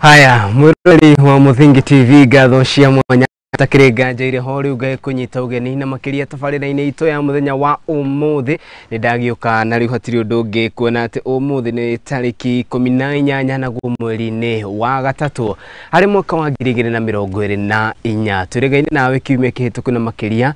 Haya, mwirori wa Muthingi TV gatho cia mwanya takirega njaire hori ugae kunyita ugeni na makiria tabarira-ini ito ya muthenya wa umuthi ni ndagioka na riu hatiri undu ungi kuona ati umuthi ni tariki 18 na mweri-ini wa gatatu hari mwaka wa 2024 turegaine nawe kiumia kihituku na makiria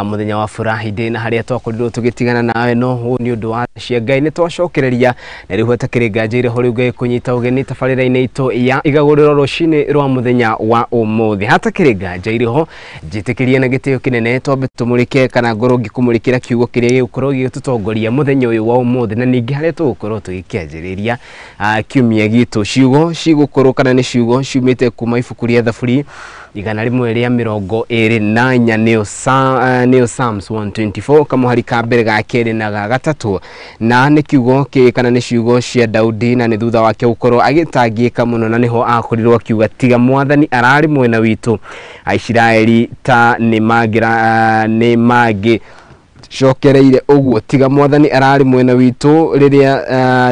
muthenya wa furahi day na haria twakorirwo tugitigana nawe no hu ni undu wa cia Ngai ni twacokereria na riu takirega njaire hori ugae kunyita ugeni tabarira-ini ito ya Igaguriro rucini rwa muthenya wa umuthi hatakirega njaire ho jitikiria na gitio kinene twambe tumurike kana ngoro ngikumurikira kiugo kiria gikukorwo gitutongoria muthenya uyu wa umuthi na ningi haria tugukorwo tugikianjiriria kiumia gitu ciugo cigukorwo kana ni ciugo ciumite kuma ibuku ria thaburi igana rimwe ria 28 neo Psalms 124 kama hari ka mbere ga keri na ga gatatu na ni kiugo kana ni ciugo cia Daudi na ni thutha wake gukorwo agitangiika muno na niho akorirwo akiuga tiga mwathani arari mwena witu Aisiraeli ta ni magi cokereire uguo tiga mwathani arari mwena witu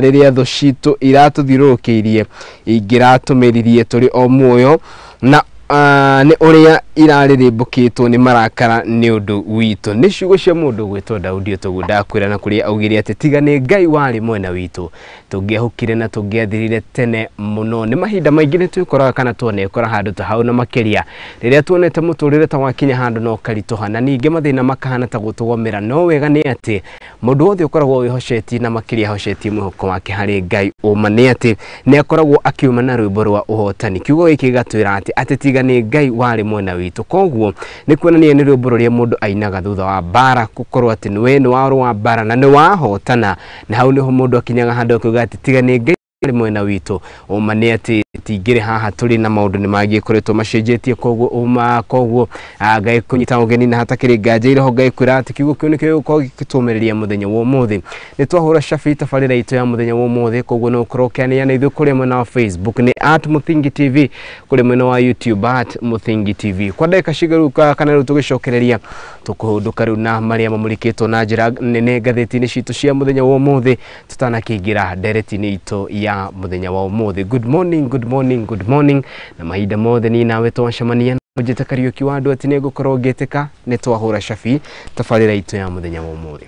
riria tho citu iratuthirukiirie ingiratumiririe turi o muoyo na ni uria iraririmbukitwo ni marakara ni undu witu ni ciugo cia mundu gwitwo Daudi tuguda kwira na kuria augire ati tiga ni Ngai wari mwena witu tungiahukire na tungiathirire tene muno ni mahinda maingi ni twikoraga kana tuonekora handu ta hau na makiria riria tuonete muturire ta wakinya handu no karitoha na ningi mathina makahana ta gutugomera no wega ni ati mundu wothe ukoragwo wihoceti na makiria hoceti mwihoko wake hari Ngai uma ni ati ni akoragwo akiuma na rwimbo rwa uhotani kiugo giki gatwira ati tiga ni Ngai wari mwena witu koguo ni kuonania ni rwimbo ruria mundu ainaga thutha wa bara gukorwo ati niwe ni wa bara na ni wahotana na hau niho mundu akinyaga handu akiuga ati tiga ni Ngai mwena witu uma ni ati tingire haha turi na maundu ni magi koretwo macenjetie koguo Ngai kunyita ugeni na hatakiri njaire ho Ngai kwira ati kiugo kiu nikio gitumereria muthenya wa umuthi ni twahura shafi tabarira ito ya muthenya wa umuthi koguo no krokania na ithu kuri mwena wa Facebook ni @Muthingi TV kuri mwena wa YouTube @Muthingi TV kwa ndeka cigaruka kana ru tugicokereria tukuhunduka riu na maria mamurikitwo na njira nene gatheti-ini citu cia muthenya wa umuthi tutanakiingira ndereti-ini ito ya muthenya wa umuthi. Good morning na mahinda mothe ni nawe twacemania ujite Kariuki wa andu ati ni gukorwo ngitika ni twahura shafi tabarira ito ya muthenya wa umuthi.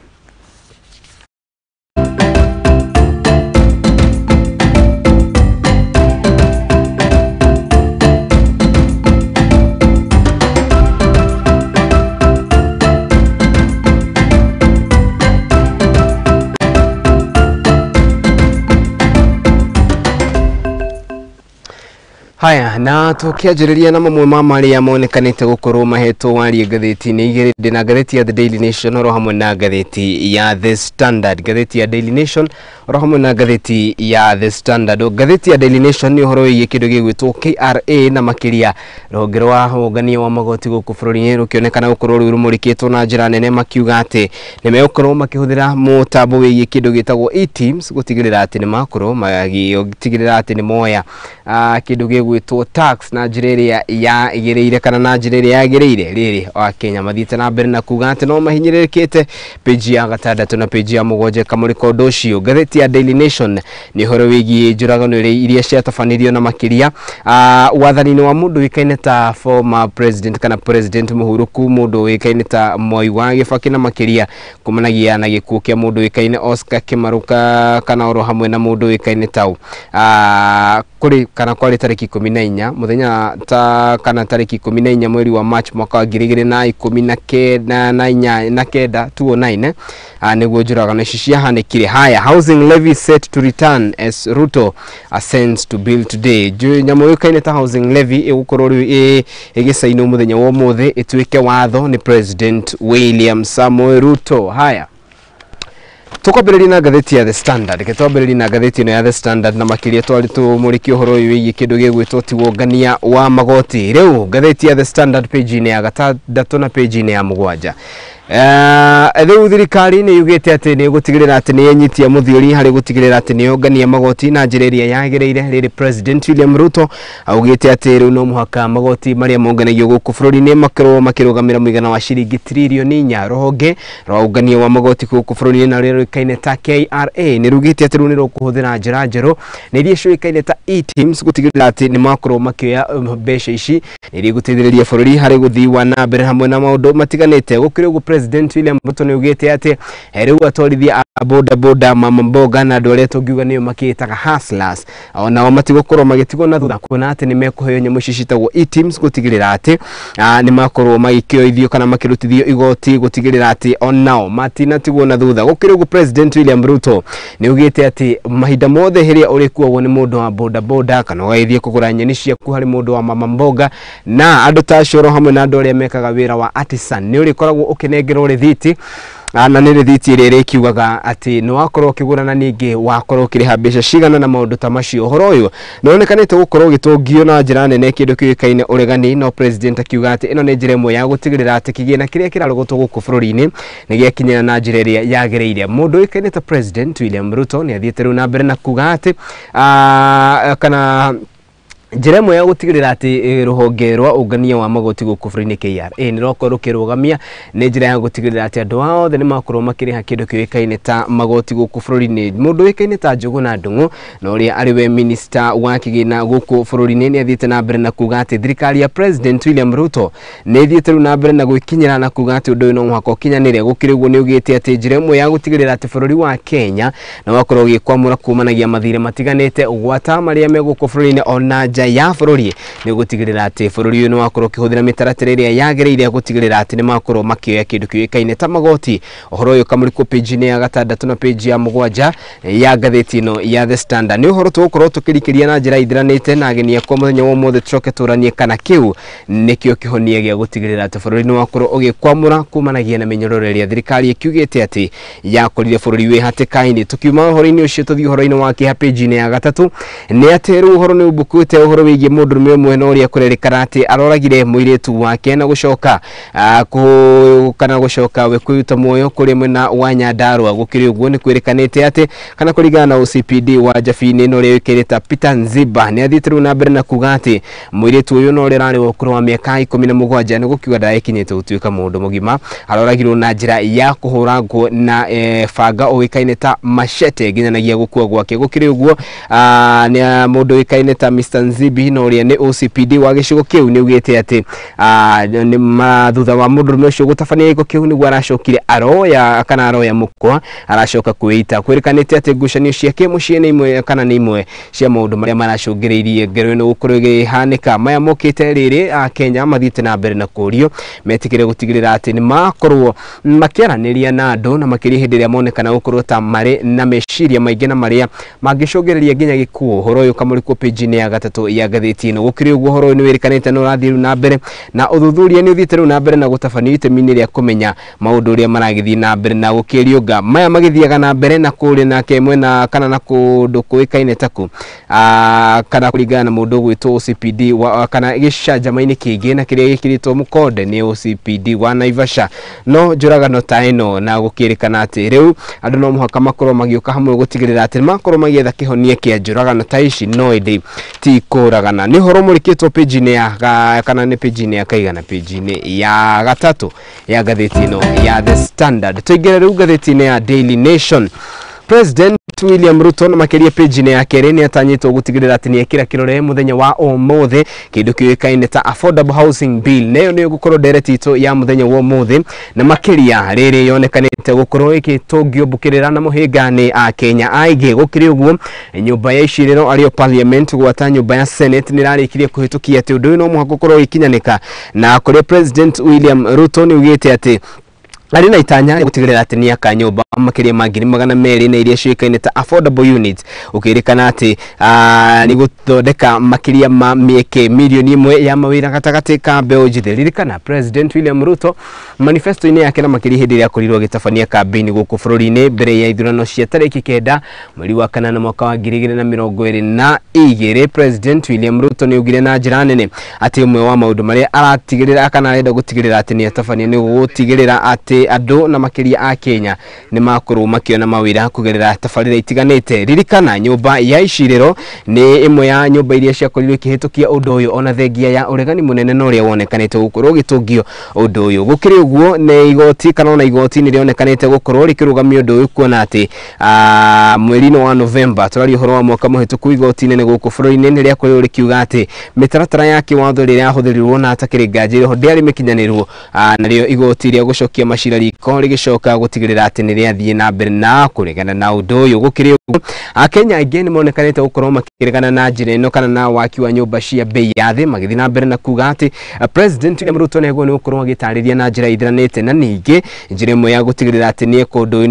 Haya na tukiajiriria na mamwe maria monekanite gukorwo mahetwo wari gatheti-ini igiri na gatheti ya The Daily Nation oro hamwe na gatheti ya The Standard. Gatheti ya Daily Nation oro hamwe na gatheti ya The Standard. Gatheti ya Daily Nation ni uhoro wigi kindu gigwitwo KRA na makiria rũhonge rwa ũngania wa magoti gũkũ bũrũri-inĩ rũkĩonekana gũkorwo rũrĩ rũmũrĩkĩtwo na njĩra nene makiuga atĩ nĩ megũkorwo makĩhũthĩra mũtambo wĩgiĩ kĩndũ gĩtagwo e-Teams gũtigĩrĩra atĩ nĩ makorwo magĩtigĩrĩra atĩ nĩ moya kĩndũ gĩgwĩtwo tax na njĩra ĩrĩa yagĩrĩire kana na njĩra ĩrĩa yagĩrĩire rĩrĩ Akenya mathiĩte na mbere na kuga atĩ no mahinyĩrĩrĩkĩte page ya 6 na page ya 7 kamũrĩko ũndũ ũcio. Gatheti ya Daily Nation nĩ ũhoro wĩgiĩ njũragano iria ciatabanirio na makiria wathani-inĩ wa mũndũ wĩkaine ta former president kana president mũhurũku mũndũ wĩkaine ta Mwai wa Kibaki na makiria kumanagia na gĩkuũ kĩa mũndũ wĩkaine Oscar Kimaruka kana oro hamwe na mũndũ wĩkaine tau kuri kana kwari tariki 14 muthenya ta kana tariki 14 mweri wa March mwaka wa 2029 niguo njuragano ici ciahanĩkire. Haya, housing levy set to return as Ruto ascends to bill today. Nyamũ yũkaine ta housing levy ĩgũkorwo rĩu ĩgĩcainwo muthenya wa ũmũthĩ ĩtuĩke watho ni President William Samoei Ruto. Haya, tukambĩrĩria na gatheti ya The Standard. Gĩtwambĩrĩria na gatheti ya The Standard na makiria twari tumũrĩkie ũhoro ũyũ wĩgiĩ kĩndũ gĩgwĩtwo tigũngania wa magoti. Rĩu gatheti ya The Standard page-inĩ ya 6 na page-inĩ ya 7 Rĩu thirikari nĩ yugĩte atĩ nĩ gũtigĩrĩra atĩ nĩ yenyitia mũthiũri harĩ gũtigĩrĩra atĩ nĩ yongania magoti na njĩra ĩrĩa yagĩrĩire. Rĩrĩ President William Ruto augĩte atĩ rĩu no mũhaka magoti marĩa monganagio gũkũ bũrũri-inĩ makorwo makĩrũgamĩra mũigana wa ciringi tiririoni 4. Rũhonge rwa ũngania wa magoti gũkũ bũrũri-inĩ na rũrĩa rũĩkaine ta KRA nĩ rugĩte atĩ rĩu nĩ rũkũhũthĩra njĩra njerũ na iria ciũĩkaine ta e-teams gũtigĩrĩra atĩ nĩ makorwo makĩoya mbeca ici iria gũteithĩrĩria bũrũri harĩ gũthii wa na mbere hamwe na maũndũ matiganĩte. Gũkĩrĩ ũguo President William Ruto nĩ ugĩte atĩ rĩu atwarithia boda mama mboga na andũ arĩa tũngiuga nĩo makĩĩtaga hustlers onao matigũkorwo magĩtigwo na thutha, kuona atĩ nĩ mekũheo nyamũ ici citagwo e-teams gũtigĩrĩra atĩ nĩ makorwo magĩkĩoithio kana makĩrutithio igoti gũtigĩrĩra atĩ onao matinatigwo na thutha. Gũkĩrĩ ũguo President William Ruto nĩ ugĩte atĩ mahinda mothe hĩrĩa ũrĩkuagwo nĩ mũndũ wa boda kana ũgaithie kũgũra nyeni ciaku harĩ mũndũ wa mama mboga na andũ ta acio hamwe na andũ arĩa mekaga wĩra wa artisan nĩ ũrĩkoragwo ũkĩnengerwo rĩthiti na nĩ rĩthiti ĩrĩa ĩkiugaga atĩ nĩ wakorwo ũkĩgũra na ningĩ wakorwo ũkĩrĩha mbeca cigana na maũndũ ta macio. Ũhoro ũyũ nĩ wonekanĩte gũkorwo ũgĩtũngio na njĩra nene kĩndũ kĩũĩkaine ũregani, no President akiuga atĩ ĩno nĩ njĩra ĩmwe ya gũtigĩrĩra atĩ kĩgĩna kĩrĩa kĩrarogotwo gũkũ bũrũri-inĩ nĩ gĩakinyĩra na njĩra ĩrĩa yagĩrĩire. Mũndũ ũĩkaine ta President William Ruto nĩ athiĩte rĩu na mbere na kuga atĩ kana njĩra ĩmwe ya gũtigĩrĩra atĩ rũhonge rwa ũngania wa magoti gũkũ bũrũri-inĩ KRA nĩ rwakorwo rũkĩrũgamia nĩ njĩra ya gũtigĩrĩra atĩ andũ othe nĩ makorwo makĩrĩha kĩndũ kĩũĩkaine ta magoti gũkũ bũrũri-inĩ. Mũndũ ũĩkaine ta Njũgũna Ndung'u na ũrĩa arĩ we minister wa kĩgĩna gũkũ bũrũri-inĩ nĩ athiĩte na mbere na kuga atĩ thirikari ya President William Ruto nĩ ĩthiĩte rĩu na mbere na gwĩkinyĩra na kuga atĩ ũndũ ũyũ no mũhaka ũkinyanĩre. Gũkĩrĩ ũguo nĩ ugĩte atĩ njĩra ĩmwe ya gũtigĩrĩra atĩ bũrũri wa Kenya na wakorwo ũgĩkwamũra kumanagia mathirĩ matiganĩte gwata marĩa me gũkũ bũrũri-inĩ ona nja ya bũrũri nĩ gũtigĩrĩra atĩ bũrũri ũyũ nĩ wakorwo ũkĩhũthĩra mĩtaratara ĩrĩa yagĩrĩire gũtigĩrĩra atĩ nĩ makorwo makĩoya kĩndũ kĩũĩkaine ta magoti. Ũhoro ũyũ kamũrĩkwo page-inĩ ya 6 na page ya 7 ya ngathĩti ĩno ya The Standard. Nĩ ũhoro tũgũkorwo tũkĩrikĩria na njĩra ithiranĩte na ageni akwa mũthenya wa ũmũthĩ tũcoke tũranie kana kĩu nĩkĩo kĩhonia gĩa gũtigĩrĩra atĩ bũrũri nĩ wakorwo ũgĩkwamũra kumanagia na mĩnyororo ĩrĩa thirikari ĩkiugĩte atĩ yakorire bũrũri wĩ hatĩka-inĩ. Tukiuma ũhoro-inĩ ũcio tũthiĩ ũhoro-inĩ wa kĩha page-inĩ ya 3 nĩ atĩ rĩu ũhoro nĩ ũmbũkĩte ũhoro wĩgiĩ mũndũ ũmwe na ũrĩa kũrerĩkana atĩ aroragire mũirĩtu wake na gũcoka kana gũcoka we kwĩruta muoyo kũrĩ mwena wa Nyandarua. Gũkĩrĩ ũguo nĩ kwĩrĩkanĩte atĩ kana kũringana na OCPD wa Jabi-inĩ na ũrĩa wĩkĩrĩte ta Peter Nziba nĩ athiĩte rĩu na mbere na kuga atĩ mũirĩtu ũyũ no ũrĩa ararĩ wa ũkũrũ wa mĩaka 17 nĩ gũkiuga ndaekinyĩte gũtuĩka mũndũ mũgima, aroragirwo na njĩra ya kũhũrangwo na banga ũĩkaine ta machete nginyanagia gũkua gwake. Gũkĩrĩ ũguo nĩ mũndũ ũĩkaine ta Mr Nzibi na ũrĩa nĩ OCPD wa gĩcigo kĩu nĩ ugĩte atĩ nĩ thutha wa mũndũrũme ũcio gũtabania gĩko kĩu nĩguo aracokire aroya mũkwa aracoka kwĩita. Kwĩrĩkanĩte atĩ ngucanio ciake mũciĩ nĩ imwe kana nĩ imwe cia maũndũ marĩa maracũngĩrĩirie ngero ĩno gũkorwo ĩkĩhanĩka. Maya mokĩte rĩrĩ Kenya mathiĩte na mbere na kũrio metikĩre gũtigĩrĩra atĩ nĩ makorwo makĩaranĩria na andũ na makĩria hĩndĩ ĩrĩa monekana gũkorwo ta marĩ na meciria maingĩ na marĩa mangĩcũngĩrĩria nginya gĩkuũ. Ũhoro ũyũ kamũrĩkwo page-inĩ ya 3 ya ngathĩti ĩno. Gũkĩrĩ ũguo ũhoro ũyũ nĩ wĩrĩkanĩte na ũrathiĩ na mbere na ũthuthuria nĩ ũthiĩte rĩu na mbere na gũtabanio itemi-inĩ rĩa kũmenya maũndũ ũrĩa maragĩthiĩ na mbere na gũkĩriũnga. Maya magĩthiaga na mbere na kũrĩ nake mwena kana na kũndũ kũĩkaine taku kana kũringana na mũndũ ũgwĩtwo OCPD kana gĩcanjama-inĩ kĩngĩ na kĩrĩa gĩkĩrĩtwo mũkonde nĩ OCPD wa Naivasha. No njũragano ta ĩno na gũkĩrĩkana atĩ rĩu andũ no mũhaka makorwo magĩũka hamwe gũtigĩrĩra atĩ makorwo magĩetha kĩhonia kĩa njũragano ta ici no ĩndĩ ti kũragana. Nĩ ũhoro mũrĩkĩtwo page-inĩ ya kana nĩ page-inĩ ya kaigana page-inĩ ya 3 ya ngathĩti ĩno ya The Standard. Tũingĩre rĩu ngathĩti-inĩ ya Daily Nation. President William Ruto na makĩria page-inĩ ya kerĩ nĩ atanyĩtwo gũtigĩrĩra atĩ nĩ ekĩra kĩrore mũthenya wa ũmũthĩ kĩndũ kĩũĩkaine ta Affordable Housing Bill. Nayo nĩ gũkorwo ndereti itũ ya mũthenya wa ũmũthĩ na makĩria rĩrĩ yonekanĩte gũkorwo ĩgĩtũngio mbũkĩrĩra na mũhĩnga nĩ Akenya aingĩ. Gũkĩrĩ ũguo nyũmba ya icirĩro arĩo Parliament gwata nyũmba ya Senate nĩ rarĩkirie kũhĩtũkia atĩ ũndũ ũyũ no mũhaka gũkorwo ũgĩkinyanĩka na kũrĩa President William Ruto nĩ ugĩte atĩ arĩ na itanya gũtigĩrĩra atĩ nĩ aka nyũmba makĩria ma 200,000 na iria ciũĩkaine ta affordable units. Ũkĩrĩkana atĩ nĩ gũthondeka makĩria ma mĩeke mirioni 1 ya mawĩra gatagatĩ ka mbeũ njĩthĩ. Ririkana President William Ruto manifesto-inĩ yake na makĩria hĩndĩ ĩrĩa akorirwo agĩtabania kambĩini gũkũ bũrũri-inĩ mbere ya ithurano cia tarĩki 9 mweri wa kanana mwaka wa 2022, President William Ruto nĩ augire na njĩra nene atĩ ũmwe wa maũndũ marĩa aratigĩrĩra kana arenda gũtigĩrĩra atĩ nĩ atabania nĩ gũtigĩrĩra atĩ ati andu na makiria a Kenya ni makorwo makiona mawira kugerera tabarira itiganite. Ririkana nyumba ya iciriro ni imwe ya nyumba iria ciakorirwo ikihitukia undu uyu ona thengia ya uregani munene no ria wonekanite gukorwo gitungio undu uyu. Gukiri uguo ni igoti kana ona igoti ni rionekanite gukorwo rikirugamia undu uyu kuona ati mweri wa November turari uhoro wa mwaka muhituku igoti nene guku bururi-ini ni ria kuri rikiuga ati mitaratara ya kiwatho riria yahuthirirwo na atakiri nganje ho ndiari mikinyanirwo na rio igoti ria gucokia macira riko rigicoka gutigirira ati ni riathie na mbere na kuregana na undu uyu. Gukiri Akenya aingĩ nĩmonekanĩte gũkorwo makĩregana na njĩra ĩno kana na waki wa nyũmba cia bei ya thĩ, magĩthiĩ na mbere na kuga atĩ President William Ruto nĩguo nĩ gũkorwo agĩtarĩria na njĩra ithiranĩte, na ningĩ njĩra ĩmwe ya gũtigĩrĩra atĩ nĩ kũndũ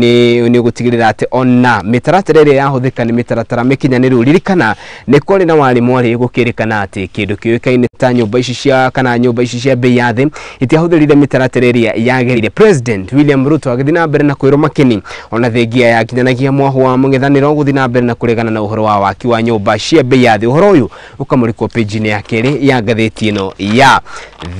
nĩ gũtigĩrĩra atĩ ona mĩtaratara ĩrĩa yahũthĩka nĩ mĩtaratara mĩkinyanĩru. Ririkana nĩ kwarĩ na wari mwarĩ gũkĩrĩkana atĩ kĩndũ kĩũĩkaine ta nyũmba ici cia kana nyũmba ici cia bei ya thĩ itiahũthĩrire mĩtaratara ĩrĩa yagĩrĩire. President William Ruto agĩthiĩ na mbere na kwĩrwo makini ona thengia ya kinyanagia mwahu wa mũng'ethanĩro gũthiĩ na mbere na kuregana na uhoro wa waki wa nyumba cia bei ya thĩ. Uhoro uyu ukamurikwo page-ini ya keri ya gatheti ino ya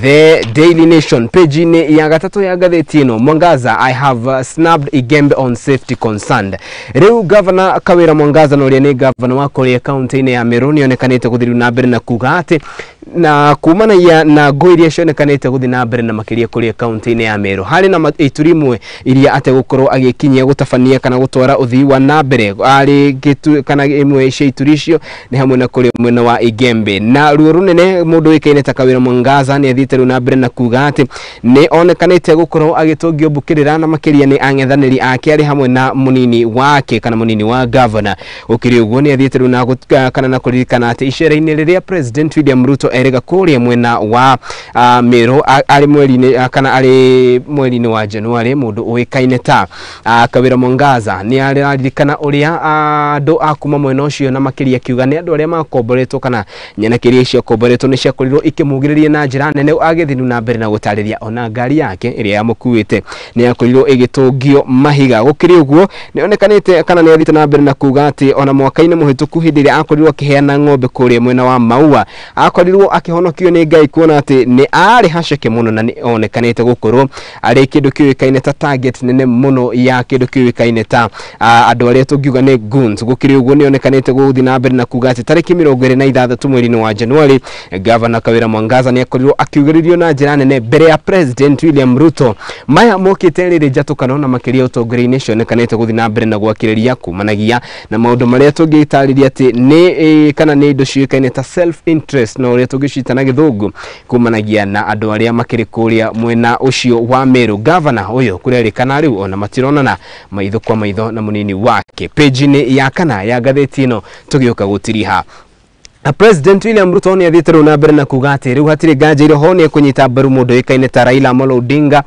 The Daily Nation. Page-ini ya gatatu ya gatheti ino, Mwangaza, I have snubbed Igembe on safety concerned. Riu Governor Kawira Mwangaza no ria ni governor wa Kuria county-ini ya Meru nionekanite guthiru na mbere na kuga ati na kumana na ngo iria cionekanite guthi na mbere na makiria Kuria county-ini ya Meru hari na iturimwe iria ate gukorwo agikinyia gutabania kana gutwara uthii wa na mbere ari gitu kana imwe cia ituricio ni hamwe na kuri mwena wa Igembe. Na ruo runene mundu wikaine ta Kawira Mwangaza ni athite ru na mbere na kuga ati ni onekanite gukorwo agitungio bukirira na makiria ni ang'ethaniri ake ari hamwe na munini wake kana munini wa governor. Ukiri uguo ni athite ru na kana na kuririkana ati icera-ini riria President William Ruto erega kuria mwena wa Meru ari mweri-ini kana ari mweri-ini wa January, mundu uikaine ta Kawira Mwangaza ni aririkana uria andu akuma mwena ucio na makiria kiuga ni andu aria makomboretwo kana nyenakiria icio komboretwo ni ciakorirwo ikimugiriria na njira nene agithinu na mbere na gutariria ona ngari yake iria yamukuite ni yakorirwo igitungio mahiga. Gukiri uguo ni onekanite kana ni athite na mbere na kuga ati ona mwaka-ini muhituku hindi iria akorirwo akiheana ng'ombe kuria mwena wa Maua akorirwo akihonokio ni Ngai kuona ati ni ari haceke muno na ni onekanite gukorwo ari kindu kiuikaine ta target nene muno ya kindu kiuikaine ta andu aria tungiuga ni goons. Gukiri uguo ni onekanite guthi na mbere na kuga ati tariki 26 mweri-ini wa January Governor Kawira Mwangaza ni akorirwo akiugiririo na njira nene mbere ya President William Ruto. Maya mokite riri njatukano na makiria utongoria-ini cionekanite guthi na mbere na gwakiriria kumanagia na maundu maria tungitariria ati ni kana ni indo ciuikaine ta self interest no uria tungicitana githungu kumanagia na andu aria makiri kuria mwena ucio wa Meru. Governor uyu kurerikana riu ona matironana maitho kwa maitho na munini wake. Page-ini ya kana ya gatheti ino tugioka gutiriha President William Ruto ni athite ru na mbere na kuga ati riu hatire nganja iro ho ni kunyita mbaru mundu ikaine ta Raila Amolo Odinga.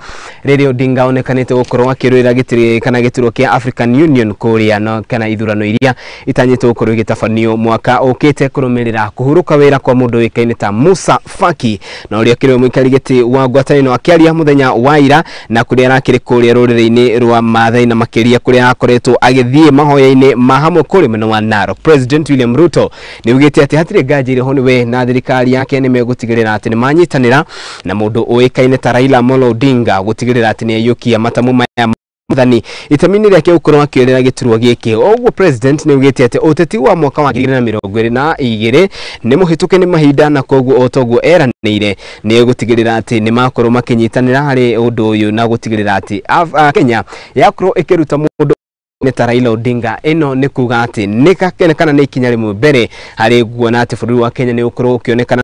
Rĩrĩa Odinga onekanite gukorwo akirwira gitiri kana gitiro kia African Union kuria no kana ithurano iria itanyitwo gukorwo igitafanio mwaka ukite kurumirira kuhuruka wira kwa mundu ikaine ta Musa Faki na uria kirwe mwikari giti wa ngwatanĩro akiaria muthenya wa ira na kuria arakiri kuria rũrĩrĩ-inĩ rwa Maathai na makiria kuria akoretwo agithie mahoya-inĩ ma hamwe kuri mwena wa Narok. President William Ruto ni ugite ati hatire nganja ho ni we na thirikari yake ni megutigirira ati ni manyitanira na mundu uikaine ta Raila Amolo Odinga gutigirira ati ni ayukia matamu maya muthani itamini riake gukorwo akirira giturwo giki. Ogwo President ni ugite ati uteti wa mwaka wa 2022 ni muhituke ni mahinda na kogwo otogwo eranire ni gutigirira ati ni makorwo makinyitanira hari undu uyu na gutigirira ati Kenya yakorwo ikiruta mundu ta Raila Odinga. Ino ni kuga ati nikakena ni ikinya rimwe mbere hari guona ati bũrũri wa Kenya ni ukorwo ukionekana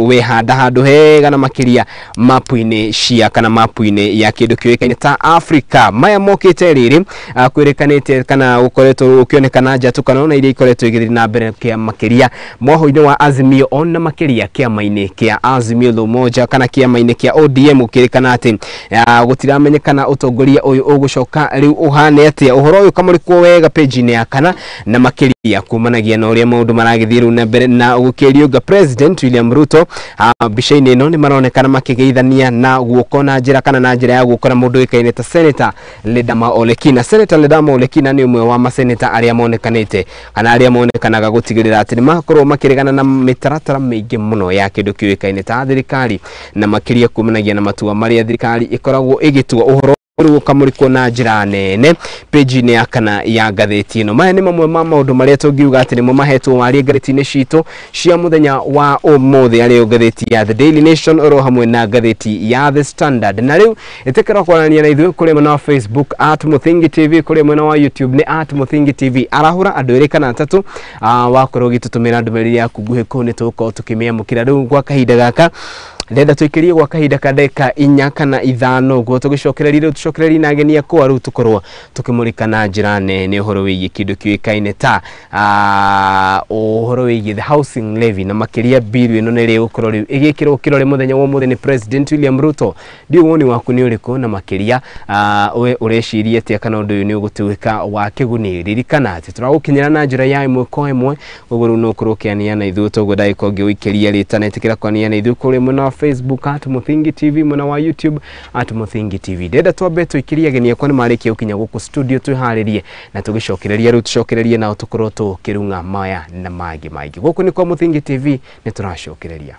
we handu hega na makiria mapu-ini cia kana mapu-ini ya kindu kiuikaine ta Africa. Maya mokite riri kwirikanite kana gukoretwo ukionekana njatukano na iria ikoretwo igithiri na mbere kia makiria mwaho-ini wa Azimio ona makiria kiama-ini kia Azimio la Umoja kana kiama-ini kia ODM ukirikana ati gutiramenyekana utongoria uyu ugucoka riu uhane atia. Uhoro uyu kamurikwo wega page-ini ya kana na makiria kumanagia na uria maundu maragithiru na mbere na gukirio ga President William Ruto bica-ini ino ni maronekana makigeithania na guoko na njira kana na njira ya guokora mundu ikaine ta Senator Ledama Olekina. Senator Ledama Olekina ni umwe wa maseneta aria monekanite kana aria monekanaga gutigirira ati ni makorwo makiregana na mitaratara miingi muno ya kindu kiuikaine ta thirikari na makiria kumanagia na matua maria thirikari ikoragwo igitua. Uhoro kamurikwo na njira nene page ni yakana ya gatheti ino. Maya ni mamwe ma maundu maria tungiuga ati ni mo mahetwo wari gatheti-ini citu cia muthenya wa umuthi ari gatheti ya The Daily Nation oro hamwe na gatheti ya The Standard. Na riu itekera kwarania na ithuĩ kuri mwena wa Facebook @Muthingi TV, kuri mwena wa YouTube ni @Muthingi TV. Arahura andu eri kana atatu wakorwo gitutumira ndumereri yaku nguhi ku ni tuko tukimiamukira riu gwa kahinda gaka ndenda tuikirie gwa kahinda kadeka inya kana ithano gwo tugicokereria na ageni akwa riu tukorwo tukimurika na njira nene uhoro wigie kindu kiuikaine ta uhoro wigie the housing levy na makiria bill ino nere ukorwo riu igikirwo kirore muthenya wa umuthi ni President William Ruto. Ndio woni waku ni uriko na makiria we ureciria ati kana undu uyu ni ugutuika wa kiguni ririkana ati turagukinyira na njira ya imwe kwa imwe uguru no kurukiania na ithu togo dai konge uikiria ritana itikira kwania na ithu kuri mwena wa Facebook @Muthingi TV, mwena wa YouTube @Muthingi TV. Ndenda twambe tuikiria ageni akwa ni marikia ukinya guku studio twiharirie na tugicokereria riu tucokererie na utukorwo tukirunga maya na magi guku ni kwa Muthingi TV ni turacokereria.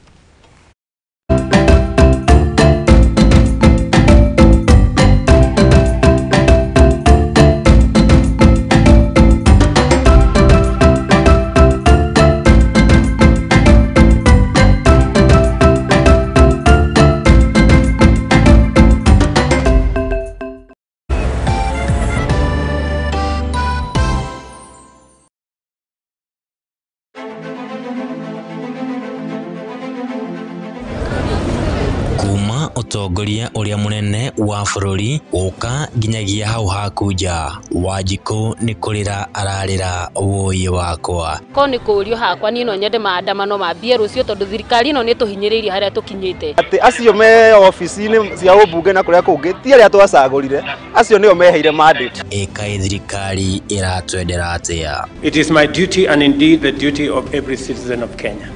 Utongoria uria munene wa bururi uka nginyagia hau hakuja Wanjiku ni kurira ararira woye wakwa ko ni kurio hakwa ni no nyende maandamano mambie rucio tondu thirikari no ni tuhinyiririe haria tukinyite ati acio me ofisi-ini cia ubunge na kuria kungi ti aria twacagurire acio nio meheire mandate eka thirikari iratwendera atia. It is my duty and indeed the duty of every citizen of Kenya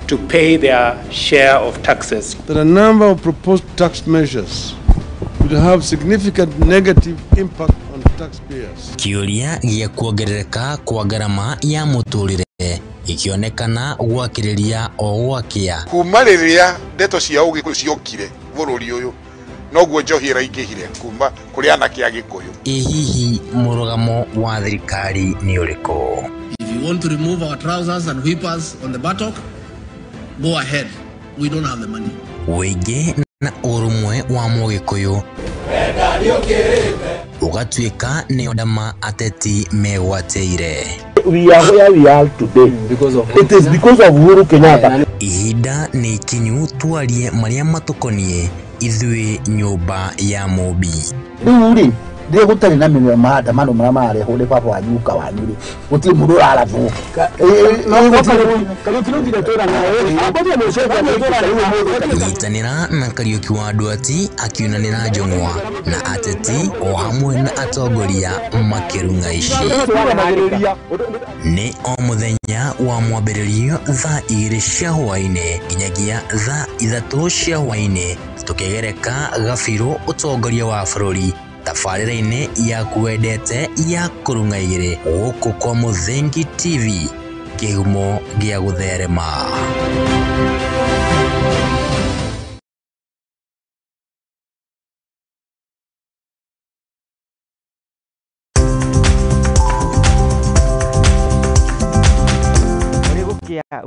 to pay their share of taxes. There are a number of proposed tax measures will have significant negative impact on taxpayers. Kiuria gia kuongerereka kwa garama ya muturire ikionekana gwakiriria o gwakia kuma riria ndeto cia ugiku ciokire bururi uyu noguo njohira ingihire kuma kuri anake agikuyu. Hihi murugamo wa thirikari ni uriko? If you want to remove our trousers and whippers on the buttock, go ahead. We don't have the money. Wege na urumwe wa Mugikuyu ugatuika ni odama ateti megwateire. We are where we are today it is because of Uhuru Kenyatta. Ihinda ni kinyu twarie maria matukonie ithui nyumba ya Mobi. Riu ndiye gutari na minwe maandamano maria mareho ni baba wa nyuka wanyu ri guti mundu aravu nyitanira na Kariuki wa Ndwati akiunanira Njong'wa na ateti o hamwe na atongoria makirunga ici ni o muthenya wa mwambĩrĩrio thaa 2 cia hwaĩ-inĩ nginyagia thaa 3 cia hwaĩ-inĩ tukigereka gabiru utongoria wa bũrũri tabarĩra-inĩ ya kuendete ya kurunga igĩrĩ gũkũ kwa Muthingi TV kĩhumo gĩa gũtherema.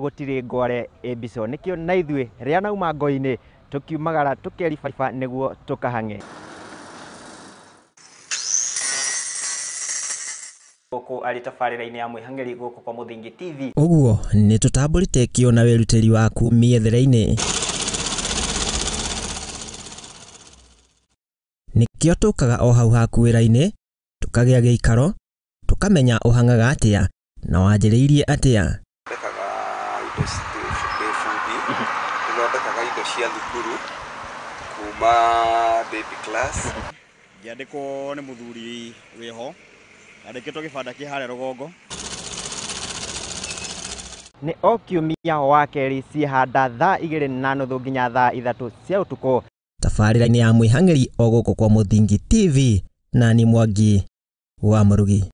Gutiri ngware ebiso nikio na ithuĩ ria nauma ngo-inĩ tukiumagara tukeribariba niguo tukahange guku ari tabarĩra-inĩ ya mwĩhang'ĩri guku kwa Muthingi TV. Uguo ni tutambũrĩte kĩo na werutĩri waku mĩethere-inĩ nikio tukaga o hau haku wĩra-inĩ tukagĩa gĩikaro tukamenya ũhangaga atĩa na wanjĩrĩirie atĩa. Thondekaga indo cia thukuru kuma baby class. Ngĩandĩkwo nĩ mũthuri wĩho andĩkĩtwo gĩbanda kĩ harĩa rũgongo. Nĩ o kiumia wa kerĩ ciĩhanda thaa 2:30 nginya thaa 3 cia ũtukũ tabarĩra-inĩ ya mwĩhang'ĩri o gũkũ kwa Muthingi TV na ni Mwangi wa Mũrugi.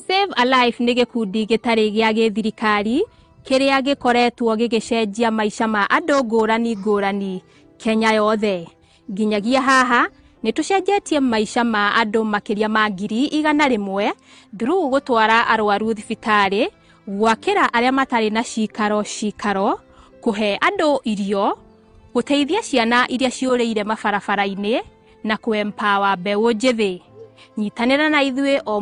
Save Alive nĩ gĩkundi gĩtarĩ gĩa gĩthirikari kĩrĩa gĩkoretwo gĩgĩcenjia maica ma andũ ngũrani ngũrani Kenya yothe. Nginyagia haha nĩ tũcenjetie maica ma andũ makĩria ma 100,000 through gũtwara arwaru thibitarĩ, gwakĩra arĩa matarĩ na cikaro, kũhe andũ irio, gũteithia ciana iria ciũrĩire mabarabara-inĩ na kũ-empower mbeũ njĩthĩ. Nyitanĩra na ithuĩ o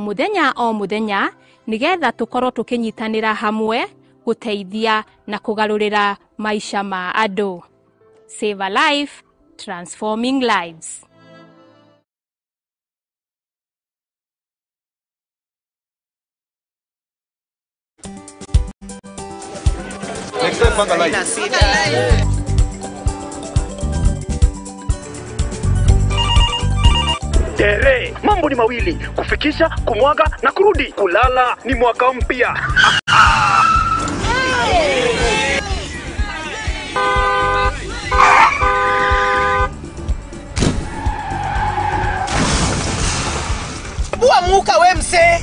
mũthenya nĩgetha tũkorwo tũkĩnyitanĩra hamwe gũteithia na kũgarũrĩra maica ma andũ. Save a life, transforming lives. Tere, mambo ni mawili, kufikisha, kumwaga na kurudi. Kulala ni mwaka mpya. Bua muka we mse.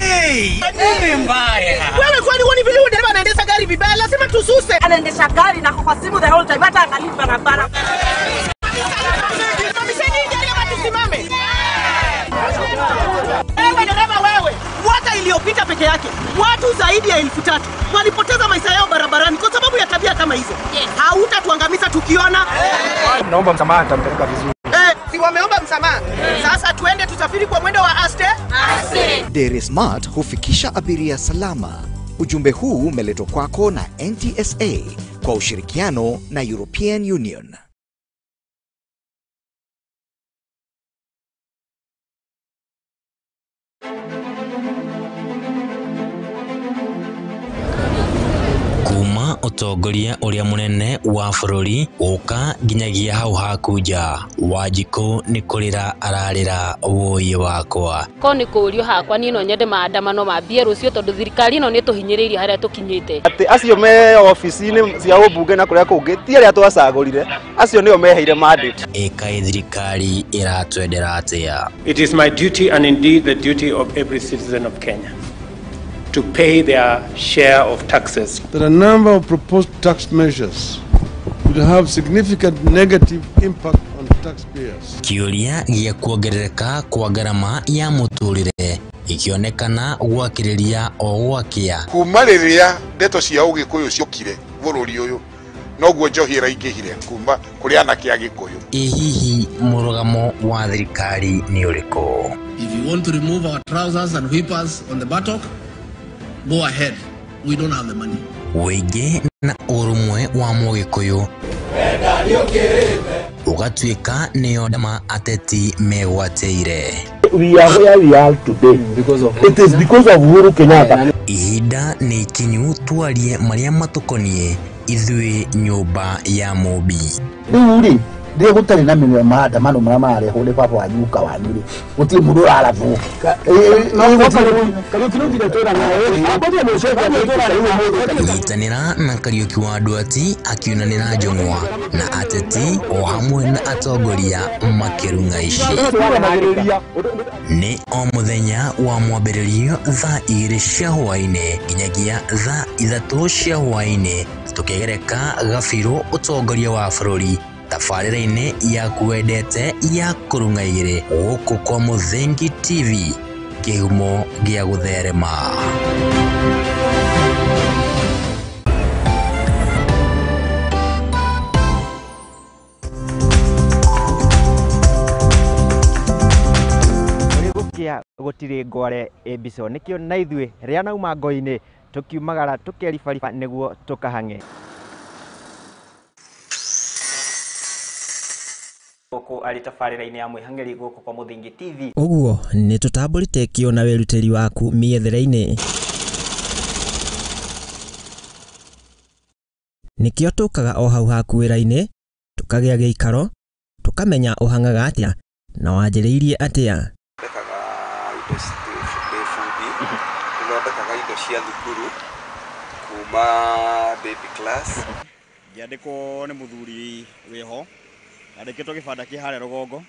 Nini mbaya? Wewe kwani wani vile dereva anaendesha gari vibaya, lazima tususe. Anaendesha gari na kwa simu the whole time, hata angalia barabara. Tusimame. Wewe dereva wewe, mwaka iliyopita peke yake watu zaidi ya 3,000 walipoteza maisha yao barabarani kwa sababu ya tabia kama hizo. Hautatuangamiza tukiona. Naomba msamaha, nitampeleka vizuri. Si wameomba msamaha. Sasa tuende tusafiri kwa mwendo wa aste. Dere Smart hufikisha abiria salama. Ujumbe huu umeletwa kwako na NTSA kwa ushirikiano na European Union. Kuma utongoria uria munene wa bururi uka nginyagia hau hakuja Wanjikũ ni kurira ararira woyi wakwa ko ni kurio hakwa ni no nyende maandamano mambie rucio tondu thirikari no ni tuhinyiririe haria tukinyite ati acio me ofici-ini cia ubunge na kuria kungi ti aria twacagurire acio nio meheire mandate ikaĩ thirikari iratwendera atia. It is my duty and indeed the duty of every citizen of Kenya to pay their share of taxes. There are a number of proposed tax measures will have significant negative impact on taxpayers. Kiuria gia kuongerereka kwa garama ya muturire ikionekana gwakiriria o gwakia. Kuma riria ndeto cia Ugikuyu ciokire bururi uyu noguo njohira ingihire kuma kuri anake a Gikuyu. Hihi murugamo wa thirikari ni uriko? If you want to remove our trousers and whippers on the buttock, go ahead. We don't have the money. Wege na urumwe wa Mugikuyu ugatuika niyo ndama ateti megwateire. We are where we are today it is because of Uhuru Kenyatta. Ihinda ni ikinyu twarie maria matukonie ithui nyumba ya Mobi. Rĩu rĩ gũtarĩ na maandamano marĩa marehwo nĩ baba wa nyuka wanyu rĩ gũtirĩ mũndũ ũrarathuka nyitanĩra na Kariuki wa Ndwati akiunanĩra njong'wa na ateti o hamwe na atongoria makĩrung'a ici. Nĩ o mũthenya wa mwambĩrĩrio thaa 2 cia hwaĩ-inĩ nginyagia thaa 3 cia hwaĩ-inĩ tũkĩgereka gabirũ ũtongoria wa bũrũri tabarĩra-inĩ ya kuendete ya kũrung'a igĩrĩ gũkũ kwa Mũthingi TV kĩhumo gĩa gũtherema. Gũkia gũtirĩ ngware ebiso nĩkĩo na ithuĩ rĩa nauma ngo-inĩ tũkiumagara tũkeribariba nĩguo tũkahang'e. Gũkũ arĩ tabarĩra-inĩ ya mwĩhang'ĩri gũkũ kwa Mũthingi TV. Ũguo nĩ tũtambũrĩte kĩo na wĩrutĩri waku mĩethere-inĩ. Nĩkĩo tũkaga o hau haku wĩra-inĩ tũkagĩa gĩikaro tũkamenya ũhangaga atĩa na wanjĩrĩirie atĩa. Thondekaga indo cia thukuru kuma baby class. Ngĩandĩkwo nĩ mũthuri wĩho, andĩkĩtwo gĩbanda kĩ harĩa rũgongo.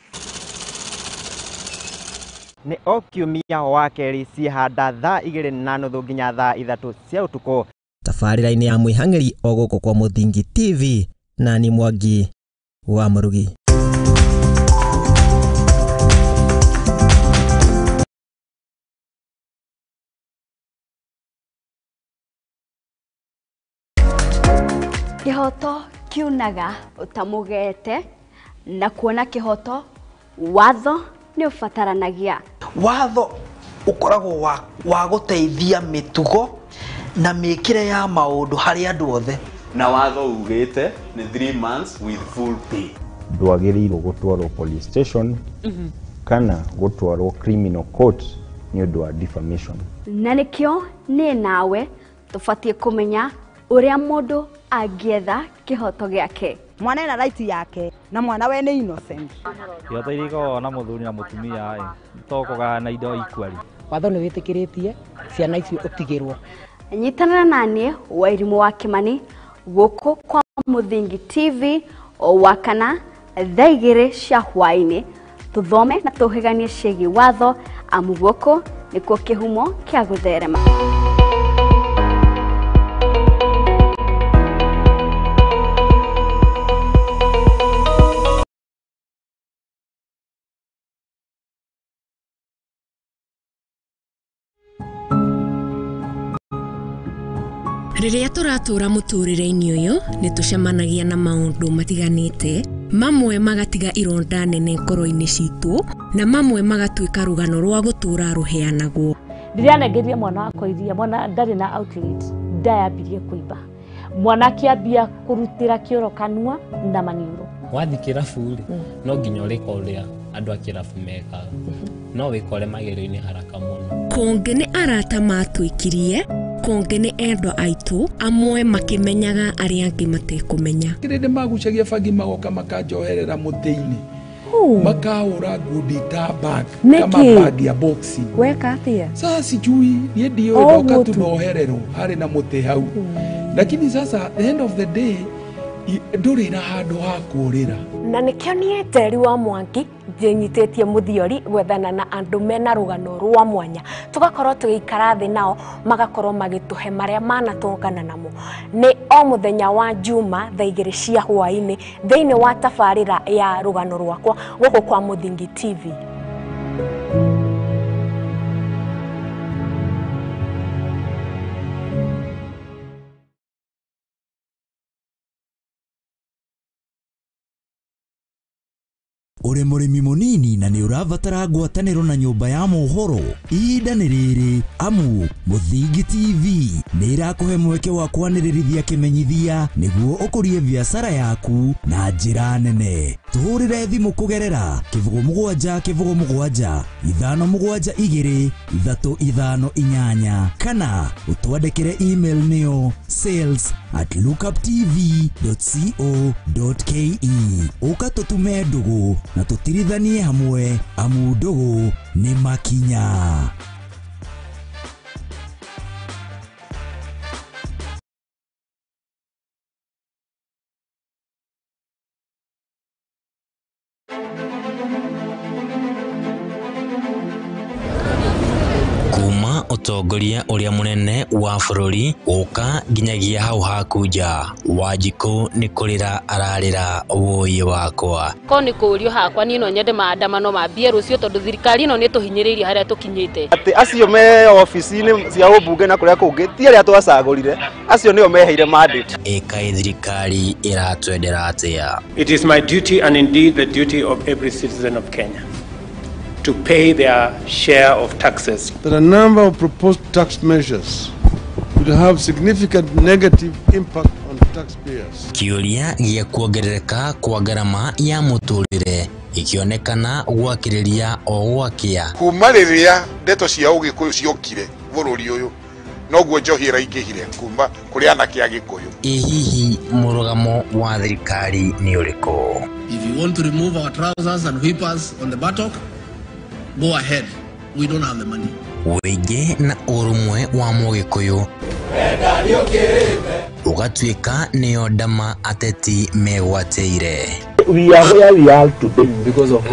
Nĩ o kiumia wa kerĩ ciĩhanda thaa 2:30 nginya thaa 3 cia ũtukũ. Tabarĩra-inĩ ya mwĩhang'ĩri o gũkũ kwa Mũthingi TV na ni Mwangi wa Mũrugi. Kihoto kiunaga utamugete na kuona kihoto watho ni ufataranagia. Watho ukoragwo wa guteithia mitugo na mikire ya maundu hari andu othe. Na watho ugite ni 3 months with full pay. Ndwagĩrĩirwo gũtwarwo police station kana gũtwarwo criminal court ni ũndũ wa defamation. Na nikio ni nawe tufatie kumenya uria mundu angietha kihoto giake. Mwana ena right yake na mwana we ni innocent. Kihoto iriko na muthuri na mutumia tokoga na indo ikwari. Watho ni witikiritie ciana icio utigirwo. Nyitanana nanie Wairimu wa Kimani guku kwa Muthingi TV o wakana thaa 2 cia hwaini tuthome na tuhiganie ciĩgiĩ watho amu guku nikuo kihumo kia gutherema. Riria turatura muturire-ini uyu ni tucemanagia na maundu matiganite, mamwe magatiga ironda nene ngoro-ini citu na mamwe magatuika rugano rwa gutura ruheanagwo. Ndirianengeria mwana wakwa iria, mwana ndari na outlet, ndayambirie kuiba, mwana kiambia kurutira kioro kanua na maniuro. Wathi kirabu no nginya urika uria andu a kirabu meka no wikore magero-ini haraka muno. Konge ni arata matwikirie, konge ni endwa aitu, amwe makimenyaga aria angi matekumenya. Kirinde magucagia bangi magoka makanjoherera muti-ini makahura ngundi ta bag kama bag ya boxing. Weka atia? Sasa sijui nie ndio ndoka tunoherero hari na muti hau. Lakini sasa at the end of the day nduri na handu ha kurira. Na nikio nie Njeri wa Mwangi njinyitetie muthiori gwethana na andu mena rugano rwa mwanya, tugakorwo tugikara thi nao magakorwo magituhe maria manatongana namo. Ni o muthenya wa Juma thaa 2 cia hwaini thiini wa tabarira ya rugano rwakwa guku kwa Muthingi TV. Uri murimi munini na ni urabatara ngwataniro na nyumba ya mohoro, ihinda ni riri amu Muthingi TV ni irakuhe mweke wa kwanirĩrithia kimenyithia niguo ukurie biacara yaku na njira nene. Tuhurire thimu kugerera 0777 572 358 kana utwandikire email niyo sales@lookuptv.co.ke. ukatutume ndugu na tutirithanie hamwe amu ndugu ni makinya. Kuma utongoria uria munene wa bururi uka nginyagia hau hakuja Wanjiku ni kurira ararira woyi wakwa. Ko ni kurio hakwa ni no nyende maandamano mambie rucio tondu thirikari no ni tuhinyiririe haria tukinyite. Ati acio me ofici-ini cia ubunge na kuria kungi ti aria twacagurire, acio nio meheire mandate. Eka thirikari iratwendera atia? It is my duty and indeed the duty of every citizen of Kenya to pay their share of taxes. There are a number of proposed tax measures will have significant negative impact on taxpayers. Kiuria gia kuongerereka kwa garama ya muturire ikionekana gwakiriria o gwakia. Kuma riria ndeto cia ugikuyu ciokire bururi uyu noguo njohira ingihire kuma kuri anake a Gikuyu. Hihi murugamo wa thirikari ni uriko? If you want to remove our trousers and whippers on the buttock, go ahead. We don't have the money. Wige na urumwe wa Mugikuyu ugatuika niyo ndama ateti megwateire. we are where we are today.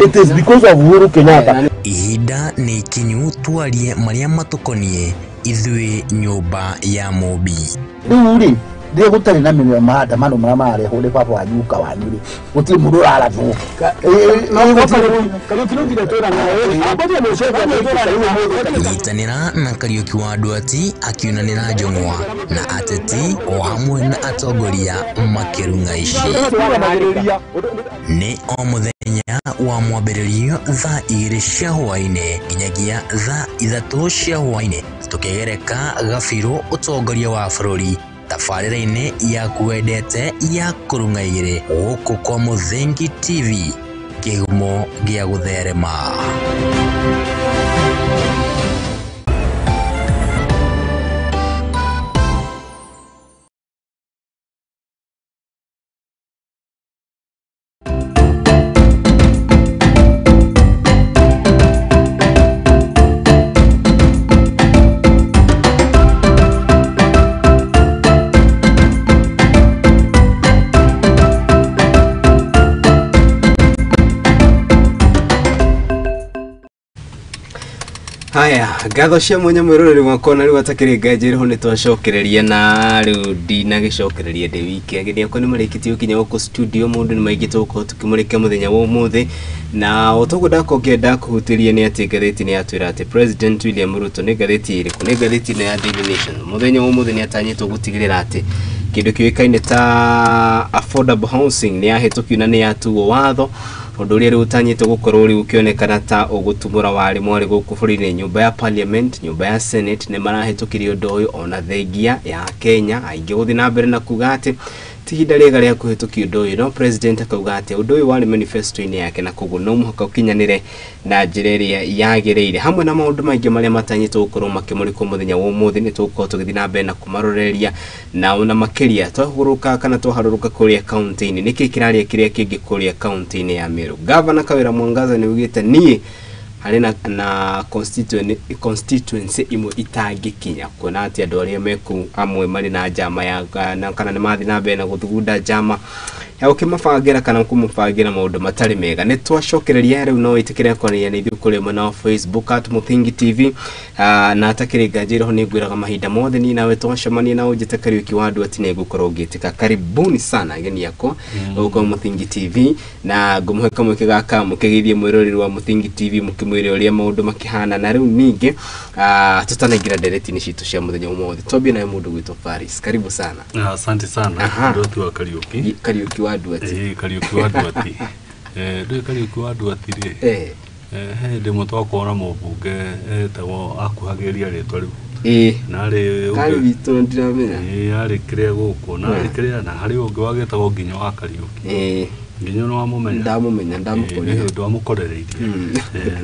It is because of Uhuru Kenyatta. Ihinda ni kinyu twarie maria matukonie ithui nyumba ya Mobi. Rĩu ndiye gutari na mĩrĩo maandamano marĩa marehwo nĩ baba wa nyuka wanyu rĩ gũtirĩ mũndũ ũraratwo nyitanĩra na Kariuki wa Ndwati akiunanĩra Njong'wa na ateti o hamwe na atongoria makĩrung'a ici nĩ o mũthenya wa mwambĩrĩrio thaa 2 cia hwaĩ-inĩ nginyagia thaa 3 cia hwaĩ-inĩ tũkĩgereka Gabiro ũtongoria wa bũrũri tabarĩra-inĩ yaku wendete ya kũrung'a igĩrĩ gũkũ kwa Mũthingi TV kĩhumo gĩa gũtherema. Haya, gatho cia mwanya mwiroreri wakwa na riu atakiri ngajiri ho nitwacokereria na riu ndina gicokereria de wiki ageni akwa ni marikiti ukinya guku studio mundu ni maigite uko tukimurike muthenya wa umuthi na utuguda ko ngenda kuhutiria ni ati gatheti ni atwira ati President William Ruto ni gatheti iriku ni gatheti na ya Daily Nation muthenya wa umuthi ni atanyitwo gutigirira ati kindu kiwikaine ta affordable housing ni ahetũkio na ni atuo watho undu ria utanyite gukorwo ri ukionekana ta ugutumura wari mwari guku bũrũri-inĩ nyumba ya parliament nyumba ya senate ni marahetũkirie undu uyu ona thengia ya Kenya aingi guthi na mbere na kuga ati tihinda rĩega rĩa kũhetũkia undu uyu no president akauga ati undu uyu wari manifesto-inĩ yake na koguo no mũhaka ũkinyanĩre na njĩra ĩrĩa yagĩrĩire hamwe na maũndũ maingĩ marĩa matanyitwo gũkorwo makĩmũrĩkwo mũthenya wa ũmũthĩ nĩ tũgũkorwo tũgĩthiĩ na mbere na kũmaroreria na ona makĩria twahũrũka kana twaharũrũka kũrĩa kaunti-inĩ nĩkĩ kĩrarĩa kĩrĩa kĩngĩ kũrĩa kaunti-inĩ ya Meru. Gavana Kawĩra Mwangaza nĩ ugĩte niĩ harĩ na constituency imwe itangĩkinya kuona ati andũ arĩa meku amwe marĩ na njama ya kana nĩ mathi na mbere na gũthugunda njama ya ũkĩmabangira kana kũmũbangira maũndũ matarĩ mega nĩ twacokereria rĩu no ĩtĩkĩre kũrĩa nĩ ithuĩ kũrĩ mwena wa Facebook @Mũthingi TV na atakĩrĩ nganjĩra ho nĩ ngwĩraga mahinda mothe ni nawe twacemania na ũnjĩte Kariuki wa Ndwati nĩ ngũkorwo ngĩtĩka karibuni sana ageni yakwa gũkũ Mũthingi TV na ngũmũhe kamweke gaka mũkĩgeithie mwĩroreri wa Mũthingi TV mũkĩmwĩre ũrĩa maũndũ makĩhana na rĩu ningĩ tutanaingira ndereti-inĩ citũ cia mũthenya ũmũthĩ twambie nawe mũndũ gwĩtwo Paris karibu sana. Asante sana Ndwati wa Kariuki wa Ndwati Kariuki wa Ndwati ndĩ Kariuki wa Ndwati rĩ ndĩmwe twakorwo na mũmbunge etagwo akuhagĩria rĩtwa rĩu na rĩ kari witũ ndiramenya arĩ kĩrĩa gũkũ na arĩ kĩrĩa na harĩ ũngĩ wagĩtagwo nginya wa Kariuki nginya no wamũmenya ndamũmenya ndamũkorera ndamũkorereirie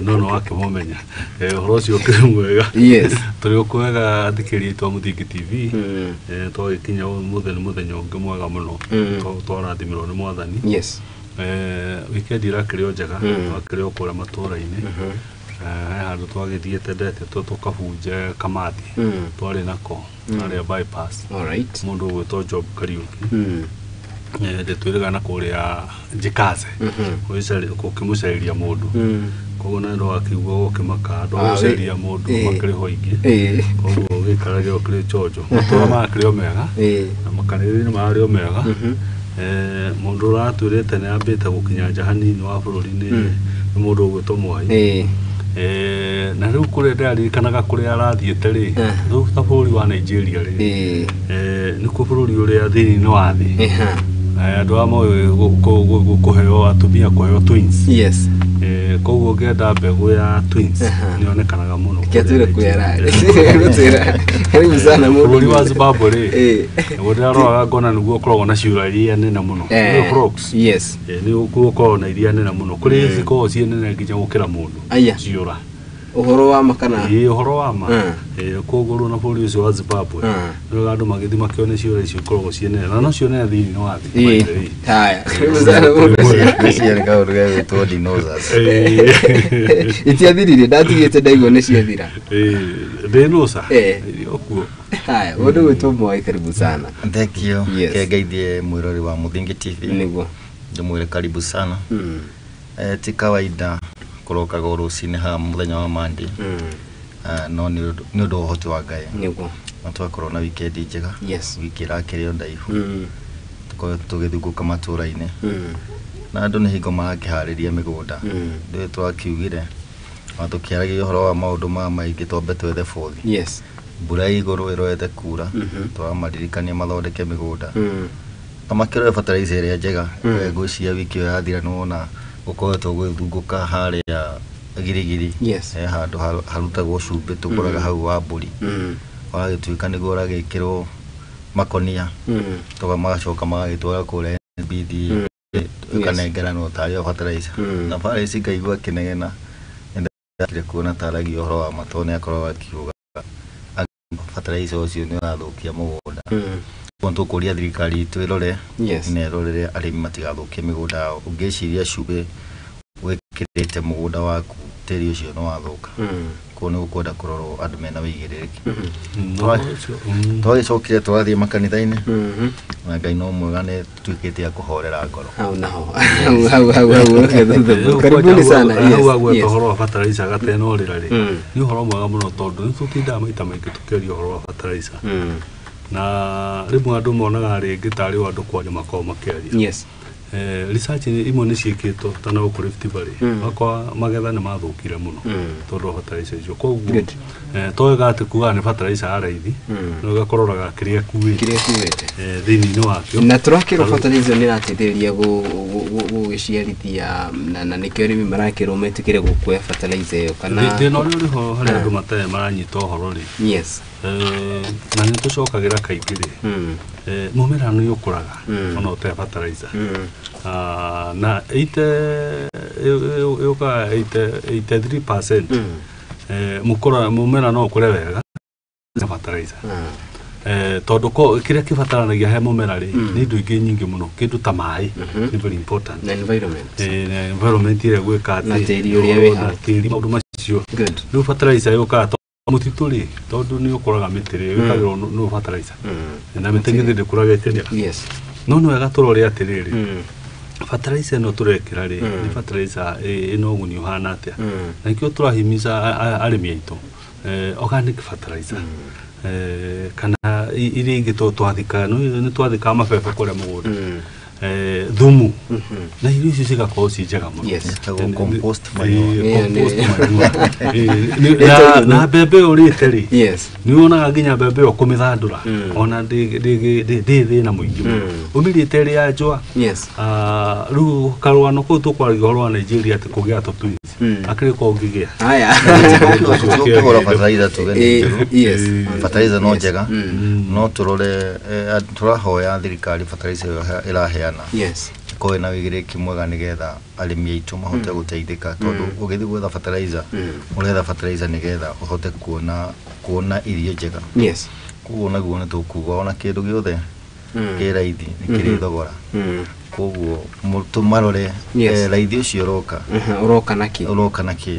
no wakĩmũmenya ũhoro ũcio ũkĩrĩ mwega tũrĩ ũkwega athikĩria twa Mũthingi TV twagĩkinya mũthenya ũngĩ mwega mũno twarathimĩrwo nĩ Mwathani weekend irakĩrĩ o njega twakĩrĩ o kũrĩa matũũra-inĩ handũ twagĩthiĩte ndete tũkabunje Kamathi twarĩ nako harĩa bypass mũndũ ũgwĩtwo Job Kariuki twĩrĩgana kũrĩa njikaze gũkĩmũcereria mũndũ koguo na ndo akĩigua gũkĩmaka andũ gũcereria mũndũ makĩrĩ ho ingĩ koguo gĩkarage okĩrĩ chonjo matũũra makĩrĩ o mega na makanĩrĩri marĩ o mega mũndũ ũratwĩrĩte nĩ ambĩte gũkinya nja hanini wa bũrũri nĩ mũndũ ũgwĩtwo Mwai na rĩu kũrĩa ndaririkanaga kũrĩa arathiĩte rĩ rĩu ta bũrũri wa Nigeria rĩ nĩkuo bũrũri ũrĩa thĩinĩ wa thĩ andũ amwe kũheo atumia kũheo twins koguo ngenda mbegũ ya twins nĩonekanaga mũno kĩatwĩre kwera rĩu sana bũrũri wa Zimbabwe rĩ ũrĩa ngona nĩguo ũkoragwo na ciũra iria nene mũno frogs nĩ ũkoragwo na iria nene mũno kũrĩ cikoragwo ciĩ nene nginya gũkĩra mũndũ ciũra uhoro wa makana uhoro wa ma koguo na bũrũri ũcio wa Zimbabwe rĩu andũ magĩthiĩ makĩone ciũra icio ikoragwo ciĩ nene na no cionere thĩinĩ wa thĩ haya nĩciarĩ kaũndũ gegwĩtwo dinosaurs itiathirire ndatigĩte ndaigua nĩ ciathira dinosaur okuo haya mũndũ gwĩtwo Mwai karibu sana thank you ngeithie mwĩrori wa Mũthingi TV nĩguo ndimwire karibu sana. Ti kawaida kuroka rucini ha muthenya wa Monday. No ni undu uhoti wa Ngai. Niguo. Matwakorwo na weekend njega. Yes. Wiki rakirio ndaihu. Tuko tugithuguka matũra-inĩ. Na andũ nĩ hingo marakĩharĩria mĩgũnda. Ndĩ twakiugire tukiaragia ũhoro wa maũndũ maingĩ twambe twethe bothi. Yes. Mbura igũrũ ĩroete kura. Twamaririkania mathondeke mĩgũnda. Tamakĩroe fertilizer ĩrĩa njega. Ngwĩciria wiki ĩyo yathira nĩwona gũkoretwo gũthungũka harĩa Igirigiri. Yes. Handũ harutagwo cumbĩ tũgũraga hau wa mbũri. Wagĩtuĩka nĩguo ũragĩkĩrwo makonia. Magacoka magagĩtwara kũrĩa NBD. Ũkanengeranwo tarĩ fertilizer. Na pale ngaigua kĩnegena. Kile kuona taragi ũhoro wa matone akorwo akiuga fertilizer ũcio nĩ ũrathũkia mũgũnda. Kwanto kũria thirikari twĩrore na ĩrorere arĩmi matigathũkie mĩgũnda yao. Ũngĩciria cumbĩ wĩkĩrĩte mũgũnda waku tĩri ũcio no wathũka. Kuona ũkwenda kũrorwo andũ mena wĩigĩrĩrĩki. Twagĩcokire twathiĩ makanitha-inĩ. Na Ngai no mwega nĩ tuĩkĩte akũhorera ngoro. Karibuni sana. Ũhoro wa fertilizer gatenorĩra rĩ. Nĩ ũhoro mwega mũno tondũ nĩ tũtindaga maita maingĩ tũkĩaria ũhoro wa fertilizer. Na rĩmwe andũ monaga rĩngĩ tarĩ andũ kwanja makorwo makĩaria. Yes. Research imwe nĩ ciĩkĩtwo tana gũkũ Rift Valley. Makwa magetha nĩ mathũkire mũno tondũ fertilizer icio. Koguo toega atĩ kuga nĩ fertilizer ya raithi no gakororaga kĩrĩa kuĩte thĩinĩ wakĩo. Na tũrakĩrwo fertilizer nĩ ĩrateithĩrĩria gũgĩciarithia na nĩkĩo arĩmi marakĩrwo metĩkĩre gũkuoya fertilizer ĩyo kana thĩna ũrĩa ũrĩho harĩ andũ matarĩ maranyita ũhoro rĩ. Yes. Na nĩ tũcokagĩra kaingĩ rĩ. Mũmera nĩ ũkũraga ona ũtarĩ fertilizer. Na 83% mũmera no ũkũre wega na fertilizer. Tondũ kĩrĩa kĩbataranagia he mũmera rĩ nĩ indo ingĩ nyingĩ mũno, kĩndũ ta maĩ nĩ very important. Na environment. Environment ĩrĩa gwĩka atĩ na tĩri ũrĩa wĩ na tĩri maũndũ macio. Rĩu fertilizer yũkaga mũtitũ rĩ tondũ nĩ ũkũraga mĩtĩ rĩ wĩkagĩrwo no fertilizer. Na mĩtĩ ngĩthĩ ndĩkũraga ĩtĩrĩa. Yes. No nĩ wega tũrore atĩrĩrĩ. Fertilizer no turekĩra rĩ nĩ fertilizer ĩno ũguni ũhana atĩa. Na nĩkĩo tũrahimiza arĩmi aitũ organic fertilizer. Kana iria ingĩ twathika nĩ twathika mabebe kũrĩa mũgũnda. Thumu na irio icio cigakorwo ci njega mũno. Compost na mbembe ũrĩte rĩ nĩ wonaga nginya mbembe ĩyo kũmĩthandũra ona ndĩ thĩna mũingĩ mũno. Ũmĩrĩte ĩrĩ ya njũa. Rĩu karũgano kũu tũkwaragia ũhoro wa Nigeria atĩ kũgĩa tũtui akĩrĩ ko ũngĩgĩa. Tũkĩgũra fertilizer tuge fertilizer no njega no tũrore tũrahoya thirikari fertilizer ĩraheana. Yes. Koe na wĩigĩrĩrĩki mwega nĩgetha arĩmi aitũ mahote gũteithĩka tondũ ũgĩthiĩ gwetha fertilizer ũretha fertilizer nĩgetha ũhote kuona irio njega. Yes. Koguo naguo nĩ tũkuga ona kĩndũ gĩothe kĩ raithi nĩ kĩrĩ thogora. Koguo tũmarore raithi ũcio ũroka nakĩ.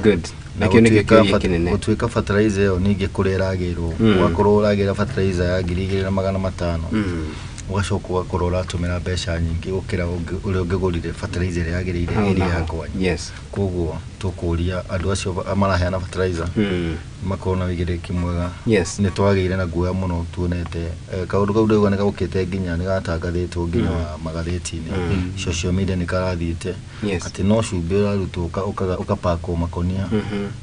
Good. Gũtuĩka fertilizer ĩyo ningĩ kũrĩa ĩragĩrwo ũgakorwo ũragĩra fertilizer ya 2,500 ugacoka ugakorwo uratũmĩra mbeca nyingĩ gũkĩra ũrĩa ũngĩgũrire fertilizer yagĩrĩire ĩrĩa yakwa. Yes. Koguo tũkũria andũ acio maraheana fertilizer makorwo na wĩigĩrĩrĩki mwega. Yes. Nĩ twagĩire na guoya mũno tuonete kaũndũ kau ndauga nĩ gagũkĩte nginya nĩ gatangathĩtwo nginya magathĩti-inĩ social media nĩ karathiĩte atĩ no cumbĩ ũrarutwo ũkapakwo makonia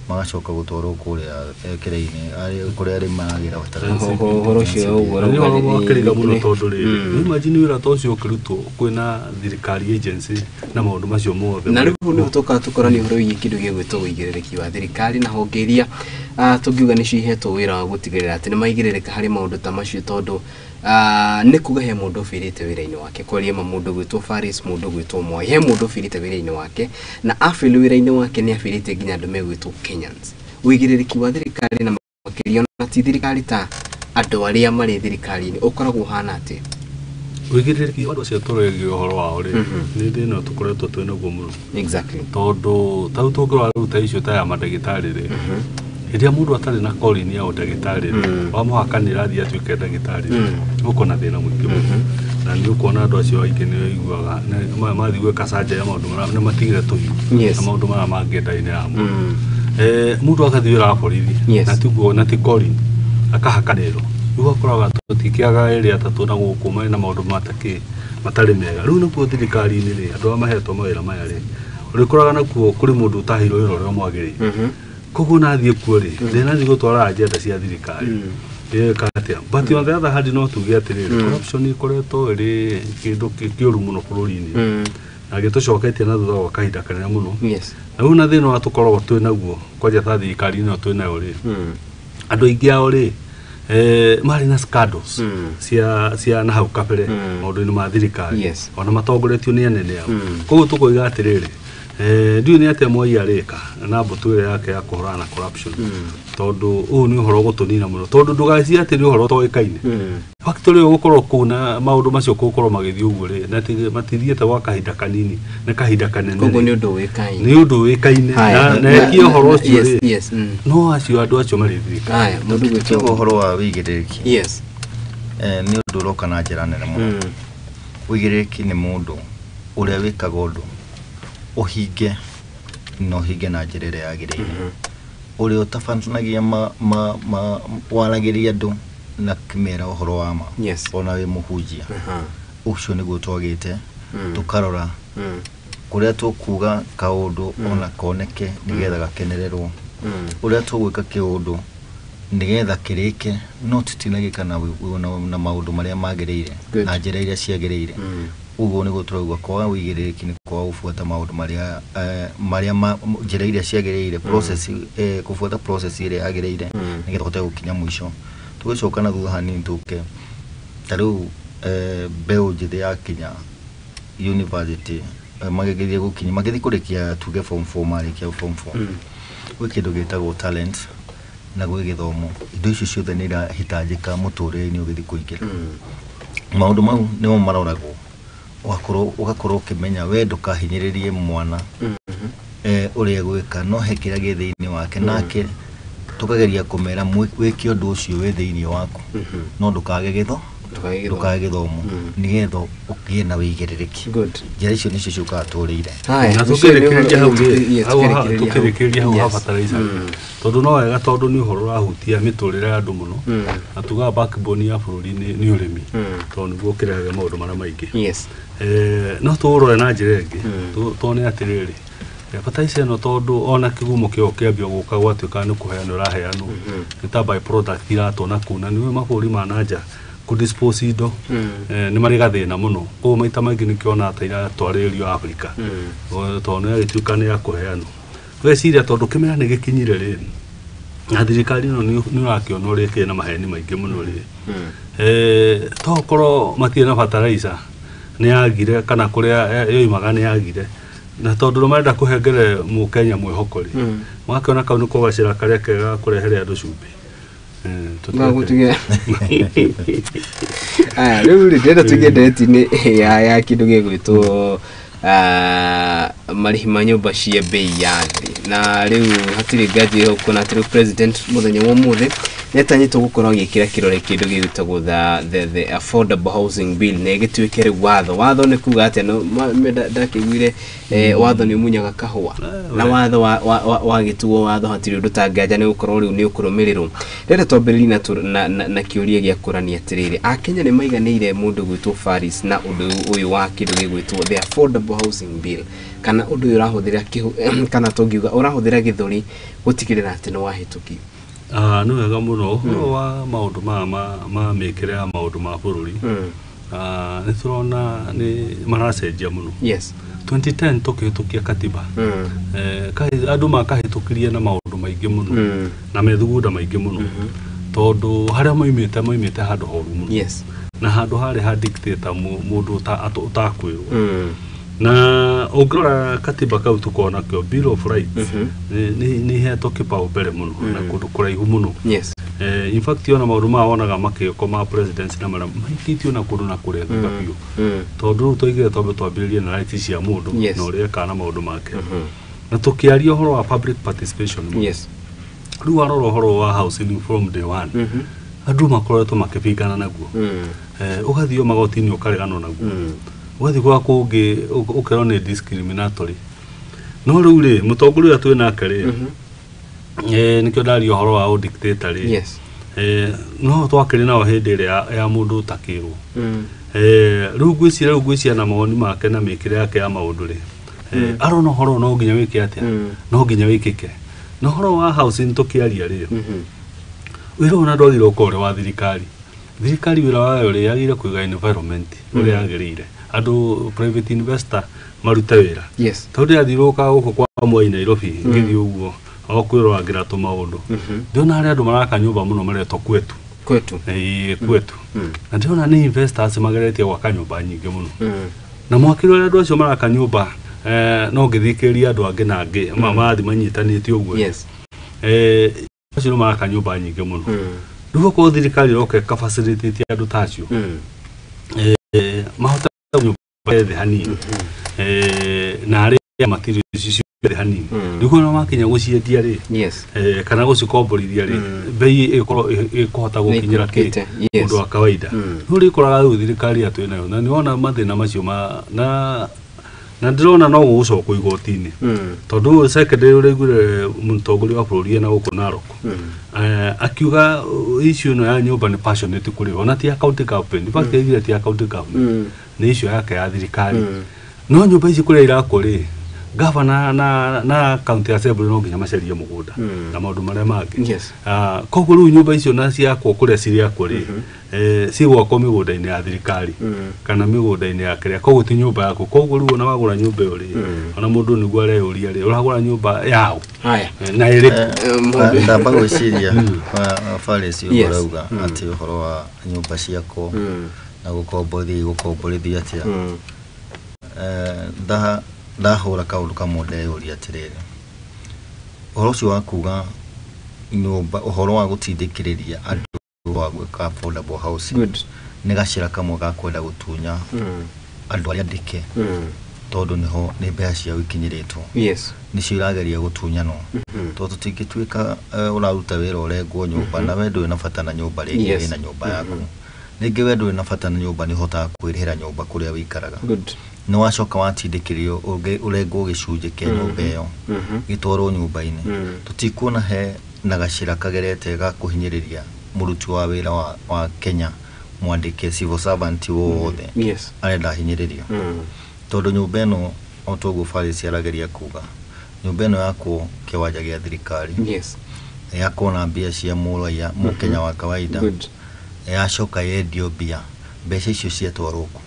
magacoka gũtwarwo kũrĩa kĩrĩa-inĩ kũrĩa arĩmi maragĩra fertilizer. Ũhoro ũcio ũguo wakĩriga mũno tondũ rĩ imagine wĩra ta ũcio ũkĩrutwo kwĩna thirikari agency na maũndũ macio mothe. Na rĩu nĩ tũkaga tũkorani ũhoro wĩgiĩ kĩndũ gĩa gwĩtwo wĩigĩrĩrĩki wa thirikari na honge iria tũngiuga nĩ cihetwo wĩra wa gũtigĩrĩra atĩ nĩ maigĩrĩrĩka harĩ maũndũ ta macio tondũ nĩ kuga he mũndũ ũbĩrĩte wĩra-inĩ wake kwaria mũndũ gwĩtwo Faris mũndũ gwĩtwo Moi he mũndũ ũbĩrĩte wĩra-inĩ wake na afĩlĩ wĩra-inĩ wake nĩ abĩrĩte nginya andũ megwĩtwo Kenyans. Wĩigĩrĩrĩki wa thirikari na makĩria na ti thirikari ta andũ arĩa marĩ thirikari-inĩ ũkoragwo hana atĩ. Wĩigĩrĩrĩki wa andũ acio tũregia ũhoro wao rĩ nĩ thĩna tũkoretwo twĩnaguo mũno. Exactly. Tondũ tau tũngĩrora rĩu ta icio ta ya mandagĩtarĩ rĩ rĩrĩa mũndũ atarĩ na korini ya ũndagĩtarĩ wa mũhaka nĩ rathiĩ atuĩke ndagĩtarĩ gũkũ na thĩna mũingĩ mũno. na nĩ ũkuona andũ acio aingĩ nĩ iguaga mathiĩ gwĩka sanja ya maũndũ marĩa na matigire tũhiũ na maũndũ marĩa mangĩenda-inĩ yamo mũndũ agathiĩ wĩra wa borithi na tiguo na tikori akahaka rero ũgakoraga tũtikĩaga ĩrĩa atatũ na gũkũ marĩ na maũndũ matarĩ mega rĩu nĩkuo thirikari-inĩ rĩ andũ arĩa mahetwo mawĩra maya rĩ ũrĩkoraga nakuo kũrĩ mũndũ ũtaheirwo wĩra ũrĩa mwagĩrĩire koguo nathiĩ kuo rĩ ndĩnathiĩ gũtwara agenda cia thirikari but on the other hand no tuge atĩrĩrĩ corruption ĩkoretwo ĩrĩ kĩndũ kĩũru mũno bũrũri-inĩ na gĩtũcoketie na thutha wa kahinda kanene mũno na rĩu na thĩna wa tũkoragwo twĩ naguo kwanja ta thirikari-inĩ ĩno twĩ nayo rĩ andũ aingĩ ao rĩ marĩ na scandals cia na hau kabere maũndũ-inĩ ma thirikari ona matongoretio nĩ anene ao koguo tũkoiga atĩrĩrĩ ndiũ nĩ atĩa Moi arĩka na mbũtũ ĩrĩa yake ya kũhũrana na corruption tondũ ũũ nĩ ũhoro gũtũnina mũno tondũ ndũgacirie atĩ nĩ ũhoro ũtoĩkaine factory ũgũkorwo kũu na maũndũ macio gũkorwo magĩthiĩ ũguo rĩ na matithiĩte gwa kahinda kanini na kahinda kanene koguo nĩ ũndũ ũĩkaine nĩ ũndũ ũĩkaine na eki ũhoro ũcio rĩ no acio andũ acio marĩ thirikari mũndũ gwĩkĩra ũhoro wa wĩigĩrĩrĩki nĩ ũndũ ũroka na njĩra nene mũno wĩigĩrĩrĩki nĩ mũndũ ũrĩa wĩkaga ũndũ ũhinge na ũhinge na njĩra ĩrĩa yagĩrĩire ũrĩa ũtabanagia waragĩria andũ na kĩmera ũhoro wa ma ona wĩ mũhunjia ũcio nĩguo twagĩte tũkarora kũrĩa tũkuga kaũndũ ona koneke nĩgetha gakenererwo ũrĩa tũgwĩka kĩũndũ nĩgetha kĩrĩke no tũtinagĩka na maũndũ marĩa magĩrĩire na njĩra iria ciagĩrĩire uguo nĩguo tũrauga kwaga wĩigĩrĩrĩki nĩ kwaga gũbuata maũndũ marĩa njĩra iria ciagĩrĩire process gũbuata process ĩrĩa yagĩrĩire nĩgetha tũhote gũkinya mũico tũgĩcoka na thutha hanini tũke ta rĩu mbeũ njĩthĩ yakinya university magĩgĩthiĩ gũkinya magĩthiĩ kũrĩkia tuge form 4 marĩkia form 4 gwĩ kĩndũ gĩtagwo talent na gwĩ gĩthomo indo icio ciothe nĩ irahitajĩka mũtũrĩre-inĩ ũgĩthiĩ kũingĩra maũndũ mau nĩmo maroragwo ugakorwo ukimenya we ndukahinyĩrĩrie mwana ũrĩa gwĩka no he kĩrĩa gĩ thĩinĩ wake nake tukageria kũmera wĩke ũndũ ũcio wĩ thĩinĩ waku no ndukage gĩthomo nĩgetha ũgĩe na wĩigĩrĩrĩki njĩra icio nĩcio ciũkaga tũrĩire na tũkĩrĩkĩrĩria hau habataraica tondũ no wega tondũ nĩ ũhoro ũrahutia mĩtũrĩre ya andũ mũno na tugaga backbone ya bũrũri nĩ ũrĩmi tondũ nĩguo ũkĩrehaga maũndũ marĩa maingĩ no tũũrore na njĩra ĩngĩ tuone atĩrĩrĩ bataica ĩno tondũ ona kĩgumo kĩo kĩambia gũka gwatuĩka nĩ kũheanwo ĩraheanwo nĩ ta by product iratona kuu na nĩwe mabũrũri ma nanja kudispose indo nĩ marĩ gathĩna mũno koguo maita maingĩ nĩkĩona ta iratwarĩrĩrio Africa tondũ nĩ yagĩtuĩka nĩ ya kũheanwo weciria tondũ kĩmera nĩ gĩkinyire rĩ na thirikari ĩno nĩ ũrakĩona ũrĩa ĩkĩrĩ na maheni maingĩ mũno rĩ tokorwo matirĩ na fertilizer nĩ yagire kana kũrĩa yoimaga nĩ yagire na tondũ marenda kũhengere mũkenya mwĩhoko rĩ magakĩona kau nĩ kũgacĩra karĩa kega kũrehere andũ cumbĩ Magutige. Rĩu rĩrĩa tũgĩe ndeti-inĩ ya kĩndũ gĩgwĩtwo marĩhi ma nyũmba cia bei ya thĩ na rĩu hatirĩ ngaji kuona atĩ president mũthenya wa ũmũthĩ nĩatanyĩtwo gũkorwo agĩkĩra kĩrore kĩndũ gĩgwĩtwo the affordable housing bill na gĩtuĩke rĩu watho nĩ kuga atĩ no ndakĩiguire watho nĩ munyaga kahũa na watho wagĩtuo watho hatirĩ ũndũ ta nganja nĩ gũkorwo rĩu nĩ ũkũrũmĩrĩrwo rĩrĩa twambĩrĩria na kĩũria gĩa kũrania atĩrĩrĩ akenya nĩ maiganĩire mũndũ gwĩtwo Faris na ũndũ ũyũ wa kĩndũ gĩgwĩtwo the affordable housing bill kana ũndũ ũyũ ũrahũthĩra kana tũngiuga ũrahũthĩra gĩthũri gũtigĩrĩra atĩ nĩ wahĩtũkio nĩ wega mũno ũhoro wa maũndũ ma mĩkĩre ya maũndũ ma bũrũri nĩ tũrona nĩ maracenjia mũno 2010 tũkĩhĩtũkia katiba andũ makahĩtũkirie na maũndũ maingĩ mũno na methugunda maingĩ mũno tondũ harĩa moimĩte handũ horu mũno na handũ harĩ ha dictator mũndũ ũtakwĩrwo na ũngĩrora katiba kau tũkona kĩo Bill of Rights nĩ ihetwo kĩpaumbere mũno na kũndũ kũraihu mũno in fact ona maũndũ maya wonaga makĩĩko ma presidents na marĩa maikĩtio na kũndũ na kũrĩa thutha biũ tondũ rĩu tũigire twambĩrĩrie na rights cia mũndũ na ũrĩa ekaga na maũndũ make na tũkĩaria ũhoro wa public participation rĩu warora ũhoro wa housing from day one andũ makoretwo makĩbingana naguo ugathio magotini ukaregano naguo ugathi kwa kungi ukero ni discriminatory no riu ri mutongoria twi nake ri nikyo ndari uhoro wa dictator ri no twakiri nao hindi ria ya mundu utakirwo riu ngwiciria na mawoni make na mikire yake ya maundu ri arona horo no nginya wike atia no nginya wikike no horo wa housing tukiaria ri wira ona ndothire ukore wa thirikari wira wayo ri yagire kuiga environment uri yagirire andu private investor marute wira tondu yathiruka guku kwa mwai Nairobi ngithi uguo okwirwangira tu maundu ndiona ari andu maraka nyumba muno mareto kwetu na ndiona ni investors mageretie gwaka nyumba nyingi muno na mwakiro ria andu acio maraka nyumba no ngithikiria andu angi na angi mathi manyitanite uguo acio maraka nyumba nyingi muno riu ko thirikari roke facilitate andu tacio mahota nyumba the hanini na ari materials icio the hanini riu no makinya guciendia ri kana gucikomborithia ri bei ikuhota gukinyira ki mundu wa kawaida no ri koraga thirikari atu nayo na niona mathina macio na ndirona no gucokwo igotini tondu secretary uri gure mutongoria wa bururi na guku Naroko akiuga issue no ya nyumba ni passionate kuri ona ti account government fact ithire ti account government ni issue yake ya thirikari no nyumba ici kuri irako ri governor na county assembly no nginya macerie mugunda na maundu maria mangi koguo riu nyumba icio na ciakwo kuria ciria kuri cigwakwo migunda-ini ya thirikari kana migunda-ini ya kiria koguo ti nyumba yako koguo riu ona wagura nyumba iyo ri ona mundu niguo areuria ri uragura nyumba yao na iri ndamba gwiciria faresi urauga ati uhoro wa nyumba ciako na gukomborithia atia ndahura kaundu kamwe ndeuria atiriri uhoro ucio wa kuga nyumba uhoro wa gutindikiriria andu wa gwika affordable housing ni gacira kamwe ga kwenda gutunya andu aria ndike tondu niho ni mbea cia wikinyiritwo nicio irageria gutunya no tondu tutingituika uraruta wira urengwo nyumba na we nduri na bata na nyumba ringi na nyumba yaku ningi we nduri na bata na nyumba ni hotaga kwirihira nyumba kuria wikaraga no wacoka watindikirio urengwo gicunje kia nyumba iyo gitwarwo nyumba-ini tutikuona he na gacira kagerete ga kuhinyiriria muruti wa wira wa Kenya mwandike civil servant wothe arenda hinyiririo tondu nyumba ino otogo farisi arageria kuga nyumba ino yako kiwanja gia thirikari yako na mbia cia muraya mukenya wa kawaida yacoka yendio mbia mbeca icio ciatwarwo ku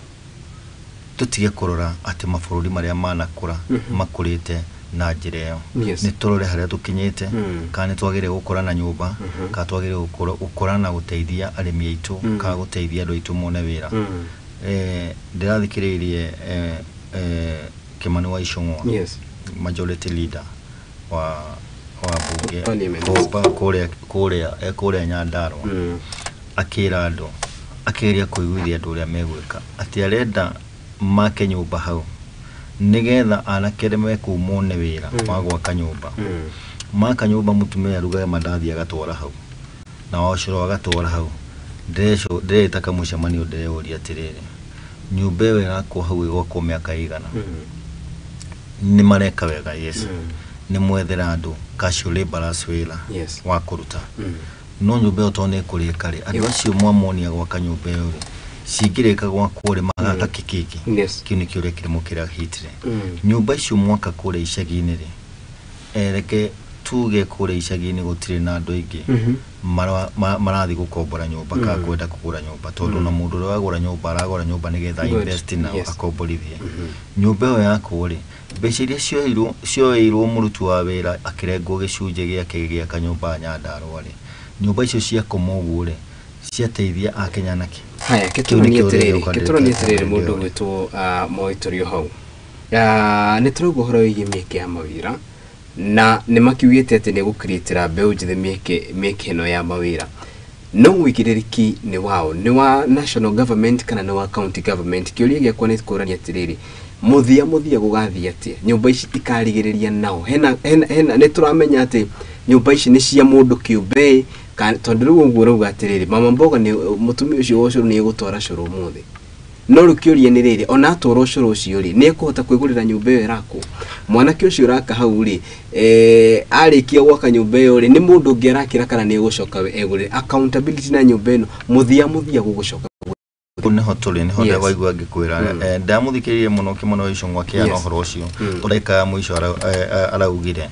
tutige kurora ati mabururi maria manakura makurite na njira iyo ni turore haria tukinyite kana twagire gukora na nyumba ka twagire gukora na guteithia arimi aitu ka guteithia andu aitu mone wira ndirathikiririe Kimani wa Icung'wa majority leader wa bunge kuria Nyandarua akira andu akiria kuiguithia andu uria megwika ati arenda make nyumba hau nigetha anakere mekumone wira wa gwaka nyumba maka nyumba mutumia rugaye mandathi agatwara hau na wacoro agatwara hau ndeta kamucemanio ndeuria atiriri nyumba iyo yakwo hau igwakwo miaka igana ni mareka wega ni mwethera andu casual laborers wira wa kuruta no nyumba iyo tone kurika ri andu acio mwamonia gwaka nyumba iyo cingirika gwakwo ri magaka kikiki kiu ni kiuria kirimo kira hitire nyumba icio mwaka kuria icagi-ini ri reke tuge kuria icagi-ini gutire na andu aingi marathi gukombora nyumba ka kwenda kugura nyumba tondu na mundu uri wagura nyumba aragura nyumba nigetha invest na akomborithie nyumba iyo yakwo ri mbeca iria cioeirwo muruti wa wira akirengwo gicunje giake gia kanyumba Nyandarua ri nyumba icio ciakoma uguo ri ciateithia akenya naki haya keturonitiriri mundu gwitwo moitorio hau ni turauga horo wigi mieke ya mawira na ni makiugite ati ni gukritira mbeu njithe mieke ino ya mawira no Uigiririki ni wao ni wa national government kana ni wa county government kiuria giakwa ni kurania atiriri muthia gugathia ati nyumba ici tikarigiriria nao hena ni turamenya ati nyumba ici ni cia mundu kiumbe kan tondu rugo ngoro gatiriri mama mboga ni mutumi ucio wocuru ni gutwara curu muthi no rukiurie ni riri ona atwara ucuru ucio ri ni kuhota kwigurira nyumba iyo irako mwanake ucio uraka hau ri arikia gwaka nyumba iyo ri ni mundu ngerakira kana ni gucoka egurire accountability na nyumba ino muthia gugucoka neho tuli neho nda waigua ngikwira ndamuthikirie muno kimono icio ngwakia no horo ucio tureka muico araugire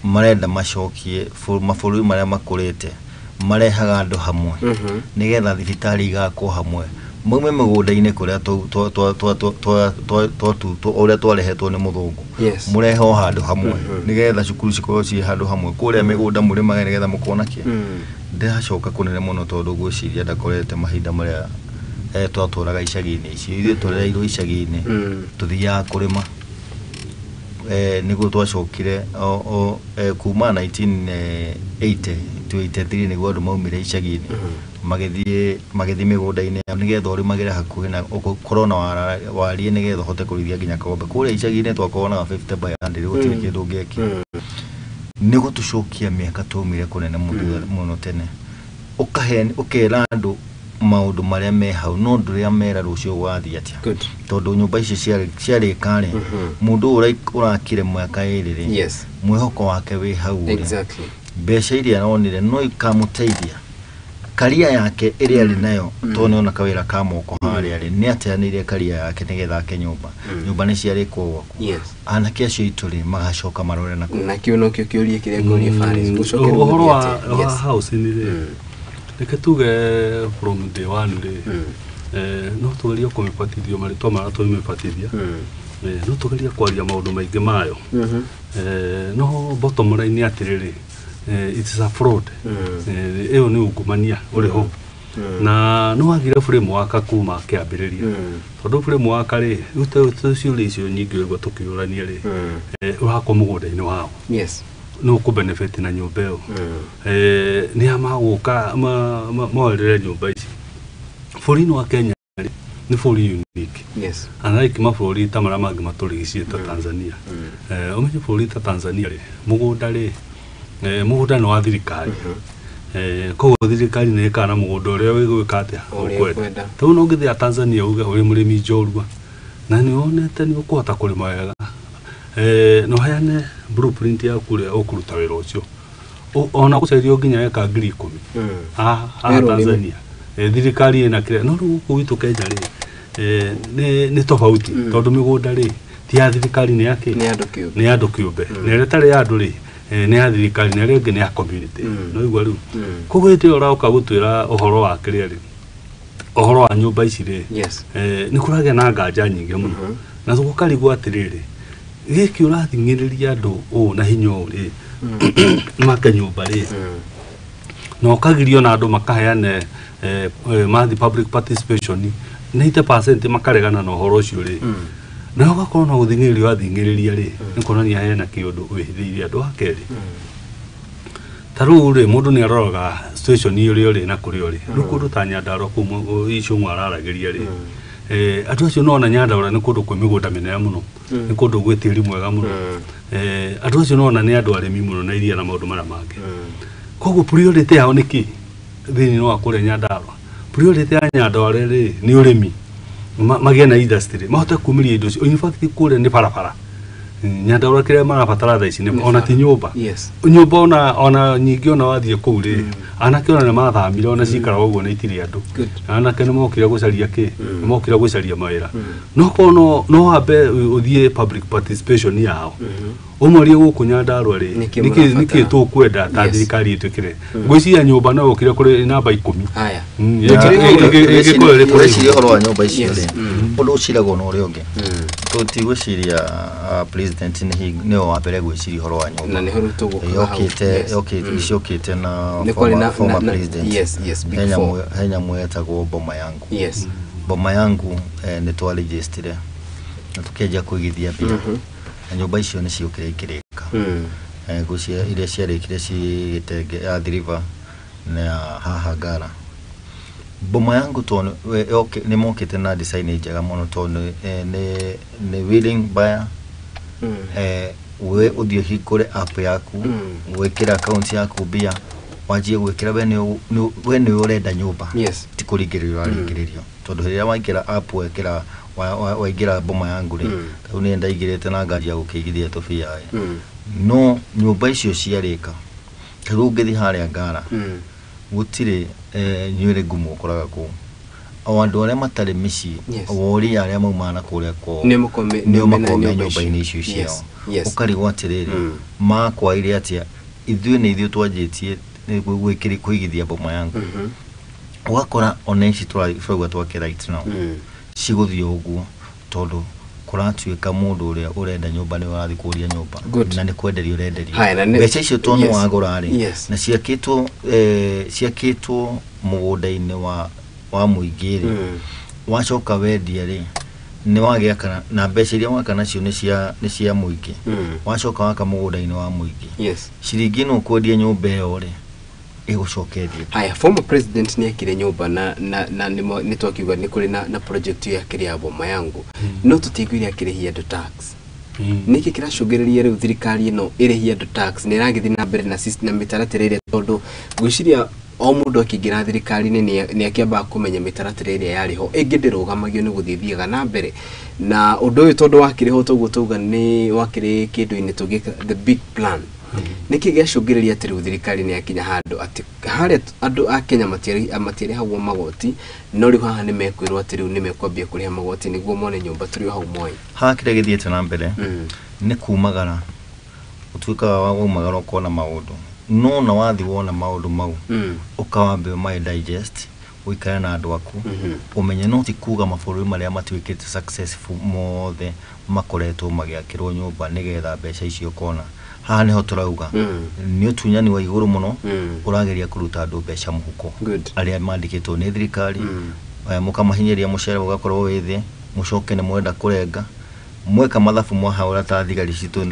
marenda macokie mabũrũri marĩa makurite marehaga andu hamwe nigetha thibitari igakwo hamwe maume mĩgũnda-inĩ kũrĩa ũrĩa twarehetwo nĩ mũthũngũ mũrehe handũ hamwe nigetha cukuru cikorwo ciĩ handũ hamwe kũrĩa mĩgũnda mũrĩmaga nigetha mũkona kĩ ndĩracoka kũnene mũno tondũ ngwĩciria ndakorete mahinda marĩa twatũraga icagi-inĩ icio ithuĩ tũrereirwo icagi-inĩ tũthiaga kũrĩma nĩguo twacokire kuma 1980 to 83 nĩguo andũ maumire icagi-inĩ magĩthiĩ mĩgũnda-inĩ nĩgetha ũrĩmagĩre hakuhĩ na korona warie nĩgetha ũhote kũrĩithia nginya kaombe kũrĩa icagi-inĩ twakoranaga 50 by 100 gũtirĩ kĩndũ ũngĩeki nĩ gũtũcokia mĩaka twaumire kũnene mũno tene ũkera andũ maundu maria me hau no nduria mera rucio gwathia atia tondu nyumba ici ciarĩ kare mundu urakire mwaka ĩrĩ mwihoko wake wi hau mbeca iria aronire no ikamuteithia karia yake ĩrĩa arĩ nayo to nĩona kawĩra ka moko harĩa arĩ nĩ ateanĩire karia yake nĩgetha ake nyumba nĩ ciarĩkwo anake acio itũrĩ magacoka marore na nakĩo no kĩo kĩũria kĩrĩa ngũria Faris gucokeria ũhoro wa house ni reke tuge from day one no tugeria kũmĩbatithio marĩtwa mara tũmĩbatithia no tugeria kwaria maũndũ maingĩ mayo no bottom line atirĩrĩ it's a fraud ĩyo nĩ ungumania ũrĩ ho na no agire framework kuma kĩambĩrĩria tondũ framework rĩ ciũria icio nyingĩ ũrĩa tũkĩũrania rĩ ũrakwo mũgũnda-inĩ wao no ku benefit na nyumba ĩyo nĩ amagũka mawerere nyumba ici bũrũri wa Kenya nĩ bũrũri unique unlike mabũrũri ta marĩa mangĩ matũrigicĩirie ta Tanzania ũmenye bũrũri ta Tanzania rĩ mũgũnda nĩ wa thirikari koguo thirikari nĩ ĩkaga na mũgũnda ũrĩa wĩgwĩka atĩa ũkwenda tondũ no ngĩthia Tanzania uge ũrĩ mũrĩmi njorua na nĩ wonete nĩ ũkũhota kũrĩma wega no heane blueprint ya kũrĩa ũkũruta wĩra ũcio ona gũcario nginya eka 10,000 Tanzania thirikari ĩna kĩrĩa no rĩu gũkũ gwitũ Kenya rĩ nĩ tofauti tondũ mĩgũnda rĩ ti ya thirikari nĩ yake nĩ andũ kĩũmbe na ĩrĩa ĩtarĩ ya andũ rĩ nĩ ya thirikari na ĩrĩa ĩngĩ nĩ ya community no igua rĩu koguo hĩndĩ ĩyo ũroka gũtwĩra ũhoro wa kĩrĩa rĩ ũhoro wa nyũmba ici rĩ nĩ kũragĩa na nganja nyingĩ mũno na tũkarigwo atĩrĩrĩ gĩkĩ ũrathing'ĩrĩria andũ ũũ na hinya ũũ rĩ make nyũmba rĩ na ũkagirio na andũ makaheane mathi public participation 90% makaregana na ũhoro ũcio rĩ na ũgakorwo na gũthing'ĩrĩrio athing'ĩrĩria rĩ nĩ kuonania hena kĩũndũ wĩhithĩirie andũ a kerĩ ta rĩu rĩ mũndũ nĩ aroraga situation ĩrĩa ũrĩ na kũrĩa ũrĩ rĩu kũndũ ta Nyandarua kũu icũng'wa araragĩria rĩ andũ acio no ona Nyandarua nĩ kũndũ kwĩ mĩgũnda mĩnene mũno nĩ kũndũ gwĩ tĩri mwega mũno andũ acio no ona nĩ andũ arĩmi mũno na iria na maũndũ marĩa mangĩ koguo priority yao nĩ kĩ thĩinĩ wa kũrĩa Nyandarua priority ya Nyandarua rĩ nĩ ũrĩmi magĩe na industry mahote kumĩria indo icio in fact kũrĩa nĩ barabara Nyandarua kĩrĩa marabatara thaa ici ona ti nyũmba nyũmba ona nyingĩ ona wathiĩ kũu rĩ anake ona nĩ mathamire ona cikara ũguo na itirĩ andũ anake nĩ mokire gũcaria kĩ nĩ mokire gũcaria mawĩra no wambe ũthiĩ public participation yao ũmorie gũkũ Nyandarua rĩ nĩkĩ tũkwenda ta thirikari ĩtwĩkire ngwĩciria nyũmba no ũkire kũrĩ namba 10 ũreciria ũhoro wa nyũmba icio rĩ ũndũ ũciragwo na ũrĩa ũngĩ tũtigwĩciria president nĩwe wa mbere gwĩciria ũhoro wa nyũmba yokĩte na former president henya mwetagwo boma yangu nĩ twarejistire na tũkĩanjia kũigithia mbia na nyũmba icio nĩ ciũkire ikĩrĩka ngũcia iria ciarĩkire cigĩtenge ya River na haha Ngara boma yangu tondũ nĩ mokĩte na design njega mũno tondũ nĩ willing buyer we ũthiĩ hingũre app yaku gwĩkĩra account yaku mbia wanjie gwikira we ni urenda nyumba ti kuringiririo aringiririo tondu riria waingira app wekira waingira boma yangu ri riu ni ndaigirite na ngari ya gukigithia tubia no nyumba icio ciarika riu ngithi haria ngara gutire nywire ngumu ukoraga ku o andu aria matari mici wori aria maumana kuria ko ni mukome nyumba-ini icio ciao ukarigwo atiriri makwaire atia ithuĩ nĩ ithuĩ twanjĩtie gwĩkĩra kũigithia boma yangu ugakora ona ici tũrauga twake right now cigũthiĩ ũguo tondũ kũratuĩka mũndũ ũrĩa ũrenda nyũmba nĩ ũrathiĩ kũria nyũmba na nĩ kwenderio ũrenderio mbeca icio to nĩ wagũra-rĩ na ciakĩtwo mũgũnda-inĩ wa mũingĩ-rĩ wacoka wendia-rĩ ni wagĩa kana na mbeca iria waka nacio ni cia mũingĩ wacoka waka mũgũnda-inĩ wa mũingĩ ciringi no kwendia nyũmba ĩyo rĩ ĩgũcokerie haya former president ni akire nyũmba na ni twakiuga ni kuri na project ya kiria boma yangu no tutigwire akirihia do tax niki kiracũngĩrĩria rĩu thirikari ĩno ĩrĩhia do tax ni ĩragĩthiĩ na mbere na system mĩtaratara ĩrĩa tondũ gwĩciria o mũndũ akĩingĩra thirikari-inĩ nĩ akĩamba kũmenya mĩtaratara ĩrĩa yarĩho ĩngĩ ndĩrũgamagio nĩ gũthiĩthiaga na mbere na ũndũ ũyũ tondũ wakĩrĩho toguo tauga nĩ wakĩrĩ kĩndũ-inĩ tũgĩka the big plan nĩkĩ gĩacũngĩrĩria atĩ rĩu thirikari nĩ yakinya handũ atĩ harĩa andũ a Kenya matiarĩhagwo magoti no rĩu haha nĩ mekwĩrwo atĩ rĩu nĩ mekwambia kũrĩha magoti nĩguo mone nyũmba tũrĩ o hau mwai haha kĩrĩa gĩthiĩte na mbere nĩ kumagara ũtuĩkaga wa kumagara ũkona maũndũ no na wathi wona maundu mau ukawambe my digest uikara na andu aku umenye no ti kuga mabũrũri maria matuĩkĩte successful mothe makoretwo magiakirwo nyũmba nigetha mbeca icio kona haha niho turauga ni utunyani wa iguru muno urageria kuruta andu mbeca muhuko aria mandikitwo ni thirikari mukamahinyeria mucere ugakorwo withi mucoke ni mwenda kurenga mweka mathabu mwahaura ta thigari citu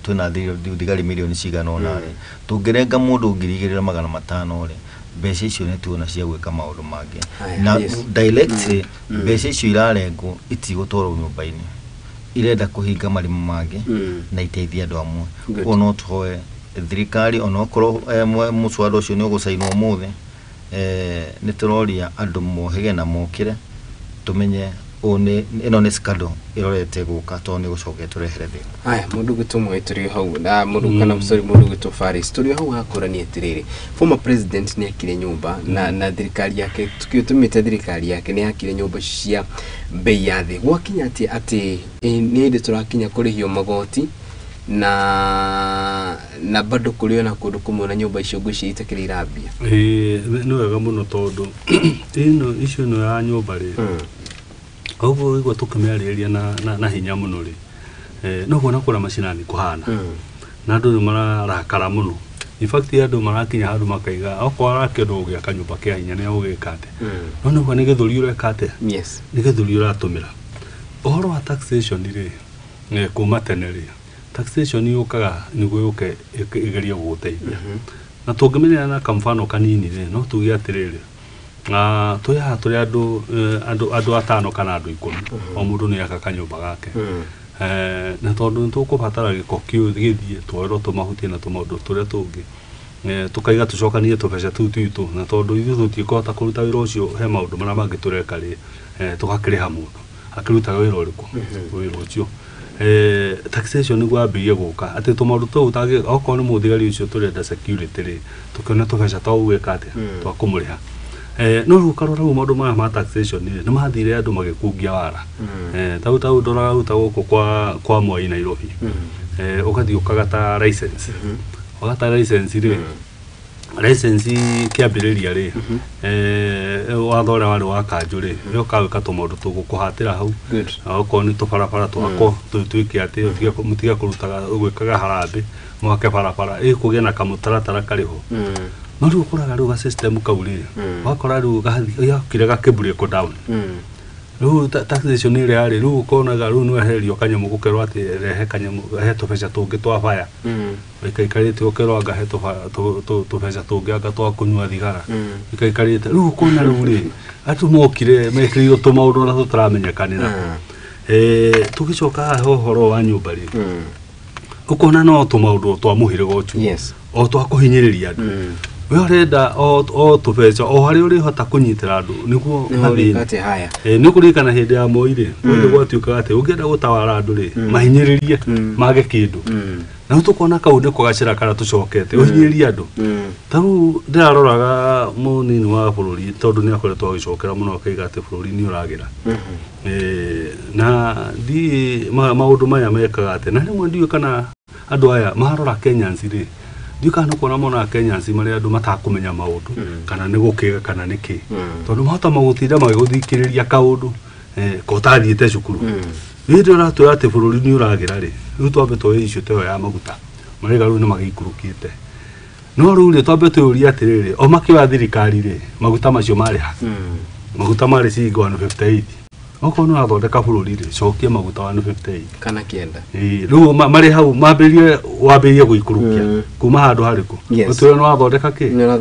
twina thigari milioni cigana ona ri tungirenga mundu 2,500 ri mbeca icio ni tuona cia gwika maundu mangi na directly mbeca icio irarengwo itigutwarwo nyumba-ini irenda kuhinga marimo mangi na iteithia andu amwe ono twoe thirikari ono korwo muswada ucio ni ugusainwo muthe ni turoria andu mohege na mokire tumenye ino ni skado irorete guka to ni gucoke turehere thina aya mundu gitumwe turi hau na mundu kana sorry mundu gitu Faris turi hau hakorani atiriri former president ni akire nyumba na thirikari yake tukiutumite thirikari yake ni akire nyumba cia bei ya thi gwakinya ati ni ndi turakinya kurihio magoti na bado kuliona kundu kumwe na nyumba icio ngwici itakire irambia ni wega muno tondu ino icio no ya nyumba ri ogo igwa tukamĩarĩria na hinya muno ri no kuona kura macinani kuhana na andu mararakara muno in fact andu marakinya handu makaiga okwa arakĩndwo gĩaka nyũmba kĩa hinya nĩ ũgĩkate no no nĩ gĩthũri ũrekate yes nĩ gĩthũri ũratũmĩra ũhoro wa taxation ri kuma tene ri taxation yũkaga nĩguo yũke ĩgerie gũgũteithia na tũngĩmenyana na kamfano kanini ri no tuge atĩrĩrĩ tuya turi andu atano kana andu 10 o mundu ni aka kanyumba gake na tondu nitukubatara giko kiu githie twero tumahutie na tumaundu turia tungi tukaiga tucokanie tubeca tutu na tondu ithu tutikota kuruta wira ucio he maundu maria mangitureka ri tugakiriha mundu akiruta wira uriku wira ucio taxation niguo ambirie guka ati tumaundu tu utage okorwo ni muthigari ucio turenda security ri tukiona tubeca twaweka atia twakumuriha no rukarora maundu ma taxation ni mathire andu magikungia wara tau ndora uta guku kwa Moi Nairobi ukathi ukagata license ugata license ri license kiambiriria ri wathora wari wa kanju ri ni ukawika tumaundu tugukuhatira hau okorwo ni tubarabara twako twike ati mutiga kurutaga gwikaga harambe mwake barabara kugia na kamutaratara kariho no rĩu ũkoraga rĩu system kaurĩ wakora rĩu kĩrĩa gakĩmbũrĩ ko down rĩu taxation ĩrĩa yarĩ rĩu ũkonaga rĩu nĩ wehererio kanyamũ gũkerwo atĩ rehe kanyamũ he tũbeca tũngĩ twa baya ikaikarĩte ũkerwo anga he tũbeca tũngĩ anga twa kũnyua thigara ikaikarĩte rĩu ũkona rĩu rĩ andũ mokire mekĩrĩirwo tũmaũndũ na tũtaramenyekanĩra tũgĩcoka ũhoro wa nyũmba rĩ ukona no tũmaũndũ twa mũhĩrĩga ũcio o twa kũhinyĩrĩria andũ we urenda o tubeca o hari uri hota kunyitira andu niguo ati haya ni kurikana hindi ya moire ndu gwatuika ati ungienda gutawara andu ri mahinyiririe mage kindu na tukona kaunde kugacira kana tucokete uhinyiririe andu taru ndiraroraga munini wa bururi tondu ni akoretwo agicokera muno kaiga ati bururi ni uragira na di maundu maya mekaga ati na rimwe ndiwe kana andu aya maharora Kenyans ri ndikana kuona mona Kenyans mari andu matakumenya maundu kana ni gukiga kana niki tondu mahota magutinda magiguthikiriria kaundu ko tathiite cukuru ndio ratu ati bururi ni uragira ri riu twambe twoe icio teo ya maguta mari garu ni magikurukite no riu ri twambe tworia atiriri o makiwa thirikari ri maguta macio mari ha maguta mari cigo 158 oko no athondeka bururi ri cokia maguta 158 kana kienda riu mari hau mambirie wambirie guikurukia kuma handu hariku utwe no athondeka ki no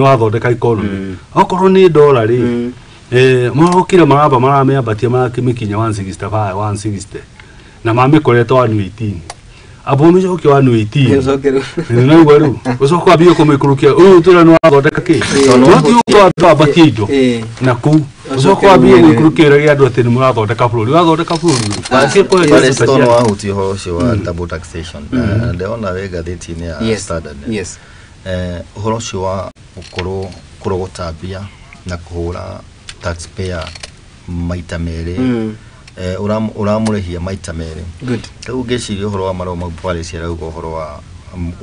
athondeka economy okorwo ni dollar ri marokire maraba maramĩambatia makimikinya 165 160 na mamĩkorete 118 abo mĩcoke 118 na igwa riu ucoka ambie kumĩkurukia uyu tũra no athondeka ki no twambatie indo na ku ucoka ambie gwĩkurukia rĩrĩa andũ atĩ nĩ mũrathondeka bũrũri wathondeka bũrũri pale stone wa huti ũhoro wa double taxation ndĩrona wĩ ngathĩti-inĩ ya Standard ũhoro ũcio wa gũkorwo kũrogota mbia na kũhũra taxpayer maita mere uramurehia maita mere good rĩu ngeciria ũhoro wa maroma pale cia rauga ũhoro wa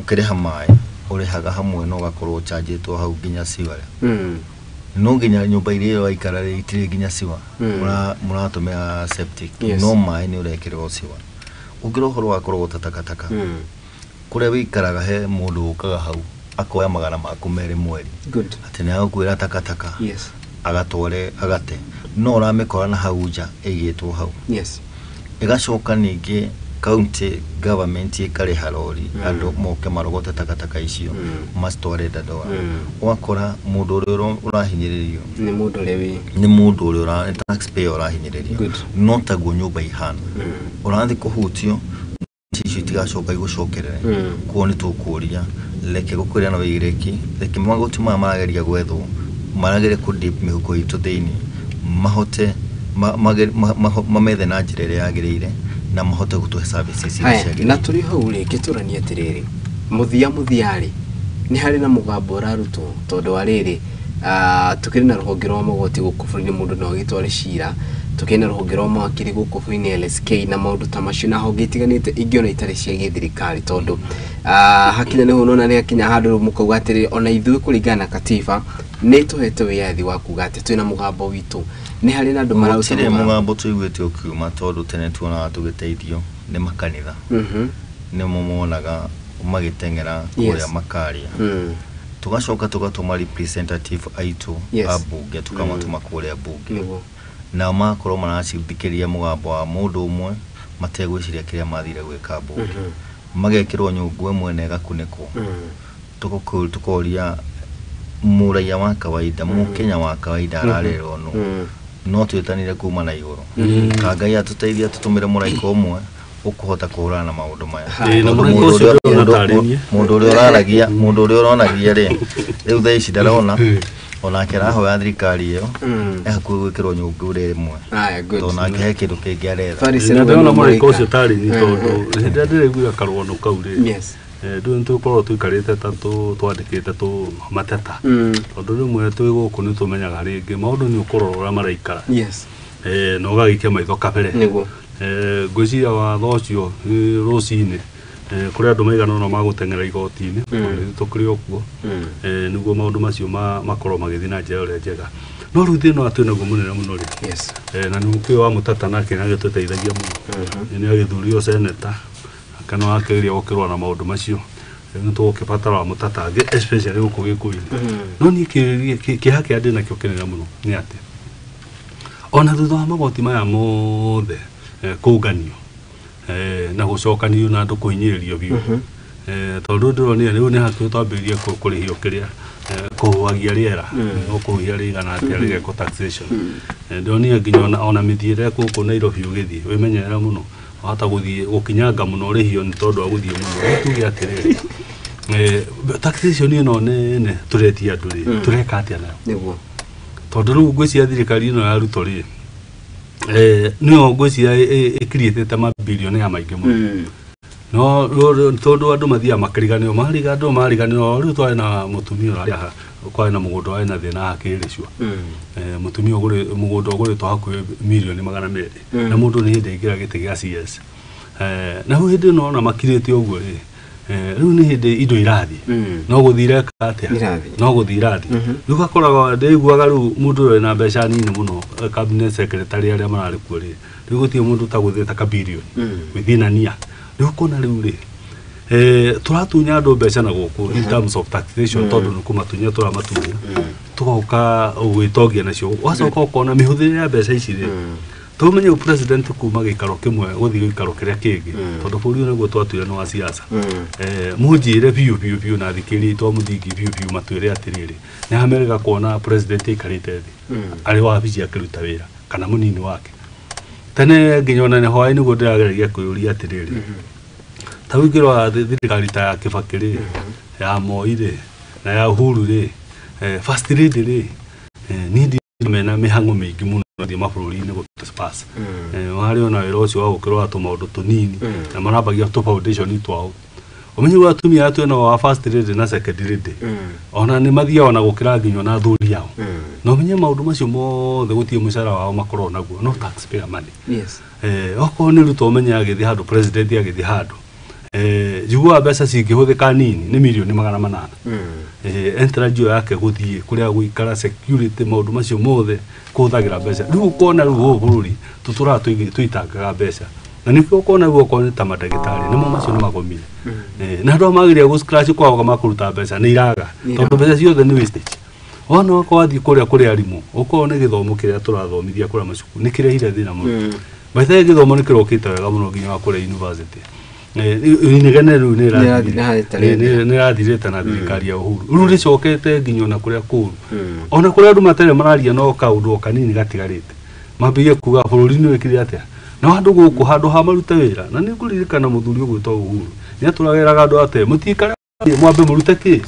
ũkĩrĩha maĩ ũrĩhaga hamwe no gakorwo chargeto hau nginya siwa no nginya nyumba iria waikara rĩ itirĩ nginya siwa mũratũmĩra septic no maĩ nĩ ũrekĩrwo siwa ũngĩrwo ũhoro wa kũrogota takataka kũrĩa wĩikaraga he mũndũ ũkaga hau akoya magana maku merĩ mweri atĩ nĩ agũkwĩra takataka agatware agate no uramikora na hau nja ĩigĩtwo hau ĩgacoka ningĩ county government ĩkarĩha rori andũ moke marogote takataka icio macitware Dandora ũgakora mũndũ ũrĩa ũrahinyĩrĩrio nĩ mũndũ ũrĩa taxpayer ũrahinyĩrĩrio no taguo nyũmba ihana ũrathiĩ kũhutio icio itigacoka igũcokerere kuo nĩ tũkũria reke gũkũria na Uigiririki reke maguti maya marageria gwethwo maragere ku deep mihuko itu thiini mahote mamethe na njira ĩrĩa yagĩrĩire na mahote gutuhe services na turi hau rĩngĩ tũrania atirĩrĩ muthiari ni hari na mugambo ũrarutwo tondu wa rĩrĩ tukiri na rũhonge rwa magoti gũkũ bũrũri-inĩ mũndũ no agĩtware cira tukiri na rũhonge rwa mawakiri gũkũ bũrũri-inĩ LSK na maũndũ ta macio na honge itiganĩte ingĩona itarĩ cia gĩthirikari tondu hakinya nĩ hũnona nĩ hakinya handũ mũkauga atĩrĩ ona ithuĩ kũringana na katiba nĩ tũhete wĩyathi wa kuga atĩ twĩna mũgambo witũ nĩ harĩ na andũ marautire mũgambo tũiguĩte ũkiuma tondu tene tuonaga tũgĩteithio nĩ makanitha nĩ monaga magĩteng'era kũrĩa makaria tugacoka tugatũma representative aitũ abunge tukamatũma kũrĩa bunge na makorwo maracithikĩria mũgambo wa mũndũ ũmwe mategwĩciria kĩrĩa mathire gwĩka bunge magekĩrwo nyũngũ ĩmwe na ĩgakunĩkwo tukoria mũraia wa kawaida mũkenya wa kawaida ararerwo no twĩtanire kuma na igũrũ Ngai atũteithia tũtũmĩre mũraika ũmwe ukuhota kuhurana na maundu maya mundu uria uranagia ri riu thaa ici ndarona ona kirahoya thirikari iyo hakuhĩ gwĩkĩrwo nyũngũ ĩmwe tondũ he kĩndũ kĩngĩ aretha ndĩrona mũraika ũcio tarĩ ni tondu hĩndĩ ndĩraiguire karũgano kau rĩ ndũ nĩtũkorwo tũikarĩte ta twandĩkĩte mateta tondũ rĩmwe twĩ gũkũ nĩtũmenyaga rĩngĩ maũndũ nĩ ũkũrora ũrĩa maraikara na ũgagĩikia maitho kabere ngwĩciria watho ũcio rũcinĩ kũrĩa andũ maigana ũna magũteng'era igoti-inĩ tũkĩrĩ okuo nĩguo maũndũ macio makorwo magĩthiĩ na njĩra ũrĩa njega no rĩu thĩna twĩ naguo mũnene mũno rĩ na nĩ ũkĩo wa mũtata nake nĩagĩtũteithagia mũno nĩ agĩthurio seneta kana wakĩrĩria gũkĩrũa na maũndũ macio nĩ tũgũkĩbatara wa mũtata angĩ especially gũkũ Gĩkũyũ-inĩ no niĩ kĩeha kĩrĩa ndĩ nakĩo kĩnene mũno nĩ atĩ ona thutha wa magoti maya mothe kũnganio na gũcokanio na andũ kũhinyĩrĩrio biũ tondũ ndĩronire rĩu nĩ hakĩrĩ twambĩrĩrie kũrĩhio kĩrĩa kũhuhagia rĩera no kũhuhia rĩigana atĩa rĩgekwo taxation ndĩronire nginya ona mĩthiĩre gũkũ Nairobi ũgĩthiĩ wĩmenyerera mũno wahota gũthiĩ gũkinyanga mũno ũrĩhio nĩ tondũ wa gũthiĩ mũno tuge atĩrĩrĩ taxation ino nene turetia andu ri tureka atia nayo niguo tondu riu ngwiciria thirikari ino ya ruto ri nio ngwiciria ikirietete mabilioni ya maingi muno no tondu andu mathia makiriganio riu twari na mutumia uria kwari na mugunda wari na thina akiricua mutumia mugunda uguritwo hakuhi milioni 200 na mundu ni hindi ingira giti gia CS na hu hindi no na makirite uguo ri riu ni hindi indo irathi no guthire atia no guthira thi riu gakoraga ndeiguaga riu mundu uri na mbeca nini muno cabinet secretary aria marari kuo ri riu gutie mundu ta gutheta ka billion within a year riu kona riu ri turatunya andu mbeca na guku in terms of taxation tondu nukumatunya turamatunya tugoka ugwitogia nacio wacoka ukona mihuthire ya mbeca ici ri tumenye president kuma gikaro kimwe guthi gikaro kiria kingi tondu buri niguo twatuire no wa siasa munjire biu na thikiri to muthingi biu matwire atiriri ni America kuona president ikarite thi ari wa bici akiruta wira kana munini wake tene nginyona ne hwaini guo ndirageria kuyuria atiriri ta wikirwa thirikari ta ya Kibaki ya Moi ri na ya Uhuru ri first lady ri ni mena mihango mingi muno thi mabũrũri-inĩ gũtũspass wari ona wĩra ũcio wa gũkĩrwo tũmaũndũ tũnini na marambagia tũ foundation twao umenye wa atumia atu eno wa first lady na second lady ona nĩ mathiaga ona gũkĩra nginya na athuri yao no umenye maũndũ macio mothe gũtirĩ mũcara wao makorwo naguo no taxpayer money okorwo nĩ Ruto umenye agĩthiĩ handũ president agĩthiĩ handũ jigua mbeca cingĩhũthĩka nini nĩ milioni 800 enterajio yake gũthiĩ kũrĩa gũikara security maũndũ macio mothe kũhũthagĩra mbeca rĩu kuona rĩu bũrũri tũtũraga tũitangaga mbeca na nĩkĩo kuona rĩu okorwo nĩ ta mandagĩtarĩ nĩmo macio nĩ magomire na andũ magĩrĩire gũ scratch kwao makũruta mbeca nĩ iraga tondũ mbeca ciothe nĩ wastage ona okorwo wathiĩ kũrĩa arimũ okorwo nĩ gĩthomo kĩrĩa tũrathomithia kũrĩa macukuru nĩ kĩrehire thĩna mũno baita gĩthomo nĩ kĩrokĩte wega mũno nginya wa kũrĩa university inegene riu ni rathirite na thirikari ya Uhuru riu ricokete nginya na kuria kuru ona kuria andu matere mararia no kaundu kanini gatigarite mambie kuga bururi-ini wikire atia na andu guku handu ha marute wira na ni kuririkana muthuri ugwitwo Uhuru ni aturageraga andu ate mutikara mwambe murute ki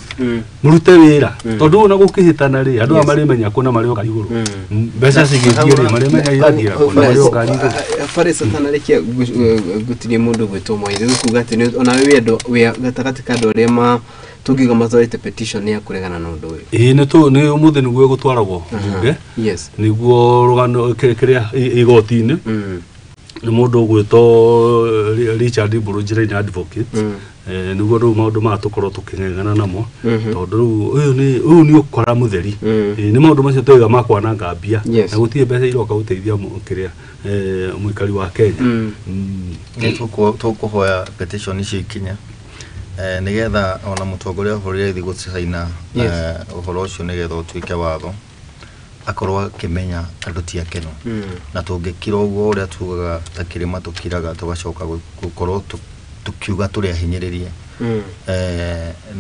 murute wira tondu ona gukihitana ri andu amari menya kuna mari oka iguru mbeca cigithie ri mari menya irathira kuna mari oka iguru fare satana rekia gutirie mundu gwitwo Moi riu kuga ati ona we ndo we gatagati ka ndo rema tugiga matwarite petition ya kuregana na undu uyu ni umuthi niguo gutwaragwo bunge niguo rugano kiria igoti-ini ni mundu gwitwo Richard Burujire advocate niguo riu maundu ma tukorwo tuking'eng'ana namo tondu riu uyu ni ukora mutheri ni maundu macio twiga makwananga mbia na gutie mbeca iroka guteithia kiria muikari wa Kenya ni tukuhoya petition ici ikinya nigetha ona mutongoria wa bũrũri athi gũcaina ũhoro ũcio nigetha ũtuĩke watho akorwo akimenya andu ti akeno na tungikira uguo uria tugaga ta kirima tukiraga tugacoka gukorwo tukiuga turi ahinyiririe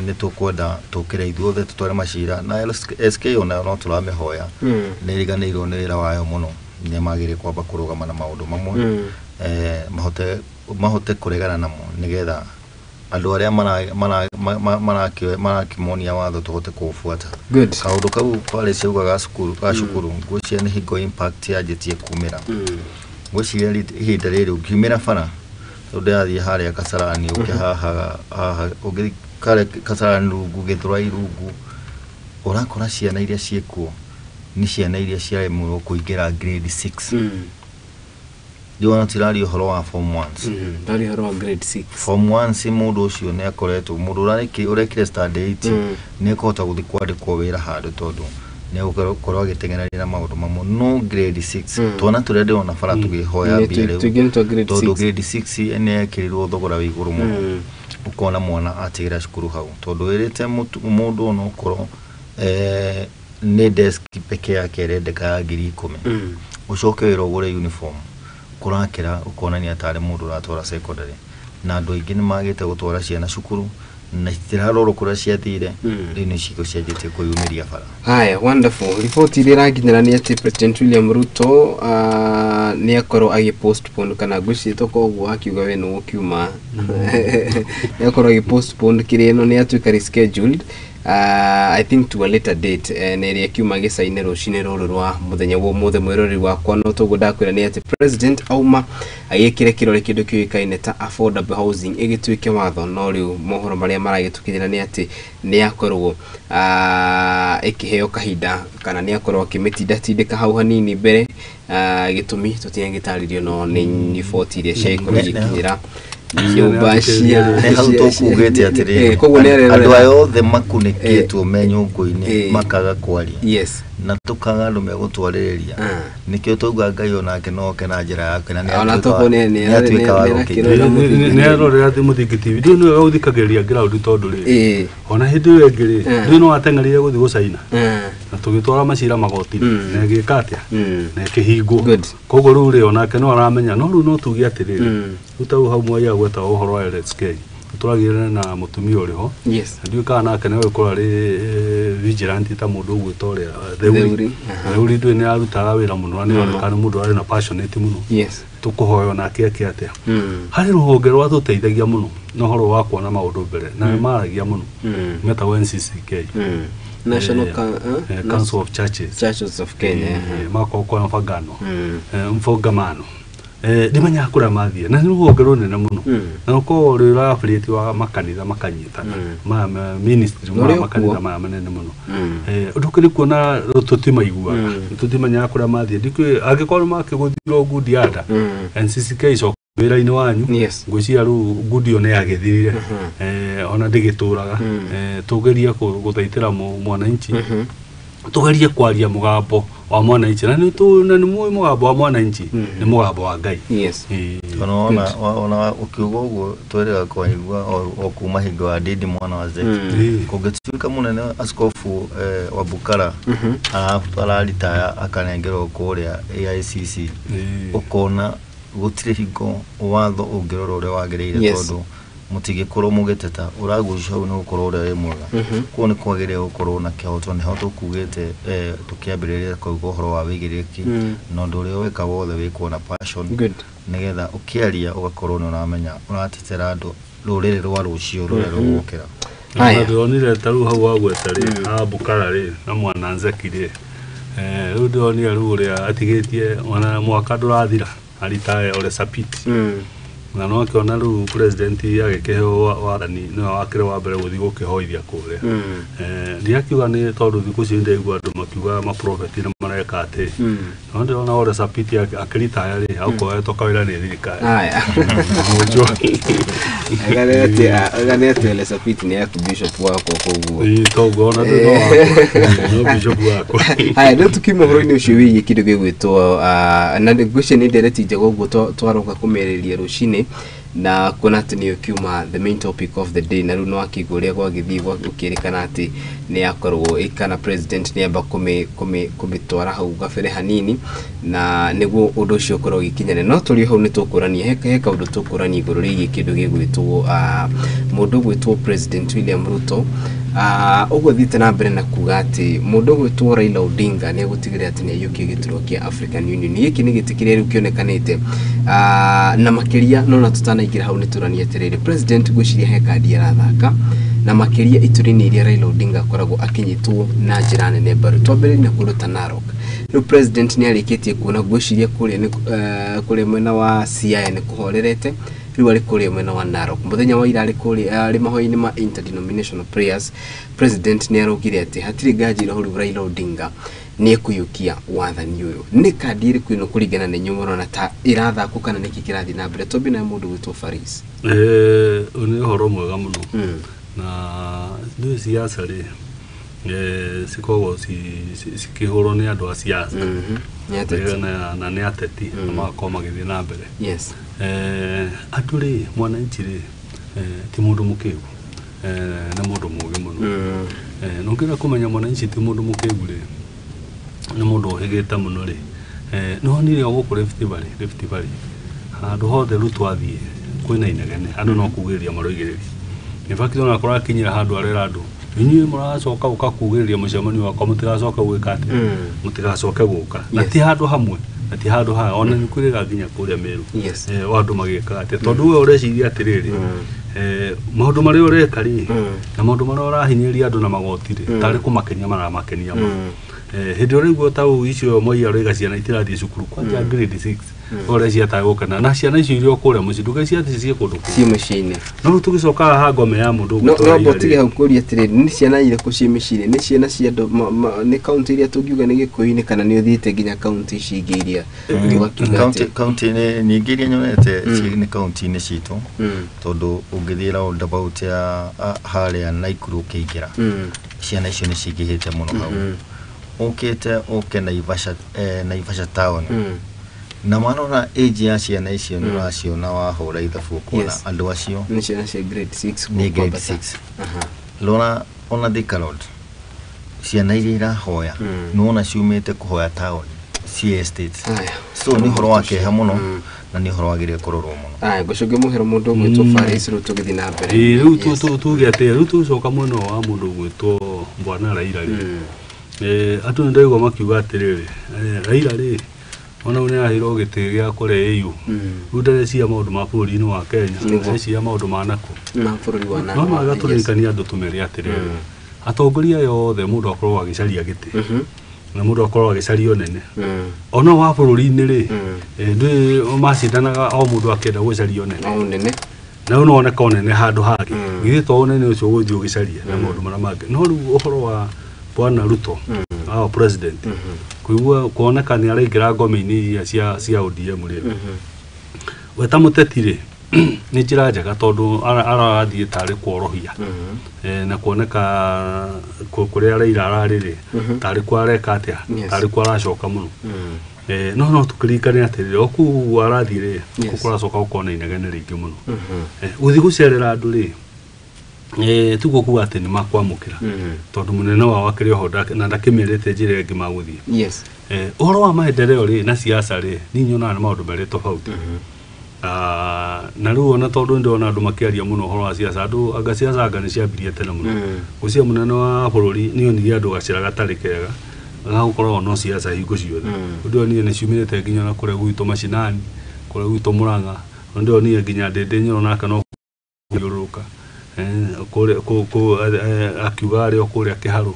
ni tukwenda tukire ithuothe tutware macira na SK ona no turamihoya ni riganirwo ni wira wayo muno ni magire kwamba kurugama na maundu mamwe mahote kuregana namo nigetha andu aria marakimonia watho tuhote kubuata kaundu kau kwale ciugaga cukuru ngwiciria ni hingo impact yanjitie kumira ngwiciria ihinda riri ukimira bara ndathie haria Kasarani ukihaha ugikare Kasarani rungu githura irungu urakora ciana iria ciekuo ni ciana iria ciaremwo kuingira grade 6 Diona tirari horo wa form 1 ndari horo wa grade 6 form 1 si mundu ucio ne akoretwo mundu urekire standard 8 ne kota guthi kwandikwo wira handu tondu ne ukorwo agitengereria na maundu mamwe no grade 6 tona turende ona bara tugihoya mbere tondu grade 6 ene kirirwo thogora wa iguru muno ukona mwana atigira cukuru hau tondu irite mundu ono ukorwo ne desk peke yake rendeka 10,000 ucoke wira ugure uniform kurakira ukonania tare mundu ratwara secondary na andu aingi ni magite gutwara ciana cukuru na citirarorwo kuria ciathire riu ni cigo cianjitie kuyumiria bara. Haya, wonderful. Ripoti ile irakinyira ni ati President William Ruto ni akorwo agi postpone kana gucito koguo akiuga we no kiuma ni akorwo agi postpone kire no ni atuika rescheduled I think to a later date na ria kiuma gicaine rucine ruru rwa muthenya wo muthe mwirori wakwa no tugudakwira ni ati president auma agikire kirore kindu kiuikaine ta affordable housing igituike watho no riu mohoro maria maragitukinyira ni ati ni akorwo ikiheo kahinda kana ni akorwo akimitindika hau hanini mbere gitumi tutiangitaririo no ni 40 iria ciaikoro gikinyira nyumba cia hau tukugete atiri koguo ni andu ayo othe makunikitwo me nyungu-ini makaga kwaria yes na tukaga andu megutwaririria nikio tuga Ngai onake no kena njira yake na ni atuika wa gukira ni arore ati muthingi TV ndio niwe uthikagiria ground tondu ri ona hindi iyo ingiri ndio no atengerire guthi gucaina na tugitwara macira magoti na gikatia na kihingo koguo ru ri onake no aramenya no ru no tugi atiri utau hau moya gweta uhoro wa LSK turagire na mutumia uriho yes ndio kana nake nawe kora ri vigilant ta mundu gwitoria theuri ndio ni arutaga wira muno ni onekana mundu ari na passionate muno yes tukuhoyo nake atia hari ruhonge rwa tuteithagia muno no horo wa kuona maundu mbere na maragia muno meta NCCK National Council of Churches of Kenya mako kwa mfagano mfogamano dimanya kura mathie na ni ruhonge runene muno na ko rira affiliate wa makanitha makanyitana ma ministry ma makanitha ma manene muno udukiri kuona tutimaigua tutimanya kura mathie ndikwe agikorwo makiguthiro ngudi ada NCCK so wira-ini wanyu ngwiciria ru ngudi one yagithirire ona ndigituraga tugeria guthaitira mwananchi tugerie kwaria mugambo wa mwananchi na ni mugambo wa mwananchi ni mugambo wa Ngai yes ona ukiuga uguo twerega kwaigua o kuma hingo wa Didi mwana wa Zeki kugituika munene askofu wa Bukara ararita akanengerwo kuria AICC ukona gutire hingo watho ungirora uria wagirire tondu mutigikorwo mugiteta uragucia hau no gukorwo uria mwega ko ni kwagire gukorwo na kihoto ni ho tukugite tukiambiriria kuuga uhoro wa Uigiririki no nduria weka wothe wikwo na passion nigetha ukiaria ugakorwo ni uramenya uratetera andu rurire rwa rucio rurire rugukira ndionire taru hau wa gwetari Bukara ri na mwana Nzeki ri ndionire ruria atigitie ona mwaka ndurathira aritae ole sapiti na no kiona ru president agikeheo wathani no akire wa mbere guthi gukihoithia kuria ndia kiuga ni tondu thiku cinde igwa andu makiuga ma prophet na mareka ati no ndio na ole sapiti akirita ri au ko etoka wira ni thirikari haya aganete ole sapiti ni aku bishop wako koguo togo na no bishop wako haya ndio tukimahoro-ini ucio wiye kindu gigwitwo na ngwici ni ndereti njego guo twaroka kumereria rucini na kuna ati ni kiuma the main topic of the day na ru no akiguria gwa githi gwa ukirikana ati ni akorwo ikana president ni amba kumitwara hau gabere hanini na niguo undu ucio korwo gikinyane no turi hau ni tukurania heka undu tukurania iguru rigi kindu gigwitwo mundu gwitwo President William Ruto ugo thite na mbere na kuga ati mundu gwitwo Raila Odinga ni gutigire ati ni yuki gituro kia African Union giki ni gitikire ru kionekanite na makiria no na tutanaingira hau ni turania tirire president gwiciria heka dia rathaka na makiria iturini iria Raila Odinga koragwo akinyitwo na njira nene mbaru twambere na kuruta Narok no president ni arikitie kuona gwiciria kuri mwena wa Siaya ni kuhorerete riu ari kuri mwena wa Narok muthenya wa ira ari kuri ari mahoini ma interdenominational prayers president ni arugire ati hatiri ngajira huru Raila Odinga ni kuyukia wathani uyu ni kandi iri kwino kuringana na nyumoro na ta irathaku kana niki kirathi na mbere tobi na mundu gwitwo Faris uni horo mwega muno na ndu siasa ri sikogo sikihoro ni andu a siasa na ni ateti makoma githi na mbere yes andu ri mwananchi ri ti mundu mukigu na mundu mugi muno no ngira kumenya mwananchi ti mundu mukigu ri na mundu higeta muno ri no ni ri oguku Rift Valley andu hothe ru twathie kwina inegene andu no kugiria maroigiriri in fact ona kora kinyira handu arera andu inyi muracoka ukakugiriria mucemanio wakwa mutigacoka gwika ati mutigacoke guka na ti handu hamwe na ti handu ha ona ni kuriga nginya kuria Meru wandu magika ati tondu we ureciria atiriri maundu maria ureka ri na maundu maria urahinyiria andu na magotire tari kumakenia mara makenia ma hindi urigwo ta icio moi ariga ciana itirathie cukuru kwanja grade 6 ore ciata gukana na ciana icio irio kuria muci nduga ciati cie kundu cie mucini no tugicoka ha ngome ya mundu no botige hau kuria atiriri ni ciana ire ku cie micini ni ciana cia andu ni county iria tungiuga ni Gikuyu-ini kana ni uthiite nginya county ici ingĩ iria county ni ingĩ iria nyonete ni county ni citu tondu ungithira all about ya haria Naikuru ukiingira ciana icio ni cingihite muno hau ukite Naivasha town na manona age ya ciana icio ni raciona wahura ithabu kuona andu acio ni ciana cia grade 6 ni grade 6 lona ona Thika Road ciana iria irahoya nona ciumite kuhoya town cia estate so ni horo wake ha muno na ni horo wagire kurorwo muno gucoke muhero mundu gwitwo Faris ru tugithi na mbere riu tugiate riu tucoka muno wa mundu gwitwo Bwana Raila atu ndaigwa makiuga atiriri Raila ri ona une ahiro gite gya kore EU udare cia maundu ma bũrũri-inĩ wa Kenya cia maundu ma nako na bũrũri wa nako no agaturikania andu tumeri atiriri atongoria yothe mundu akorwo agicaria giti na mundu akorwo agicaria nene ona wa bũrũri-inĩ ri ndi macindanaga o mundu akenda gucaria nene na uno oneka nene handu hake githĩ to nene ucio guthii ugicaria na maundu mara mangĩ no riu uhoro wa Bwana Ruto our president kuigua kuoneka ni araingira ngome-ini cia ODM ri weta muteti ri ni njira njega tondu arathie tari kworohia na kuoneka kuria Raila arari ri tari kwareka atia tari kwaracoka muno no tukirikane atiriri oku arathie ri kuracoka ukona inegene ringi muno uthi gucerera andu ri tugo kuga ati ni makwamukira tondu munene wa wakiri hoda na ndakimerete njire ngi maguthie uhoro wa maendeleo ri na siasa ri ni nyona na maundu mere tofauti na riu ona tondu ndona andu makiaria muno uhoro wa siasa andu anga siasa anga ni ciambirie tene muno ucia munene wa bururi ni oni andu gacira gatari kega gagukorwo no siasa hingo ciothe undu ni ne ciumirite nginya na kure gwito macinani kure gwito Murang'a undu ni nginya ndende nyona kana yuruka akiuga ari okuria kiharu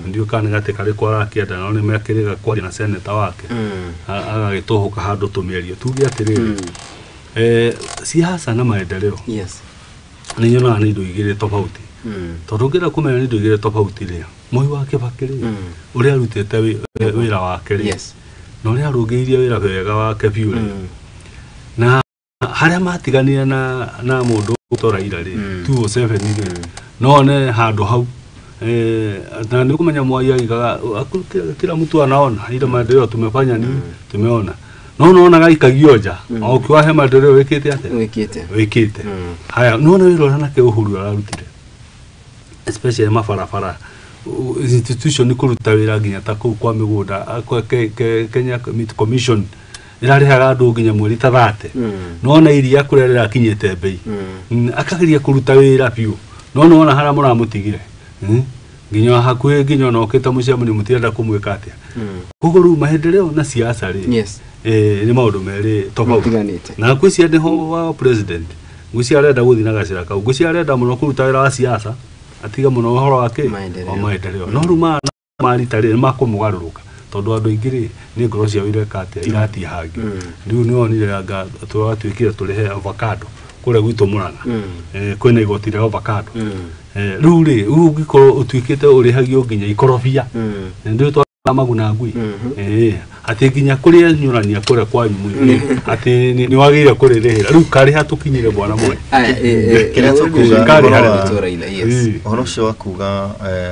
ndio kana gate kare kwara kienda no ni mekiriga kwaria na senator wake agagituhuka handu tumeria tuge atiriri siasa na maendeleo ni nyona ni indo igire tofauti tondu ngira kumenya ni indo igire tofauti ri Moi wa Kibaki ri uria arutite wira wake ri no ria arungiirie wira wega wake biu ri na haria matiganire na mundu Raila ri 207 ri no ne handu hau na ni kumenya Moi aigaga kila mtu anaona ile maendeleo tumefanya nini tumeona no naona gaikagio nja au kiwa he maendeleo wikite ate wikite haya no wira na ke uhuru ararutire especially mafarafara institution kuruta wira nginya ta ku kwa migunda Kenya Meat Commission irarihaga andu nginya mweri ta 30 nona iria kurerera kinyete bei akagiria kuruta wira piu nona hara muramutigire nginya hakuhe nginya no kita muciamuni mutirenda kumwika atia kuguru maendeleo na siasa ri ni maundu meri tofauti na kwisi ande ho wa president nguci arenda guthi na gacira kau nguci arenda muno kuruta wira wa siasa atiga muno horo wake wa maendeleo no ruma maritari makumugaruruka tondu andu ingiri ni ngoro cia wira kate irati hangi riu ni onire anga twatwikire turehe avocado kure gwito Murang'a kwina igotire avocado riu ri ugikoro utwikite urihagio nginya ikorofia ndio maguna ngui ati nginya kuria nyurania kure kwa nyumu ati ni wagire kuririhira riu kari hatukinyire Bwana Moi kira tukuga kari Raila horo cio akuga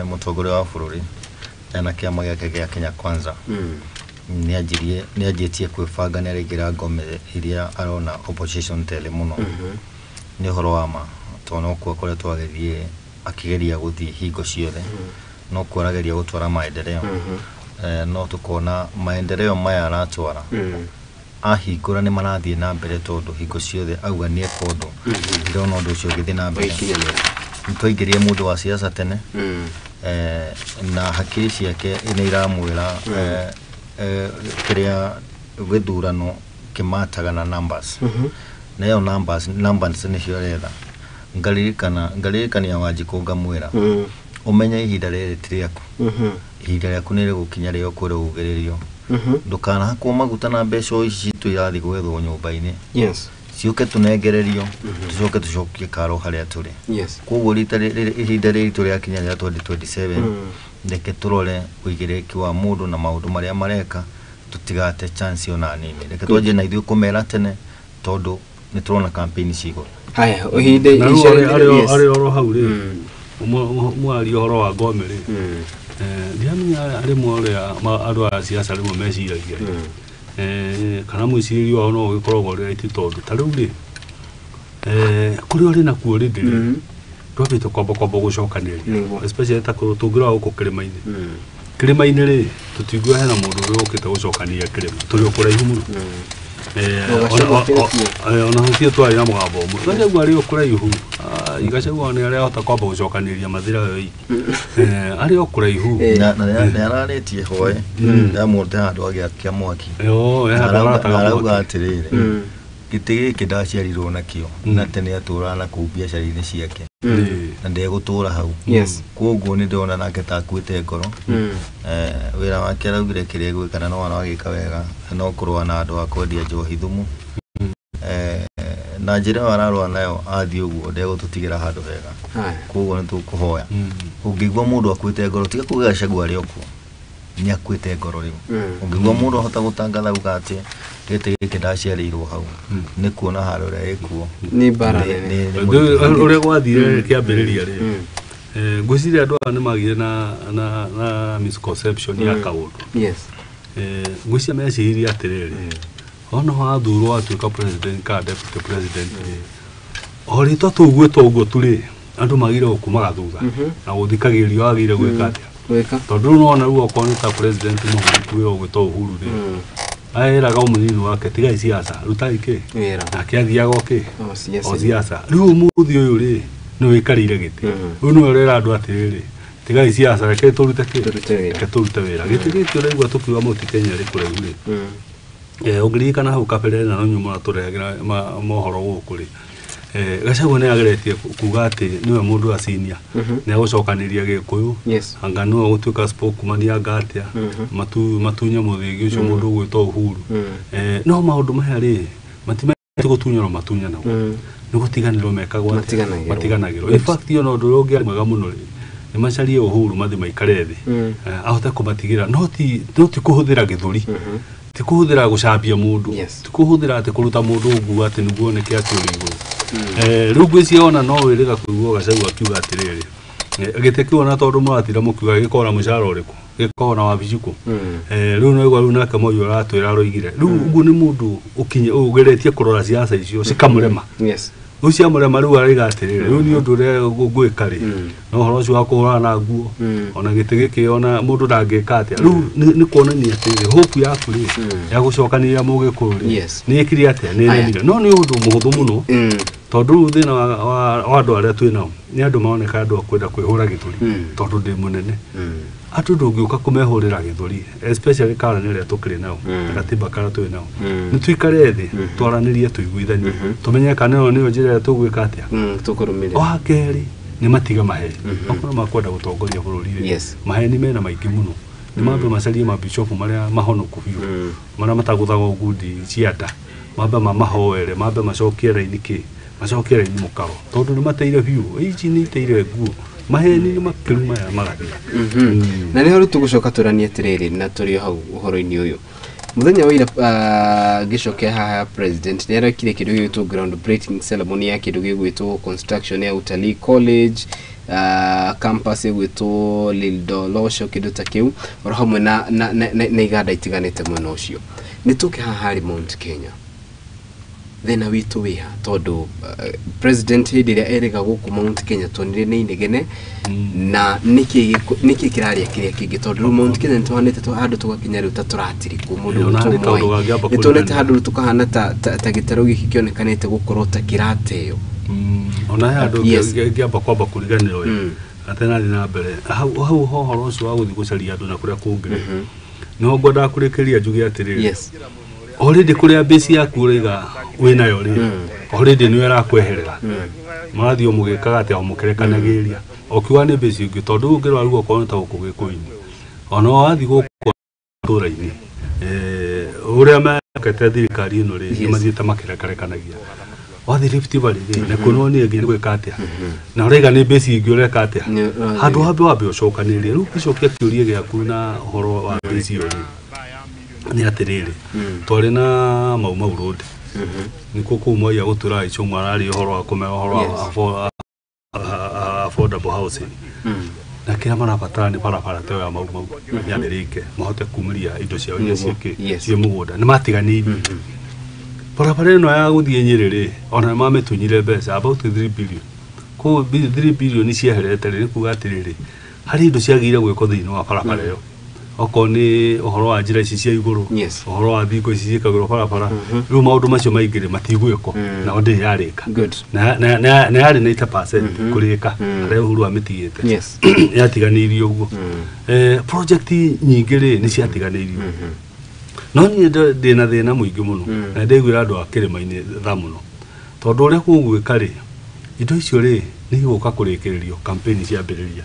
mutongoria wa bururi na kiama giake gia Kenya Kwanza ni ajitie kwibanga ni arigira ngome iria arona opposition tele muno ni horo wa ma tono kwa kore twagethie akigeria guthii hingo ciothe no kwarageria gutwara maendeleo no tukona maendeleo maya aratwara ahingura ni marathie na mbere tondu hingo ciothe auga ni ekondu ndona undu ucio githi na mbere nitwaingĩrie mũndũ wa siasa tene na hakiri ciake nĩ iramwĩra kĩrĩa gĩthurano kĩmataga na numbers na ĩyo numbers nĩcio retha ngaririkania Wanjikũ ngamwĩra umenye ihinda rĩrĩ ti rĩaku ihinda rĩaku nĩ rĩgũkinya rĩo kũrũgĩrĩrio ndũkanahakwo maguta na mbeca ici citũ irathiĩ gwethwo nyũmba-inĩ ciũke tunengererio tucoke tucokie karo harĩa tũrĩ koguo ihinda rĩrĩ rĩakinya rĩa 2027 reke tũrore ũigĩrĩrĩki wa mũndũ na maũndũ marĩa mareka tutigate chance ona nini reke twanjie na ithuĩ kũmera tene tondũ nĩ tũrona campaign cigũrũ haya ũhinde arĩ oro hau rĩ mwari horo wa ngome rĩ ndiamenya arĩmwe ũrĩa andũ a siasa rĩmwe meciragia kana mwĩcirĩrio wao no ũgĩkoragwo ũrĩ raiti tondũ ta rĩu rĩ kũrĩa ũrĩ nakuo rĩndĩ rĩ twambĩte kwamba gũcokanĩria especially ta tũngĩrora gũkũ kĩrĩma-inĩ rĩ tũtingĩoya hena mũndũ ũrĩa ũkĩte gũcokania kĩrĩma tũrĩ o kũraihu mũno ona hũtie twarĩ na mũgambo ũmwe Gachagua arĩ o kũraihu Gachagua nĩ arahota kwamba gũcokanĩria mathira wei arĩ o kũraihu nĩ ararĩtie hoe ndamũte handũ agĩakia mwaki arauga atĩrĩrĩ gĩtĩ gĩkĩ ndaciarirwo nakĩo na tene atũraga na kũu biacara-inĩ ciake na ndegũtũra hau koguo nĩ ndĩrona nake ta akuĩte ngoro wĩra wake araugire kĩrĩa egwĩka na no aragĩka wega no kũrũa na andũ a kwendia njohi thumu na njĩra ĩyo ararũa nayo athiĩ ũguo ndegũtũtigĩra handũ hega koguo nĩ tũkũhoya ũngĩigua mũndũ akuĩte ngoro tiga kuuga Gachagua arĩ o kuo nĩ akuĩte ngoro rĩu ũngĩigua mũndũ ahota gũtangatha uga atĩ gĩtĩ gĩkĩ ndaciarĩirwo hau nĩ kuona handũ ũrĩa ĩkuo nĩ mbara ũrĩa gwathire kĩambĩrĩria rĩ ngwĩciria andũ aya nĩ magire na misconception ya kaũndũ ngwĩciria meciririe atĩrĩrĩ ona wathurwo atuĩka president kana deputy president o rĩtwa tũguĩtwo ũguo tu rĩ andũ magire gũkumaga thutha na gũthikagĩrĩrio wagĩrĩire gwĩka atĩa tondũ rĩu nona rĩu okorwo nĩ ta president mũhũrĩku wĩra ũgwĩtwo Uhuru rĩ aeraga mũnini wake tigai siasa ruta ikĩ nake athiaga okĩ o siasa rĩu ũmũthĩ ũyũ rĩ nĩ wĩikarĩire gĩtĩ rĩu nĩwe ũrera andũ atĩrĩrĩ tigai siasa reke tũrute wĩra gĩtĩ gĩkĩ ũraigua tũkiuga mũti Kenya rĩ kũraihu rĩ ũngĩririkana hau kabere na no nyuma tũrehagĩra mohoro gũkũ rĩ Gachagua nĩ ageretie kuga atĩ nĩwe mũndũ wa senior nĩ agũcokanĩria Gĩkũyũ anga nĩwe gũtuĩka spokesman ya Ngatia matunye mũthĩgi ũcio mũndũ ũgwĩtwo Uhuru no maũndũ maya rĩ matimete gũtunyana matunyana nĩ gũtiganĩrwo mekagwo matiganagĩrwo in fact ona ũndũ ũrĩa ũngĩarĩ mwega mũno rĩ nĩ macarie Uhuru mathiĩ maikare thĩ ahote kũmatigĩra no ti kũhũthĩra gĩthũri ti kũhũthĩra gũcambia mũndũ ti kũhũthĩra atĩ kũruta mũndũ ũguo atĩ nĩguo oneke atĩ ũrĩ igũrũ rĩu ngwĩciria ona no wĩrĩga kũiguo Gachagua akiuga atĩrĩrĩ gĩtĩ kĩu ona tondũ mũratira mũkiuga gĩkorwo na mũcara ũrĩkũ gĩkorwo na wabici kũ rĩu no igua rĩu nake Moi aratwĩra aroigire rĩu ũguo nĩ mũndũ ũgeretie kũrora siasa icio cikamũrema ucia mũrema rĩu araiga atĩrĩrĩ rĩu nĩ ũndũ ũrĩa ngwĩka rĩ no ũhoro ũcio wa kũhũrana na nguo ona gĩtĩ gĩkĩ ona mũndũ ndangĩka atĩa rĩu nĩ kuonania atĩrĩrĩ hope yaku rĩ ya gũcokanĩria Mũgĩkũyũ rĩ nĩ ĩkire atĩa nĩ nemire no nĩ ũndũ mũhũthũ mũno tondũ rĩu thĩna wa andũ arĩa twĩ nao nĩ andũ maroneka andũ akwenda kwĩhũra gĩthũri tondũ ndĩ mũnene andũ ndũngĩũka kũmehũrĩra gĩthũri especially karani ĩrĩa tũkĩrĩ nao gatiba karĩa twĩ nao nĩ tuikare thĩ twaranĩrie tũiguithanie tũmenye kana ĩyo nĩyo njĩra ĩrĩa tũgwĩka atĩa wa kerĩ nĩ matige maheni okorwo makwenda gũtongoria bũrũri maheni mena maingĩ mũno nĩ mambe macarie mabishopu marĩa mahonoku biũ marĩa matagũthaga ngundi cia nda mambe mamahoere mambe macokie raini macokie raini mũkaro tondũ nĩ mateire biũ ici nĩ iteire nguo maheni nĩ makĩru maya magathira na nĩ horo tũgũcoka tũranie atĩrĩrĩ na tũrĩ hau ũhoro-inĩ ũyũ muthenya wa ira gĩcokea haha president nĩ arekire kĩndũ gĩgwĩtwo ground breaking ceremony ya kĩndũ gĩgwĩtwo construction ya Utalii College campus ĩgwĩtwo Lildolosho kĩndũ ta kĩu oro hamwe na iganda itiganĩte mwena ũcio nĩ tũke haha harĩ Mount Kenya thĩna witũ wĩha tondũ president hĩndĩ ĩrĩa erĩga gũkũ Mount Kenya tonire nĩ inegene na nĩkĩ kĩraria kĩrĩa kĩngĩ tondũ Mount Kenya nĩtũhanĩte handũ tũgakinya rĩu ta tũratirikwo mũndũ nĩtuonete handũ tũkahana ta gĩtarũ gĩkĩ kĩonekanĩte gũkorwo ta kĩrateo ona ya ndo ngiamba kwamba kuriganiro atena ni na mbere hau hohoro ucio wa guthi gucaria andu na kuria kungire no ngoda kurikiria njugi atiriri already kuria base yaku uriga winayo ri already ni wera kweherera marathio mugikaga ati amukerekanagiria okiwa ni base ungi tondu ngirwa rugo kono ta ukugikuini ona wathi guku turaini uria makete thirikari ino ri ni mathiite makerekanagia wathi Rift Valley na kuno ni ngi gwika atia na urega ni base ingi ureka atia handu wabe ucokanire riu gicokia kiurie giaku na horo wa base iyo ni atiriri twari na mau road niko kuma ya gutura ico mwarari horo wa kumera horo affordable housing na kila marabatara ni barabara teo ya mau ya merike mahote kumiria indo cia iria cie mugunda ni matiganiri barabara ino ya guthie Nyerere ona mametunyire mbeca about 3 billion ko 3 billion cieherete ni kuga atiriri hari indo ciagire gwiko thiini wa barabara iyo oko ni uhoro wa njira ici cia iguru uhoro wa thingo ici ciikagirwo barabara riu maundu macio maingire matigwiko na onde yarika na yari 90% kurika aria uhuru amitigite yatiganirio uguo project nyingire ni ciatiganirio no ni ndina thina muingi muno na ndigwira andu akirima-ini tha muno tondu uria kugwika ri indo icio ri ni guka kurikiririo campaign cia mbiriria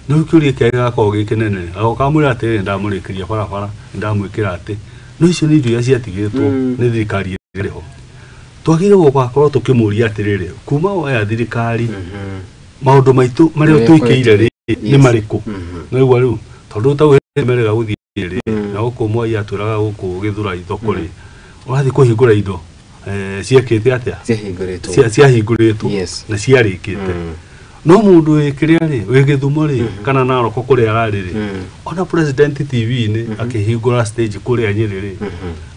no kiurie kega ko gikenene akamura ati ndamurikiria barabara ndamwikira ati no icio ni indo ciatigitwo ni thirikari iriho twagire gukorwo tukimuria atiriri kuma oya thirikari maundu maitu maria tuikiire ri ni mariku no igwa riu tondu tau merega guthie ri na ukumwa ya turaga guku githura ithoko ri urathi kuhingura indo ciekete atia ciahinguritwo na ciarikite no mundu ekiria ri wigithumo ri kana naroko kuria arari ri ona president TV ni akihingura stage kuria Nyerere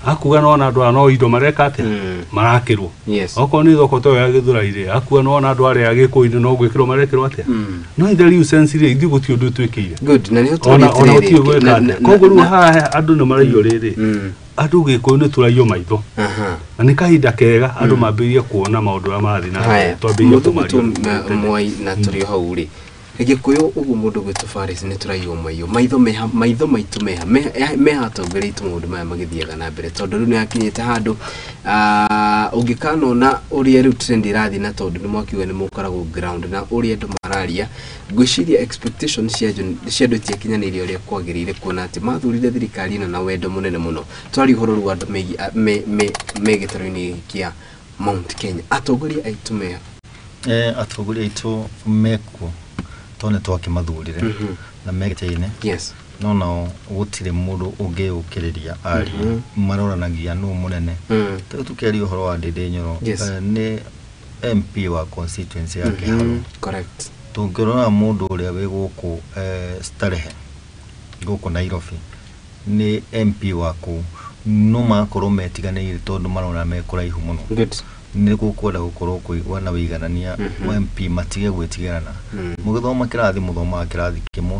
akuga no na andu no indo mareka atia marakirwo oko ni thoko to ya githura ire akuga no na andu ari agikuini no gwikirwo marekirwo atia no itheri usense ri ithu guti undu twikire good na ni ona uti gwika koguo ru ha andu no maraio riri andu gikuini turaio maitho na ni kahinda kega andu mambirie kuona maundu ma marathi na twambirie kumario mwai na turi hau ri Gikuyu ugu mundu gwitu Faris ni turaio maitho maitu meha tongereitu mundu maya magithiaga na mbere tondu riu ni akinyite handu ungikano na uria riu trend irathi na tondu ni mwakiuga ni mukoragwo ground na uria andu mararia ngwiciria expectation cia andu tiakinyanirie uria kwagirire kuona ati mathurire thirikari na wendo munene muno twari uhoro ru andu megitaro-ini kia Mount Kenya atongoria aitu meha atongoria aitu meko tone twakimathurire na megiteine no no gutire mundu ungiukiriria ari maroranagia no munene tukeri uhoro wa Ndindi Nyoro ni MP wa constituency yake haro correct tungirona mundu uria we guku Starehe guku Nairobi ni MP waku no makorwo metiganire tondu marona mekuraihu muno ni gukwenda gukorwo kuigwa na wiganania MP matige gwitigirana mugithoma kirathi muthoma kirathi kimwe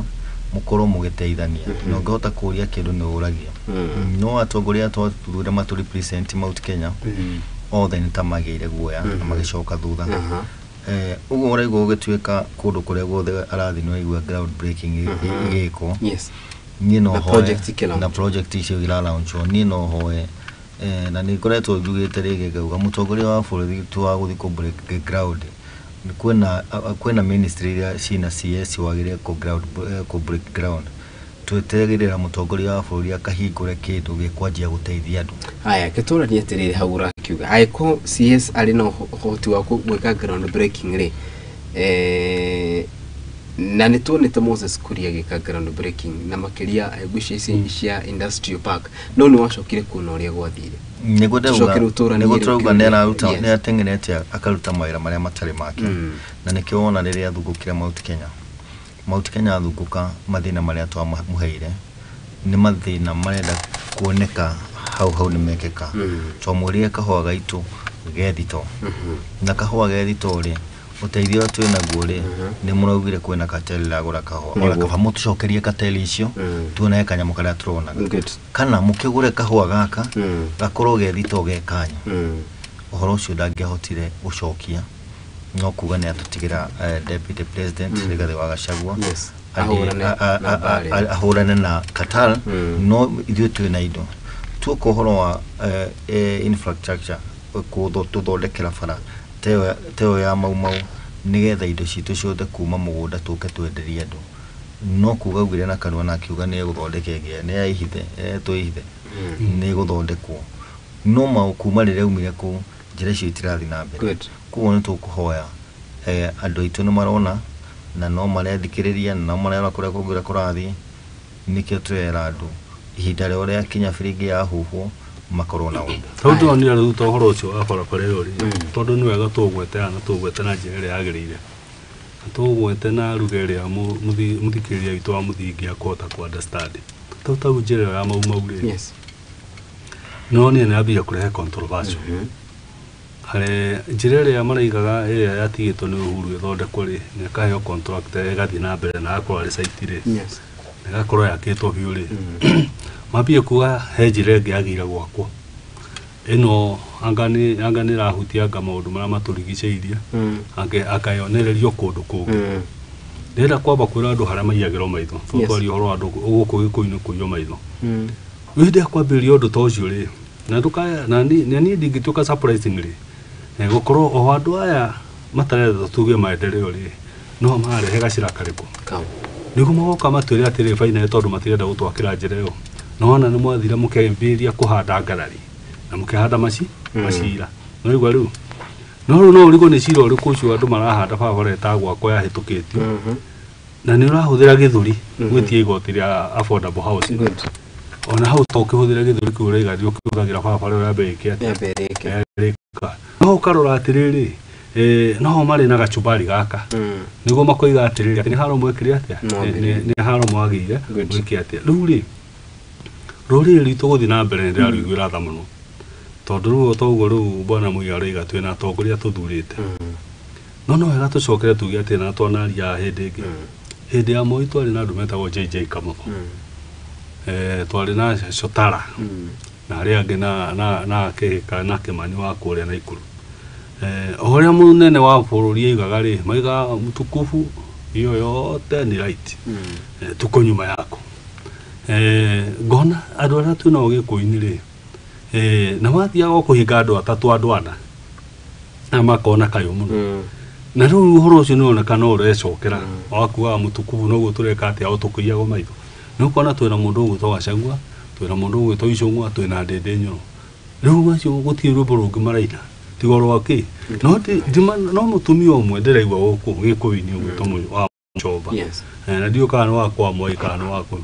mukorwo mugiteithania no ngota kuria kindu ni uragia no atongoria twathuura matu represent Mount Kenya othe ni tamagire guoya na magicoka thutha uguo uraigwa ugituika kundu kuria guothe arathi no igwa ground breaking igiko ni no na project icio gira launch ni no hoe na ni koretwo njugite rigi gauga mutongoria wa bũrũri twa guthi ku break ground kwena ministry iria cina CS wagire ku break ground twetegirira mutongoria wa bũrũri akahingure kindu gikwanjia guteithia andu haya ketorania atiriri haura kiuga aiko CS ari no hoti wa gwika ground breaking ri na nituonete Moses Kuria gika ground breaking na makiria gwicici cia industrial park no ni wacokire kuona uria gwathire nigutrauga ni atengenete akaruta mawira maria matari make na nikio wona riria athungukire Mount Kenya athunguka mathina maria twamuheire ni mathina marenda kuoneka hau ni mekeka twamurie kahwa gaitu gethito na kahwa gethito ri uteithio twina guo ri ni muraugire kwena cartel agura kahwa ona kaba mutucokerie cartel icio tuone kanyamu karia turonaga kana mukigure kahwa gaka gakorwo gethito gekanya uhoro ucio ndangihotire gucokia no kuga nä atåtigä deputy president Rigathi wa Gachagua ahårane na Qatar no ithuä twä na indo tuoka å horo wa infrastructure tåthondekera bara teo ya maumau nä getha indo citå ciothe kuma må gå nda tå ke twenderie andå no kuga augire na kanua na akiuga nä egå thondeka ĩngĩ nĩ yaihithe twĩ ihithe nĩ gå thondekwo no mau kuma rĩrĩa aumire kũu njĩra icio itirathi na mbere koguo nĩ tũkũhoya andũ aitũ nĩ marona na no marethikĩrĩria na no marera kũrĩa kũngĩra kũrathiĩ nĩkĩo twĩra andũ ihinda rĩo rĩakinya biringi yahuhwo makorwo na ũndũ tondũ ndĩronire rĩu ta ũhoro ũcio wa barabara ĩyo tondũ nĩ wega tũgwete na tũgwete na njĩra ĩrĩa yagĩrĩire tũgwete na ruga ĩrĩa mũthikĩrĩria witũ wa mũthingi akũhota kũ understand tau njĩra ĩyo ya maumau rĩ no nĩ nambia kũrehe controversy harĩ njĩra ĩrĩa maraigaga ĩrĩa yatigĩtwo nĩ Uhuru ĩthondekwo rĩ nĩ akaheo contract ĩgathiĩ na mbere na agakorwo arĩ site rĩ na agakorwo yakĩtwo biũ rĩ mambia kuga he njĩra ĩngĩ yagĩire gwakwo ĩno anga nĩ ĩrahutia anga maũndũ marĩa matũrigicĩirie akayonererio kũndũ kũngĩ ndĩrenda kwamba kwĩra andũ harĩa maiyagĩrwo maitho twaria ũhoro wa andũ gũkũ gĩkũyũ-inĩ kũiywo maitho wĩhĩndĩ kwambĩrĩria ũndũ ta ũcio rĩ na niĩ ndingĩtuĩka surprisingly gũkorwo o andũ aya matarenda tuge maendeleo rĩ no marehe gacira karĩkũ nĩguo magoka matwĩre atĩrĩ baina tondũ matirenda gũtwakĩra njĩra ĩyo nona nĩ mwathire mũkĩambĩrĩria kũhanda ngarari na mũkĩhanda macira no igua rĩu no rĩu no ũrigwo nĩ cira ũrĩkũ ũcio andũ marahanda barabara ĩtagwakwo yahĩtũkĩtio na nĩ ũrahũthĩra gĩthũri gwĩtia igoti rĩa affordable housing ona hau to ũkĩhũthĩra gĩthũri kĩu ũraigathi ũkĩhũthagĩra barabara ĩyo yambere no ũkarora atĩrĩrĩ no marĩ na gacumbari gaka nĩguo makoiga atĩrĩrĩ atĩ nĩ haro mwekĩre atĩa nĩ haro mwagĩire gwĩke atĩa rĩu rĩ rũrĩrĩ rwitũ gũthiĩ na mbere nĩ ndĩrarũiguĩra tha mũno tondũ rĩu toguo rĩu bwana Mũiga arauga twĩna atongoria tũthurĩte no no wega tũcokere tuge atĩ na twanaria hĩndĩ ĩngĩ hĩndĩ ya Moi twarĩ na andũ metagwo JJ Kamũthũ twarĩ na Cotara na arĩa angĩ na Kĩhĩka na Kĩmani wa kũrĩa na Ikuru ũrĩa mũnene wa bũrũri aigaga rĩ maiga mtukufu hiyo yote ni right tuko nyuma yako ngona andũ arĩa twĩna ũgĩkũyũ-inĩ rĩ na mathiaga kũhinga andũ atatũ andũ ana na makona kayũ mũno na rĩu ũhoro ũcio nĩ wonekana ũrecokera wakuaga mũtukufu noguo tũreka atĩa ũtũkũiyago maitho nĩ ũkona twĩna mũndũ ũgwĩtwo Gachagua twĩna mũndũ ũgwĩtwo Icũng'wa twĩna Ndĩndĩ Nyoro rĩu acio gũtirĩ rwĩmbo rũngĩ maraina tiga rwake no mũtumia ũmwe ndĩraigua gũkũ gĩkũyũ-inĩ ũgwĩtwo wa Mũchomba na ndiũ kana nĩ wakwa Moi kana nĩ wakwa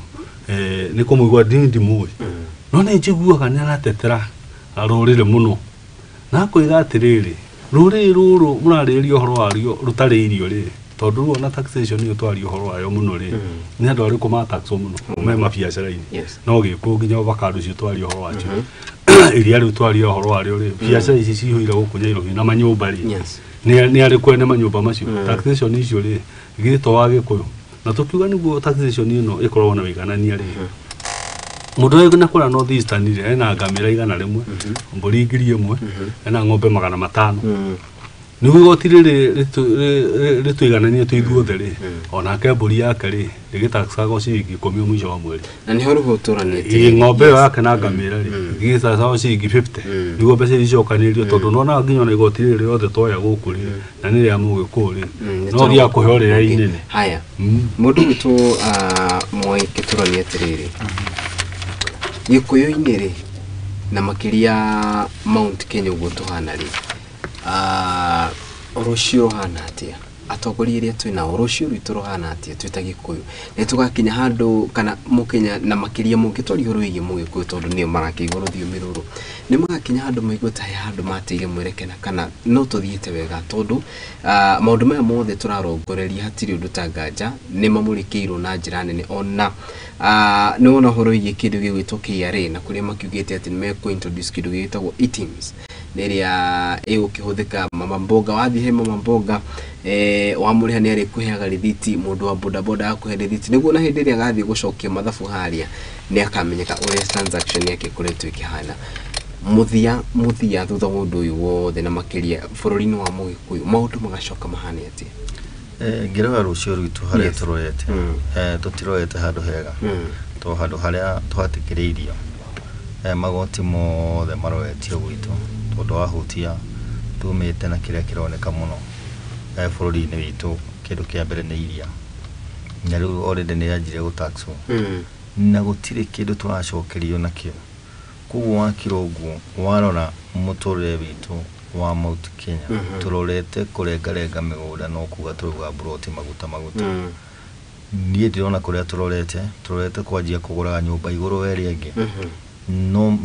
nĩ kũmũigua ndimũĩ no nĩ njiguaga nĩ aratetera rũrĩrĩ mũno na akoiga atĩrĩrĩ rũrĩrĩ rũrũ mũrarĩrĩria ũhoro warĩo rũtarĩ irio rĩ tondũ rĩu ona taxation ĩyo twaria ũhoro wayo mũno rĩ nĩ andũ arĩkũ mataxwo mũno me mabiacara-inĩ no gĩkũ nginya avocado icio twaria ũhoro wacio iria rĩu twaria ũhoro warĩo rĩ biacara ici cihũire gũkũ Nyairobi na manyũmba rĩ nĩ arĩkũ ene manyũmba macio taxation icio rĩ gĩtwo wa Gĩkũyũ na tũkiuga nĩguo taxation ĩno ĩkoragwo na wĩiganania rĩ mũndũ ũyũ na kũra North Eastern rĩ ena ngamĩra 100 mbũri 1000 ena ng'ombe 500 nĩguo igoti rĩrĩ rĩtũigananie tũithuothe rĩ onake mbũri yake rĩ rĩgĩtaxagwo ciringi 10 mũico wa mweri na nĩ horo tũranĩtie ng'ombe ĩyo yake na ngamĩra rĩ rĩgĩtaxagwo ciringi 50 nĩguo mbeca icokanĩrio tondũ nona nginya ona igoti rĩrĩ rĩothe twoya gũkũ rĩ na nĩ rĩa Mũgĩkũyũ rĩ no thia kũheo rĩrĩa inene haya mũndũ witũ Moi tũranie atĩrĩrĩ Gĩkũyũ-inĩ rĩ na makĩria Mount Kenya ũguo tũhana rĩ rũciũ ruhana atĩa atongoria iria twĩna rũciũ rwitũ ruhana atĩa twĩta Gĩkũyũ nĩ tũgakinya handũ kana Mũkenya na makĩria mũngĩtwaria ũhoro wĩgiĩ Mũgĩkũyũ tondũ nĩo marakĩigua rũthiomi rũrũ nĩ magakinya handũ maigua ta he handũ mateire mwerekera kana no tũthiĩte wega tondũ maũndũ maya mothe tũrarongoreria hatirĩ ũndũ ta nganja nĩ mamũrĩkĩirwo na njĩra nene ona nĩ wona ũhoro wĩgiĩ kĩndũ gĩgwĩtwo KRA na kũrĩa makiugĩte atĩ nĩ mekũ-introduce kĩndũ gĩgĩtagwo e-teams nĩrĩa ĩgũkĩhũthĩka Mama Mboga wathiĩ he Mama Mboga wamũrĩha nĩ arĩkũheaga rĩthiti mũndũ wa bodaboda akũhe rĩthiti nĩguo na hĩndĩ ĩrĩa agathiĩ gũcokia mathabu harĩa nĩ akamenyeka ũrĩa transaction yake ĩkoretwo ĩkĩhana muthia thutha wa undu uyu wothe na makiria bururi-ini wa Mugikuyu maundu magacoka mahane atia ngirora rucio rwitu haria turorete tutirorete handu hega to handu haria twatikiriirio magoti mothe maroretio gwitu tondu wahutia tumite na kiria kironeka muno bururi-ini witu kindu kia mbere ni iria na riu already ni yanjire gutaxo na gutire kindu turacokerio nakio kuguo wakiro uguo warora muturire witu wa Mount Kenya turorete kurengarenga migunda no kuga turuga broti maguta nie ndirona kuria turorete kwanjia kugura nyumba iguru weri ingi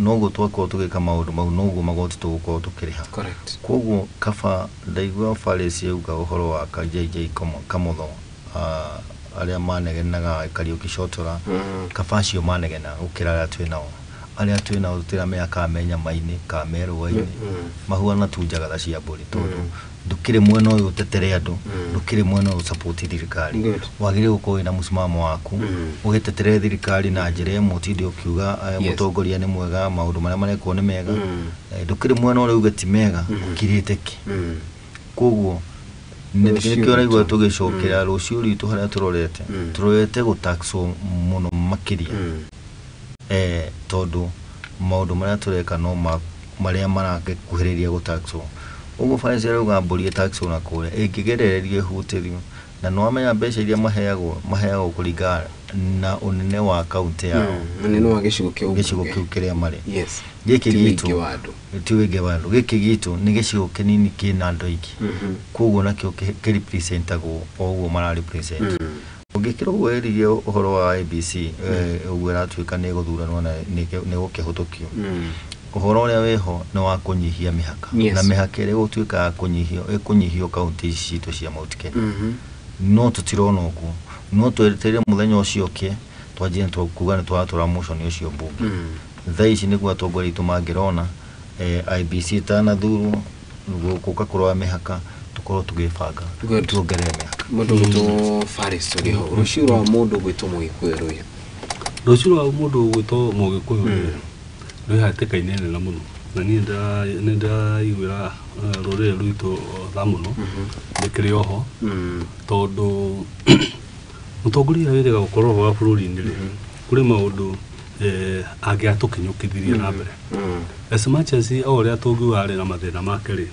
no gutwako tugika maundu mau no guo magoti tugukorwo tukiriha kuguo kaba ndaigua farisi uga uhoro wa KJJ kamotho aria manegenaga Kariuki shotora kafacio manegena ukira aria twinao aria twinao tutira me akamenya maini kamero waini mahuana tunjaga cia mburi tondu ndukire mwena uyu tetere andu ndukire mwena uyu support thirikari wagire gukorwo na musimamo waku ugetetere thirikari na njire mutindi ukiuga mutongoria ni mwega maundu maria marekwo ni mega ndukire mwena uyu ugeti mega kirite ki koguo nikio raigwa tugicokera rucio ritu haria turorete gutaxo muno makiria tondu maundu maria tureka no maria maragekuhiriria gutaxo uguo farisi rauga mburi taxo na kure ingigerererie hutirio na no amenya mbeca iria maheagwo kuringana na unene wa kaunti yao unene wa gicigo kiu kiria mari giki gitu tiwege wandu giki gitu ni gicigo kinini kina andu aingi koguo nakio kirepresentagwo oguo mara represent ungikira gweririe uhoro wa ABC uguo ratwika ni guthuranwa na ni gukihutukio uhoro uria weho ni wa kunyihia mihaka na mihaka ire gutwika kunyihio kaunti citu cia Mount Kenya no tutirona uguo no tweretere muthenya ucio ke twajie kuga ni twatura motion ucio mbunge thaici niguo atongoria itu mangirona IBC tana thuru guka kurwa mihaka tukorwo tugibanga tuongerere mihaka mundu gwitwo Faris uriho rucio rwa mundu gwitwo Mugikuyu ruya rucio rwa mundu gwitwo Mugikuyu rwi hatikaine na muno na nida igwira rore rwito tha muno ndikiri oho tondu mutongoria wirega gukorwo wa bururi-ini ri kuri maundu angiatukinyukithirie na mbere as much as oria tungiuga ari na mathina make ri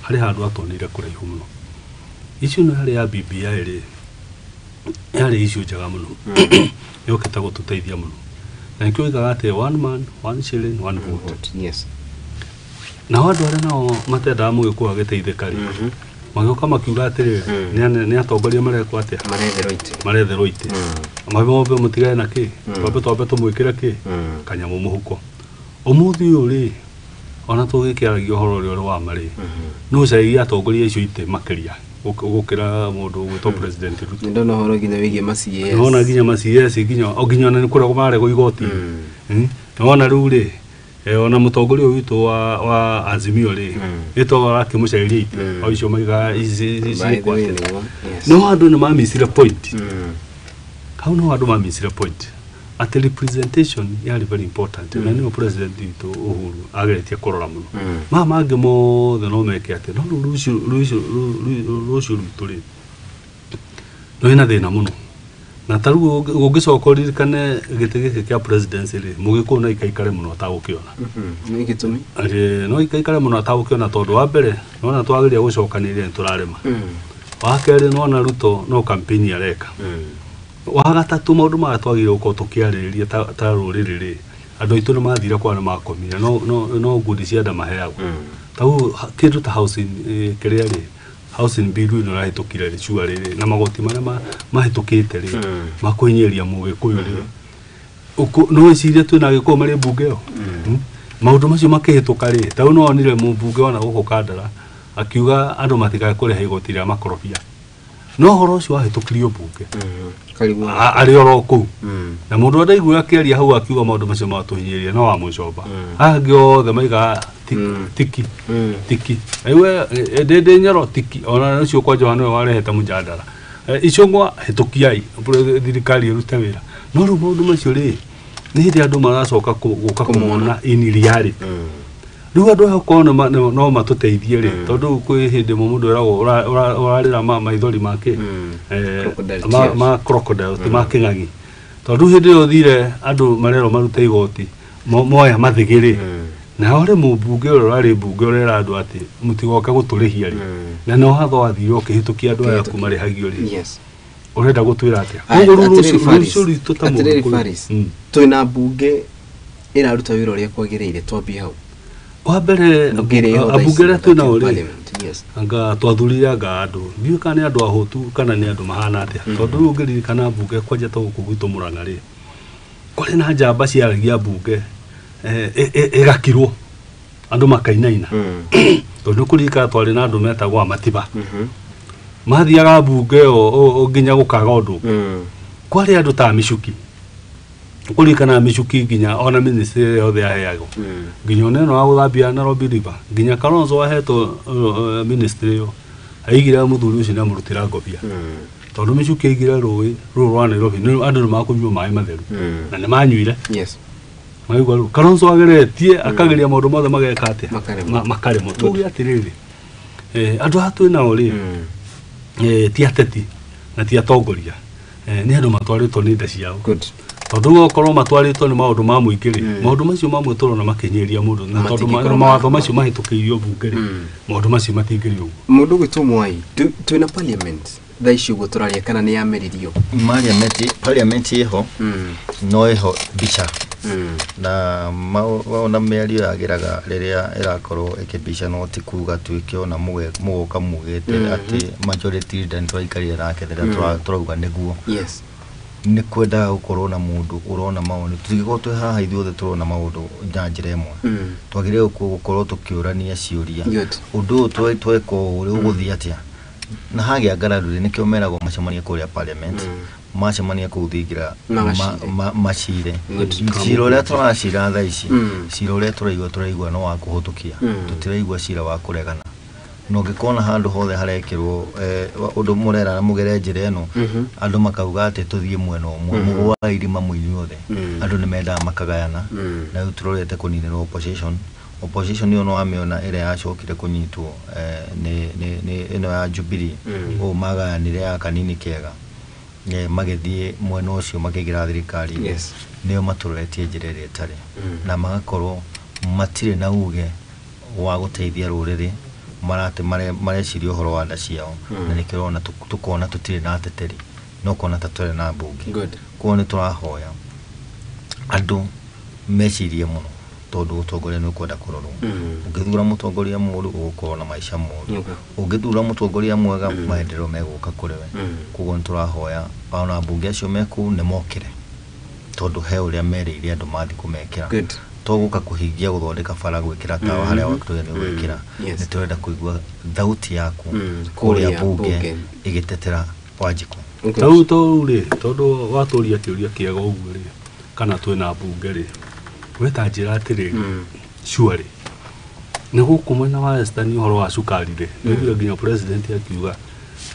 hari handu atonire kuraihu muno icio no hari ya BBI ri yari icio njega muno yokita gututeithia muno na nikio igaga ati one man one shilling one vote na wandu aria nao matenda Mugikuyu agiteithika ri magioka makiuga atiri ni atongoria marekwa atia maretherwo ite mabombe mutigane na ki twambe tumwikire ki kanyamu muhuko umuthi uyu ri ona tugikiaragia uhoro ri wa mari no cai atongoria icio ite makiria gukira mundu gwitwo president Ruto ndona horo ginya wigie macies nona ginya macies ginya na nikura kumarego igoti nona riu ri ona mutongoria witu wa Azimio ri ito rakimucairia ite o icio maiga ici kwate no andu ni mamisire point kau no andu mamisire point at representation yari very important na ni president witu Uhuru ageretie kurora muno mangi mothe no meke ati no rucio rwitu ri no ina thina muno na taru ugicoka ririkane gite giki kia presidency ri Mugikuyu na ikaikare muno atagukiona ni gitumi ari no ikaikare muno atagukiona tondu wa mbere nona twagiria gucokaniria turarema wa keri nona Ruto no campaign areka wa gatatu maundu ma twagire uko tukiaririria ta ruriri ri andu itu ni mathira kwa na makomia no ngudi cia nda maheagwo tau kindu ta housing kiria ri housing bill ino rahitukire ri cua riri na magoti maria mahitukite ri makuinyeria Mugikuyu ri no iciria twina gikuo mari mbunge yo maundu macio makihituka ri tau no onire mbunge ona guku Kandara akiuga andu matikae kureha igoti ria makorobia no horo ucio wahitukirio mbunge ari oro ku na mundu ndaigua akiaria hau akiuga maundu macio matuhinyiria no wa mucoba angi othe maiga tiki aiwe ndende nyaro tiki ona ucio kwa Johana warehete mujadala icio ngwa hitukiai thirikari irute wira no ru maundu macio ri ni hindi andu maracoka guka kumona in reality riu andu akona no matuteithie ri tondu kwi hindi mundu erago urarira maithori make ma crocodile ti ma king'ang'i tondu hindi yo thire andu marero marute igoti moya mathigiri na ore mubunge ore ari bunge ore andu ati mutigoka guturihia ri na no hatho athire ukihitukia andu aya kumari hagio ri urenda gutwira atia twina bunge iraruta wira uria kwagiriire twambie hau wa mbere abungere twina uri anga twathurire anga andu ndiu kana andu ahotu kana ni andu mahana atia tondu ngiri kana bunge kwanja to gukuguto Murang'a ri kuri na njamba ciaragia bunge egakirwo andu makainaina tondu kurika twari na andu metagwo amatiba mathiaga bunge o nginya gukaga undu kwari andu ta micuki kurikana micuki nginya ona ministry yothe aheago nginya neno wa guthambia Nairobi River nginya Kalonzo aheto ministry yo aigira muthuri ucio na murutira ngobia tondu micuki aigira rui rwa Nairobi ni andu makunywa mai matheru na ni manyuire maigwa Kalonzo ageretie akageria maundu mothe mageka atia makaremo tugi atiriri andu hatu na ori ti ateti na ti atongoria ni andu matwaritwo ni nda ciao tondu okorwo matwaritwo ni maundu ma muingiri maundu macio mamwe turona makinyiria mundu na tondu mawatho macio mahitukiirio bunge ri maundu macio matingirio mundu gwitwo Mwai twina parliament tha icio guo turaria kana ni yameririo parliament iho no iho bicha na maona mĩario yagĩraga rĩrĩa ĩrakorwo ĩkĩbica no ti kuga tuĩke ona mũgoka mugĩte atĩ majority leader nĩtũraikarire nake rĩrĩa tũrauga nĩguo nĩ kwendaga gũkorwo na mũndũ ũrona maũndũ tũtigĩkorwo twĩ haha ithuothe tũrona maũndũ na njĩra ĩmwe twagĩrĩirwo gũkorwo tũkĩũrania ciũria ũndũ ũyũ tweka ũrĩa ũgũthiĩ atĩa na hagĩa ngararũ nĩkĩo meragwo macemania kũrĩa parliament macemania kũthingira macire cira ũrĩa tũracira thaa ici cira ũrĩa tũraigua no wa kũhũtũkia tũtiraigua cira wa kũregana no ngĩkona handũ hothe harekĩrwo ũndũ mũrera na mũgere njĩra ĩno andũ makauga atĩ tũthiĩ mwena ũmwe mũgwa irima mũinyuothe andũ nĩ mendaga makagayana na rĩu tũrorete kũninĩrwo opposition yo no amĩona ĩrĩa yacokire kũnyitwo nĩ ĩno ya Jubilee o magayanire ya kanini kega magĩthiĩ mwena ũcio makĩgira thirikari nĩo matũroretie njĩra ĩrĩa ĩtarĩ na magakorwo matirĩ na uge wa gũteithia rũrĩrĩ marate mareciria ũhoro wa nda ciao na nĩkĩrona tũkona tũtirĩ na ateteri no kona ta tũrĩ na mbunge koguo nĩ tũrahoya andũ mecirie mũno tondu ũtongoria nĩ ũkwenda kũrorwo ũngĩthura mũtongoria mũũru ũgũkorwo na maica moru ũngĩthura mũtongoria mwega maendeleo megũka kũrĩ we koguo nĩ tũrahoya ona mbunge acio mekũu nĩ mokĩre tondu he ũrĩa merĩire andũ mathi kũmekĩra tũgũka kũhingia gũthondeka bara gwĩkĩra tawa harĩa wakũrĩa nĩ gwĩkĩra nĩ tũrenda kũigua thauti yaku kũrĩa mbunge ĩgĩtetera Wanjikũ tau rĩ tondu watũria kĩũria kĩega ũguo rĩ kana twĩna mbunge rĩ weta njĩra atĩrĩrĩ sure nĩ gũkũ mwena wa Western ũhoro wa cukari rĩ nĩguo nginya president akiuga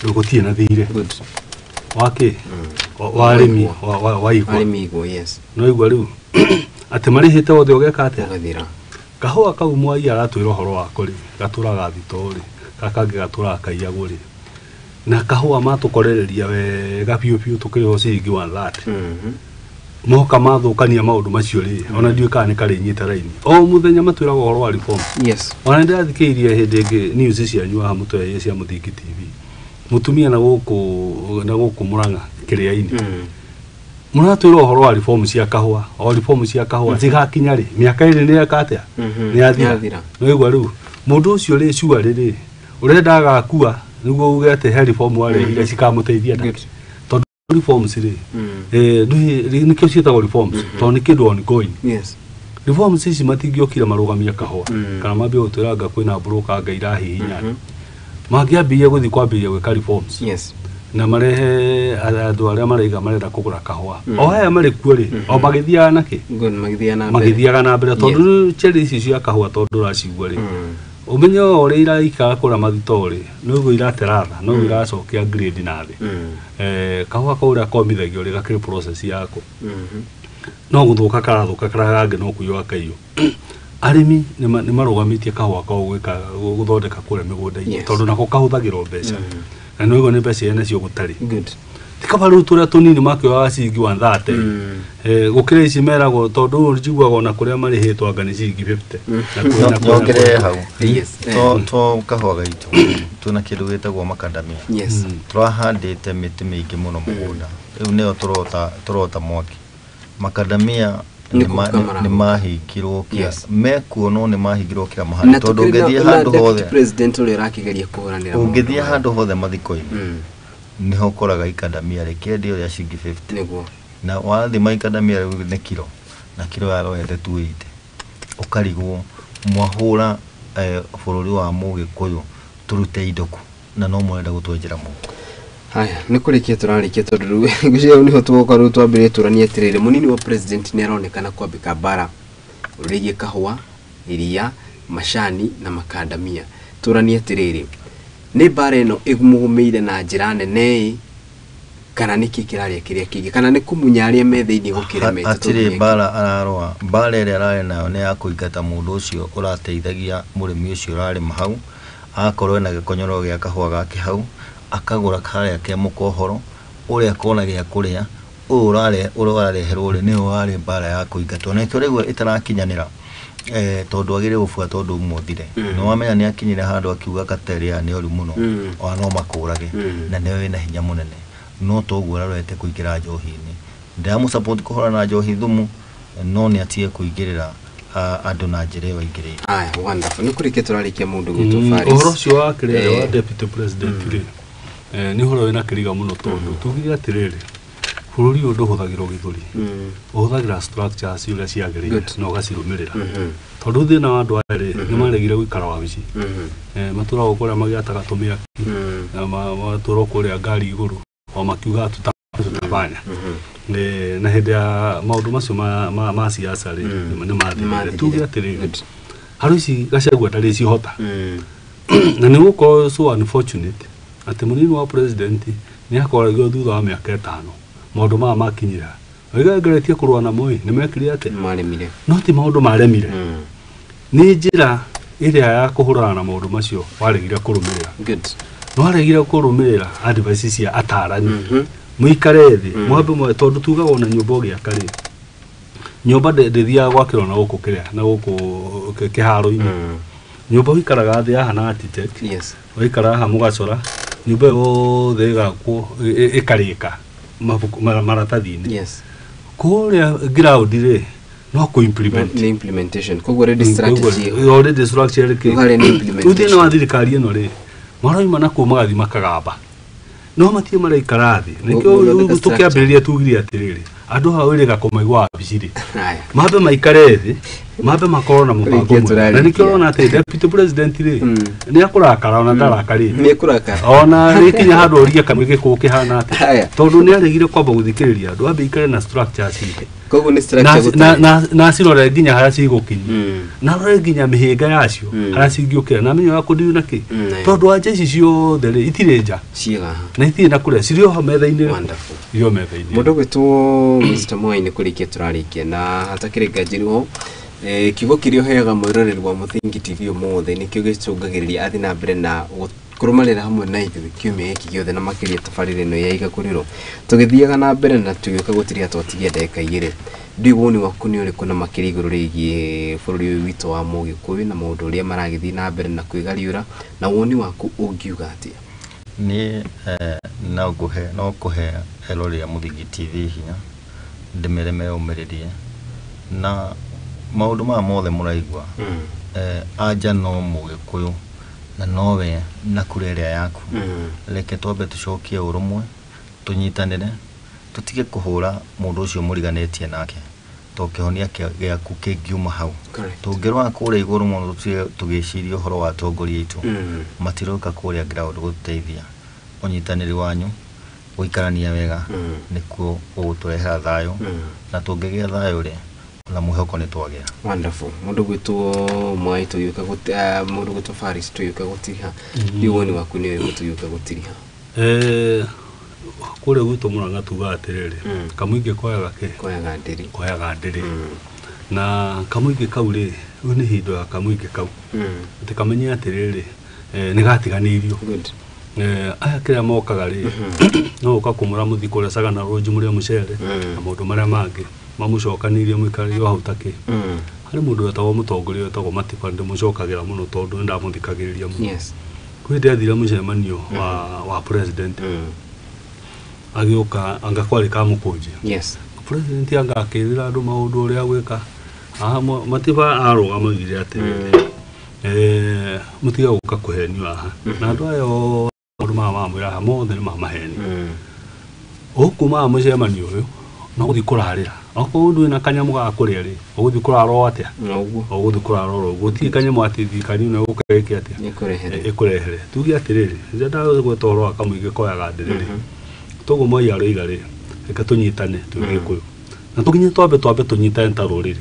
gũtirĩ na thirĩ wake wa arĩmi wa igwa no igwa rĩu atĩ marĩhĩte wothe ũgeka atĩa kahũa kau Mwai aratwĩra ũhoro wako rĩ gatũraga thitoo rĩ kakangĩ gatũraga kaiyagwo rĩ na kahũa matũkorereria wega biũ biũ tũkĩrĩho ciringi 130 moka mathũkania maũndũ macio rĩ ona ndiũĩ kana nĩ karĩnyita raini o mũthenya matwĩraga ũhoro wa reform ona ndĩrathikĩirie hĩndĩ ĩngĩ news cianyu haha mũtwe cia Mũthingi TV mũtumia na gũkũ Murang'a kĩrĩa-inĩ mũratwĩra ũhoro wa reform cia kahũa o reform cia kahũa cigakinya rĩ mĩaka ĩrĩ nĩ yakatĩa nĩ yathira no igwa rĩu mũndũ ũcio rĩ cua rĩrĩ ũrenda agakua nĩguo uge atĩ he reform warehire cikamũteithia ndaki reforms rĩ nĩkĩo ciĩtagwo reforms tondũ nĩ kĩndũ ongoing reforms ici matingĩokire marũgamia kahũa kana mambia gũtwĩranga kwĩna broker irahihinya mangĩambia gũthiĩ kwambĩrĩria gwĩka reforms na marehe andũ arĩa maraiga marenda kũgũra kahũa o aya marĩ kuo rĩ o magĩthiaga nakĩ magĩthiaga na mbere tondũ cherry ici cia kahũa tondũ ũracigua rĩ umenye ũrĩa iraikara kũra mathitoo rĩ noguo irateratha noguo iracokia grade na thĩ kahũa kau ũrĩa komithagio rĩ gakĩrĩ process yako no gũthũka karathũka karagangĩ no kũiywo akaiywo arimi nĩ marũgamĩtie kahũa kao gwĩka gũthondeka kũrĩa mĩgũnda-inĩ tondũ nako kahũthagĩrwo mbeca na nĩguo nĩ mbeca nacio gũtarĩ tikaba rĩu tũrĩa tũnini makĩoyaga ciringi 130 gũkĩra ici meragwo tondũ njiguaga ona kũrĩa marĩhĩtwo anga nĩ ciringi 50 nyongerere hau to kahũa gaitũ twĩna kĩndũ gĩtagwo makadamia tũrahandĩte mĩtĩ mĩingĩ mũno mũgũnda rĩu nĩyo tũrota mwaki makadamia nĩ mahingirwo mekuo no nĩ mahingirwo kĩra mahali tondũ ũngĩthiĩ handũ hothe president ũrĩa ũrakĩgeria kũhũranĩra ũngĩthiĩ handũ hothe mathiko-inĩ niho koraga ikadamia rĩkĩendio rĩa ciringi 50 na wathima ikadamia rĩu nĩ kilo na kilo ya roende 280 ũkarigwo mwahũra bũrũri wa Mũgĩkũyũ tũrute indo ku na no mũrenda gũtwenjera mũko. Haya nĩ kũrĩkia tũrarĩkia tondũ rĩu gũciao niho tũgoka rĩu twambĩrĩrie tũranie atĩrĩrĩ mũnini wa president nĩ aronekana kwambĩka bara rĩgiĩ kahũa iria macani na makadamia tũranie atĩrĩrĩ nĩ bara ĩno ĩmũgũmĩire na njĩra nene kana nĩ kĩrarĩa kĩrĩa kĩngĩ kana nĩ kũmunya arĩa me thĩinĩ gũkĩra mete atĩrĩ bara ararũa bara ĩrĩa ararĩ nayo nĩ ya kũingata mũndũ ũcio ũrateithagia mũrĩmi ũcio ũrarĩma hau akorwo na gĩkonyoro gĩa kahũa gake hau akagũra karĩa ke mũkohoro ũrĩa kona gĩa kũrĩa ũrareherwo rĩ nĩyo warĩ bara ya kũingatwo na ĩkĩo rĩu ĩtarakinyanĩra tondũ agĩrĩ gũbuata ũndũ ũmwe ũthire nĩ wamenya nĩ akinyire handũ akiuga kateria nĩ ũru mũno ona no makũrage na nĩyo wĩna hinya mũnene no toguo ararete kũingĩra njohi-inĩ ndamũsupport kũhũrana na njohi thumu no nĩ atige kũingĩrĩra andũ na njĩra ĩyo aingĩrĩire. Aya wonderful nĩ kũrĩkia tũrarĩkia mũndũ gwĩtwo Faris ũhoro ũcio wa kĩrĩa wa deputy president rĩ nĩ ũhoro wĩna kĩriga mũno tondũ tugire atĩrĩrĩ bũrũri ũyũ ndũhũthagĩrwo gĩthũri ũhũthagĩra structures iria ciagĩrĩire na ũgacirũmĩrĩra tondũ thĩna wa andũ aya rĩ nĩ maregire gũikara wabici matũraga kũrĩa magĩataga tũmĩaki na matũra kũrĩa ngari igũrũ o makiuga tutabanya na hĩndĩ ya maũndũ macio ma siasa rĩ nĩ mathirire tuge atĩrĩrĩ harũ ici Gachagua ndarĩ cihota na nĩ gũkorwo so unfortunate atĩ mũnini wa president nĩ akoragwo thutha wa mĩaka 5 maũndũ maya makinyira oigageretie kũrũa na moi nĩ mekire atĩ maremire no ti maũndũ maremire nĩ njĩra ĩrĩa ya kũhũrana na maũndũ macio waregire kũrũmĩrĩra no waregire kũrũmĩrĩra advice cia atarani mũikare thĩ mwambe tondũ tugaga ona nyũmba ũgĩaka rĩ nyũmba ndĩthiaga gwakĩrwo na gũkũ kĩrĩa na gũkũ kĩharo-inĩ nyũmba ũikaraga thĩ haha na architect waikara haha mũgacora nyũmba yothe ĩgakwo ĩkarĩka maratathi-inĩ kũrĩa ground rĩ no kũ-implement implementation koguo already strategy thĩinĩ wa thirikari ĩno rĩ maroima nakuo magathi makagamba no matie maraikara thĩ nĩkĩo tũkĩambĩrĩria tugire atĩrĩrĩ andũ hao ĩrĩ gakomaigua wabici rĩ mambe maikare thĩ mambe makorwo na mũbango mwega na nĩkĩo ona atĩ deputy president rĩ nĩ akũrakara ona ndarakarĩte nĩ akũrakara ona rĩkinya handũ ũrie kamwe gĩkũũ kĩhana atĩ tondũ nĩ aregire kwamba gũthikĩrĩria andũ ambe ikare na structures ingĩ koguo nĩ structure na cirore nginya harĩa cigũkinya na rore nginya mĩhĩnga yacio harĩa cingĩũkĩra na menyo ya kũndiu na kĩ tondũ anja ici ciothe rĩ itirĩ nja na itirĩ na kũrĩa cirĩ oho metha-inĩ irio metha-inĩ mũndũ gwĩtwo Mr. Mwai nĩ kũrĩkia tũrarĩkia na hatakĩrĩ ngajĩrwo kiugo kĩrĩa ũheaga mwĩroreri wa Mũthingi TV ũmũthĩ nĩkĩo gĩcũngagĩrĩria athiĩ na mbere na kũrũmanĩra hamwe na ithuĩ kiumia gĩkĩ gĩothe na makĩria tabarĩra ĩno ya Igaguriro tũgĩthiaga na mbere na tũgĩũka gũtiria twatigia ndagĩka igĩrĩ ndiũ woni waku nĩ ũrĩkũ na makĩria igũrũ rĩgiĩ bũrũri ũyũ witũ wa Mũgĩkũyũ na maũndũ ũrĩa maragĩthiĩ na mbere na kwĩgariũra na woni waku ũngiuga atĩa? Niĩ no kũhe eroreri a Mũthingi TV hinya ndĩmere meyũmĩrĩrie na maũndũ maya mothe mũraigua anja no Mũgĩkũyũ na nowe na kura ĩrĩa yaku reke twambe tũcokie ũrũmwe tũnyitanĩre tũtige kũhũra mũndũ ũcio mũriganĩtie nake tũkĩhonia gĩaku kĩngiuma hau tũngĩrora kũrĩa igũrũ mũno tũgĩciria ũhoro wa atongoria aitũ matiroka kũrĩa ground gũteithia ũnyitanĩri wanyu gũikarania wega nĩkuo ũgũtũrehera thayũ na tũngĩgĩa thayũ rĩ na mwĩhoko nĩ twagĩa. Wonderful mũndũ gwĩtwo Mwai tũgĩũka mũndũ gwĩtwo Faris tũgĩũka gũtiriha ndiũ woni waku nĩ tũgĩũka gũtiriha kũrĩa gwitũ Mũrang'a tuga atĩrĩrĩ kamũingĩ koyaga ndĩrĩ na kamuige kau ri ni hindo ya kamuige kau tikamenya atiriri ni gatiganirio aya kira mokaga ri no ukakumura muthikore sagana roji muri mucere na mundu maria mangi mamucokanirie mwikari yo hautaki hari mundu wetagwo mutongoria wetagwo Matiba ndimucokagira muno tondu ndamuthikagiriria muno kwi ndathira mucemanio wa president agioka angakwari ka mukunjia president anga akirira andu maundu uria gwika Matiba arugamagire ati mutiga guka kuhenio aha na andu ayo mamwira mothe ni mamaheni ukuma mucemanio uyu no guthi kurarira ako ndu na kanyamu ga kuria ri uguthi kuraro atia uguthi kuraro guthi kanyamu ati thikari no gukeke atia ikurehere tugi atiriri njenda gwetoro akamuige koyaga ndiriri tugu moi aro igari reka tunyitane tugikuyu na tuginye twambe tunyitane ta ruriri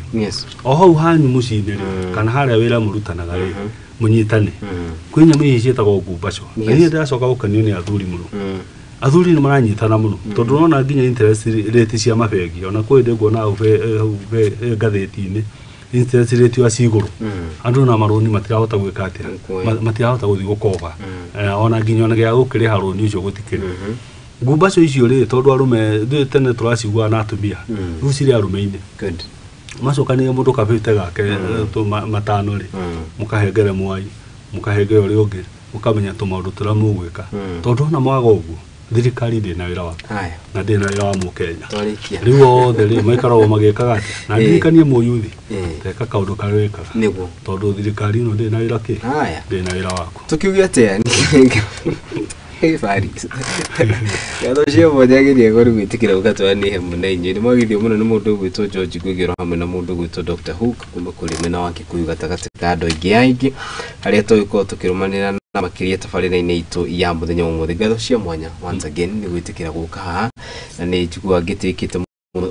oho hanyu mucine kana haria wira murutanaga ri munyitane kwinya mwihicitagwo ngumbaco na niĩ ndĩracoka gũkenio nĩ athuri mũno athuri nĩ maranyitana mũno tondũ nona nginya interest rate cia mabengi ona kwĩ ndĩ nguona ngathĩti-inĩ interest rate wa cigũrũ andũ na marũni matirahota gwĩka atĩa matirahota gũthiĩ gũkoba ona nginya ona gĩa gũkĩrĩha rũni ũcio gũtikĩrĩ ngumbaco icio rĩ tondũ arũme ndĩ tene tũraciguaga na atumia rĩu cirĩ arũme-inĩ macokanirie mundu kabite gake matano ri mukahengere mwai mukahengere uri ungi mukamenya tumaundu turia mugwika tondu na mwaga uguo thirikari ndina wira wa na ndina wira wa mukenya riu othe ri maikaraga magikaga na ndirikanie muyuthi teka kaundu karwikaga tondu thirikari no ndina wira ki ndina wira waku tukiugia atia Fari. Yado cia mojagiria gori gwitikira ugatwa ni hemu na inyi ni mwagithio muno ni mundu gwitwo George Igaguriro hamwe na mundu gwitwo Dr. Hook kuma kuri mena wake kuyu gatagati ka andu aingi aria twiko tukirumanira na makiria tabarira-ini itu ya muthenya umwe gatho cia mwanya once again ni gwitikira guka haha na ni njigua gitikite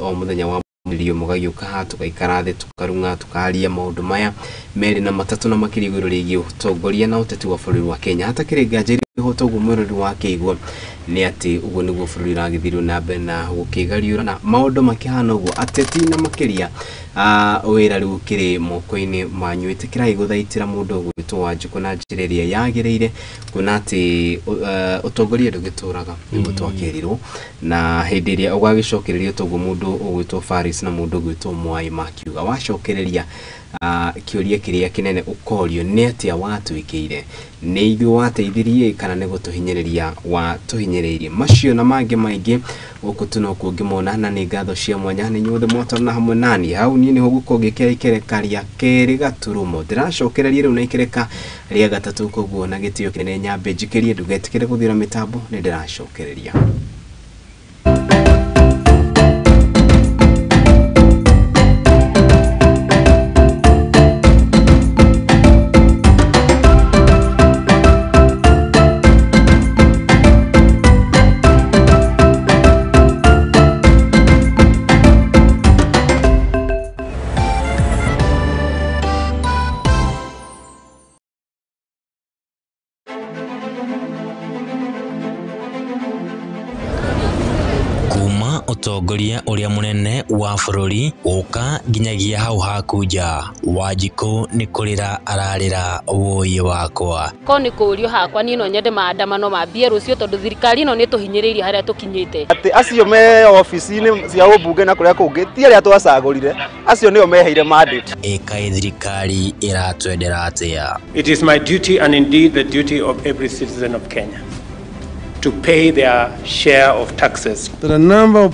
o muthenya wa milio mugagiuka ha tukaikara thi tukarunga tukaria maundu maya meri na matatu na makiri iguru rigi utongoria na uteti wa bũrũri wa Kenya hata kirenga hoto gumururi wa keigwa ni ati ugo niguo bũrũri ragithiru na mbere na gukigariura na maundu makihana ugo ateti na makiria wira riu kiri moko-ini manyu itikira iguthaitira mundu gwitwo Wanjiku na njira iria yagireire kuna ati utongoria ndugituraga niguo twakirirwo na hindi iria ugagicokereria toguo mundu ugwitwo Faris na mundu ugwitwo Mwai makiuga wacokereria kiuria kiria kinene ukorio ni atia watwikire ni ithu wateithirie kana ni gutuhinyiriria watuhinyiririe macio na mangi maingi ukutuno kungimona na ni ngatho cia mwanya ni nyothe mwatona hamwe nani hau ni ho gukogekera ikereka ria keri gaturumo ndiracokereria riu na ikereka ria gatatu koguo na gitio kinene nyambe njikirie ndugetikire guthira mitambo ni ndiracokereria utongoria uria munene wa bũrũri uka nginyagia hau hakuja Wanjiku ni kurira ararira woyi wakwa ko ni kurio hakwa ni no nyende maandamano mambie rucio tondu thirikari no ni tuhinyiririe haria tukinyite ati acio me ofisi-ini cia ubunge na kuria kungi ti aria twacagurire acio nio meheire mandate ikae thirikari iratwendera atia. It is my duty and indeed the duty of every citizen of Kenya to pay their share of taxes. There are a number of